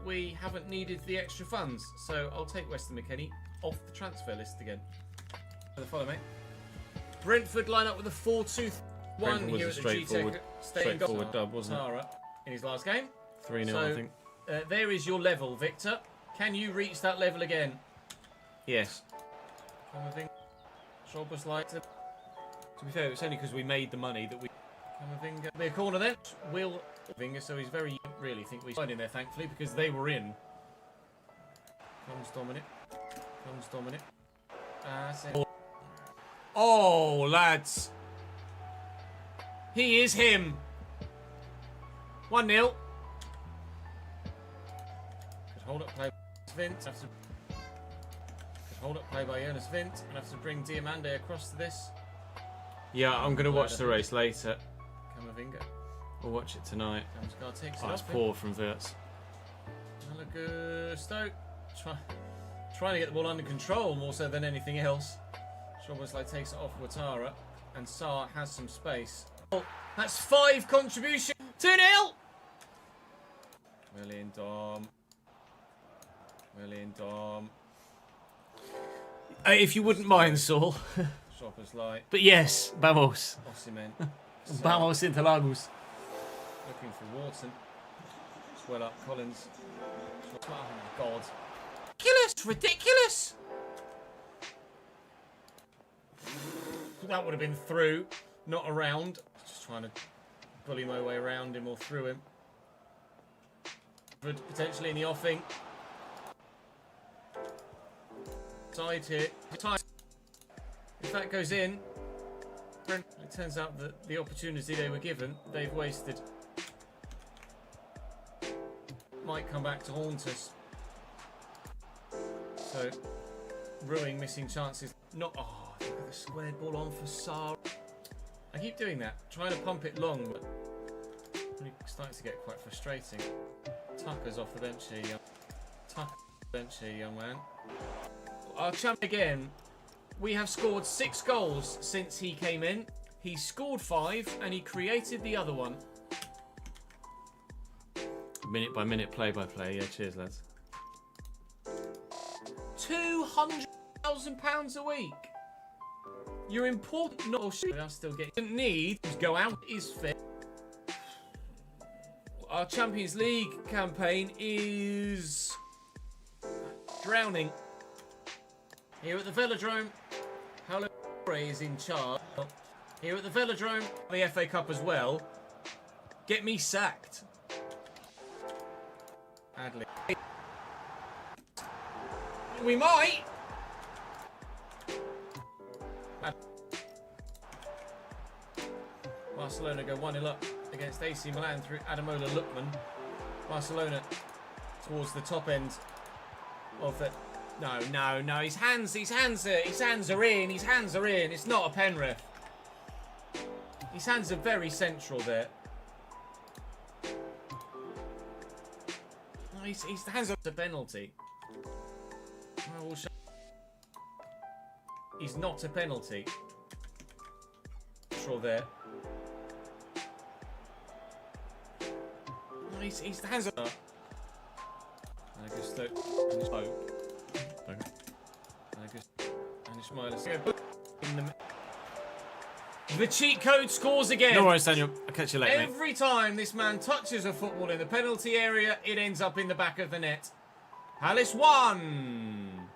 we haven't needed the extra funds, so I'll take Weston McKennie off the transfer list again. Follow me. Brentford line up with a 4-2-1 here at the straightforward dub, wasn't it? In his last game. 3-0, so, I think. There is your level, Victor. Can you reach that level again? Yes. Szoboszlai. To be fair, it's only because we made the money that we... Camavinga. Be a corner then. Will Vinga, so he's very... really think we signed in there, thankfully, because they were in. Comes Dominic. Oh, lads. He is him. 1-0. Good hold up play by Vint. Good hold up play by Jonas Vint. I'm going to have to bring Diamande across to this. Yeah, I'm going to watch the race later. Camavinga. We'll watch it tonight. Takes it That's off poor from Wirtz. Stoke. Trying to get the ball under control more so than anything else. Szoboszlai takes it off Ouattara. And Sarr has some space. Oh, that's 5 contribution. 2-0. Willian Dom. If you wouldn't mind, Saul. Szoboszlai. But yes, vamos. Osimhen. Vamos Interlagos. Looking for Wharton. Well up, Collins. Oh my God. Ridiculous! Ridiculous! That would have been through, not around. Just trying to bully my way around him or through him. Potentially in the offing. Side here. If that goes in, it turns out that the opportunity they were given, they've wasted. Might come back to haunt us. So, Ruing missing chances. Not. Oh, look at the squared ball on for Sarr. I keep doing that, trying to pump it long, but really starting to get quite frustrating. Tucker's off the bench here, young man. Our champ again. We have scored 6 goals since he came in. He scored 5 and he created the other one. Minute by minute, play by play. Yeah, cheers, lads. £200,000 a week. You're important, not or shit. I'm still getting. Need to go out is fit. Our Champions League campaign is drowning. Here at the Velodrome, Paulo is in charge. Here at the Velodrome, the FA Cup as well. Get me sacked. Adley. We might. Barcelona go 1-0 up against AC Milan through Ademola Lookman. Barcelona towards the top end of the. No. His hands are in. It's not a pen ref. His hands are very central there. No, his hands are a penalty. He's not a penalty. Central there. No, his hands are. And I guess Stoke. The cheat code scores again. No worries, Daniel. I'll catch you later, mate. Every time this man touches a football in the penalty area, it ends up in the back of the net. Palace 1.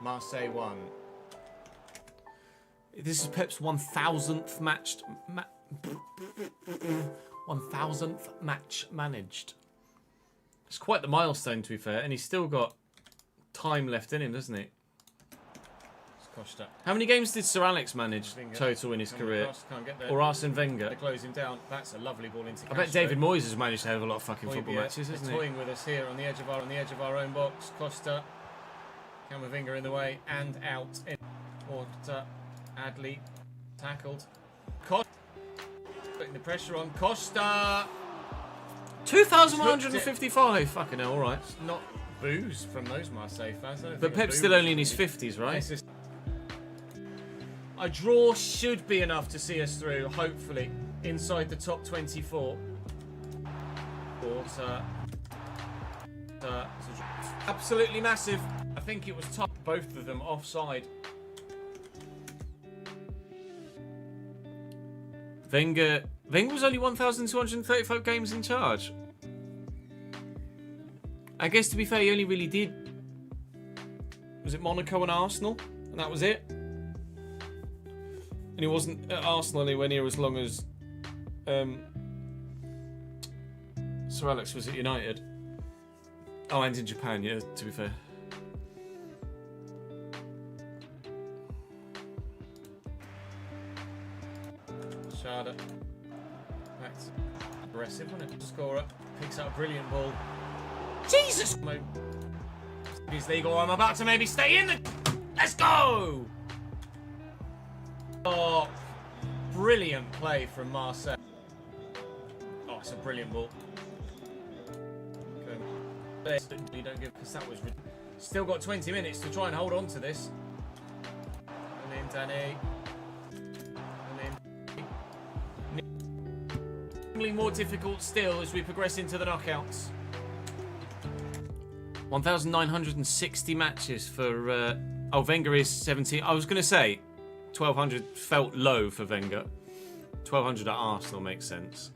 Marseille 1. This is Pep's 1,000th match. 1,000th match managed. It's quite the milestone, to be fair, and he's still got time left in him, doesn't he? Costa. How many games did Sir Alex manage total in his career? Or Arsene Wenger? They close him down. That's a lovely ball into I bet David Moyes has managed to have a lot of fucking football matches, hasn't he? Toying with us here on the edge of our own box. Costa, Camavinga in the way and out. Porter, Adley, tackled. Costa putting the pressure on. Costa. 2,155. Fucking hell, all right. Not boos from those Marseille fans. But Pep's still only in his 50s, right? A draw should be enough to see us through, hopefully, inside the top 24. Absolutely massive. I think it was top. Both of them offside. Wenger was only 1,235 games in charge. I guess, to be fair, he only really did. Was it Monaco and Arsenal? And that was it? And he wasn't at Arsenal anywhere near as long as Sir Alex was at United. Oh, and in Japan, yeah, to be fair. Shada. That's aggressive, wasn't it? Scorer picks up a brilliant ball. Jesus! Champions League, or I'm about to maybe stay in the... Let's go! Oh, brilliant play from Marcel. Oh, it's a brilliant ball. Okay. You don't give, because that was... Still got 20 minutes to try and hold on to this. And in Danny. More difficult still as we progress into the knockouts. 1,960 matches for... oh, Wenger is 17. I was going to say 1,200 felt low for Wenger. 1,200 at Arsenal makes sense.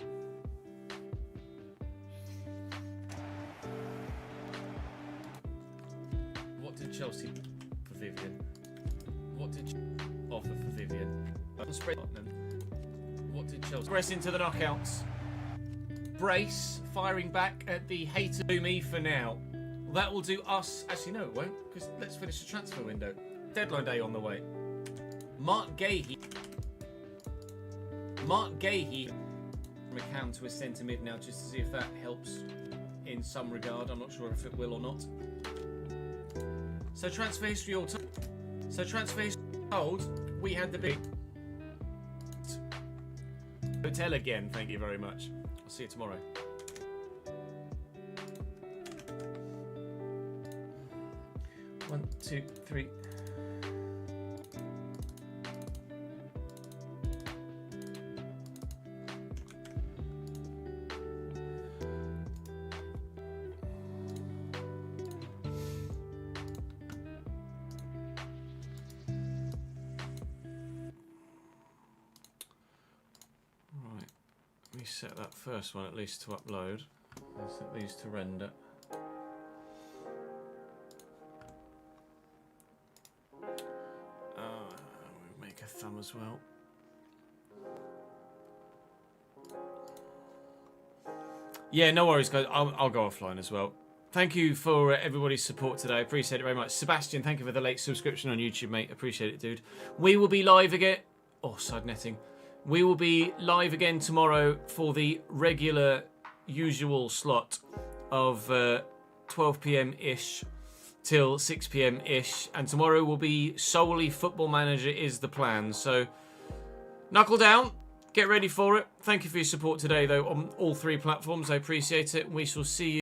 What did Chelsea for Vivian? What did offer for Vivian? What did Chelsea... Progress into the knockouts. Brace firing back at the hater to me for now. That will do us. Actually, no, it won't, because let's finish the transfer window. Deadline day on the way. Mark Gahey from McCann to a centre mid now, just to see if that helps in some regard. I'm not sure if it will or not. So transfer history all told. We had the big hotel again. Thank you very much. I'll see you tomorrow. One, two, three. Set that first one at least to upload. Let's set these to render. We'll make a thumb as well. Yeah, no worries, guys. I'll go offline as well. Thank you for everybody's support today. I appreciate it very much. Sebastian, thank you for the late subscription on YouTube, mate. Appreciate it, dude. We will be live again. Oh, side netting. We will be live again tomorrow for the regular, usual slot of 12 p.m.-ish till 6 p.m.-ish. And tomorrow will be solely Football Manager is the plan. So, knuckle down. Get ready for it. Thank you for your support today, though, on all three platforms. I appreciate it. We shall see you.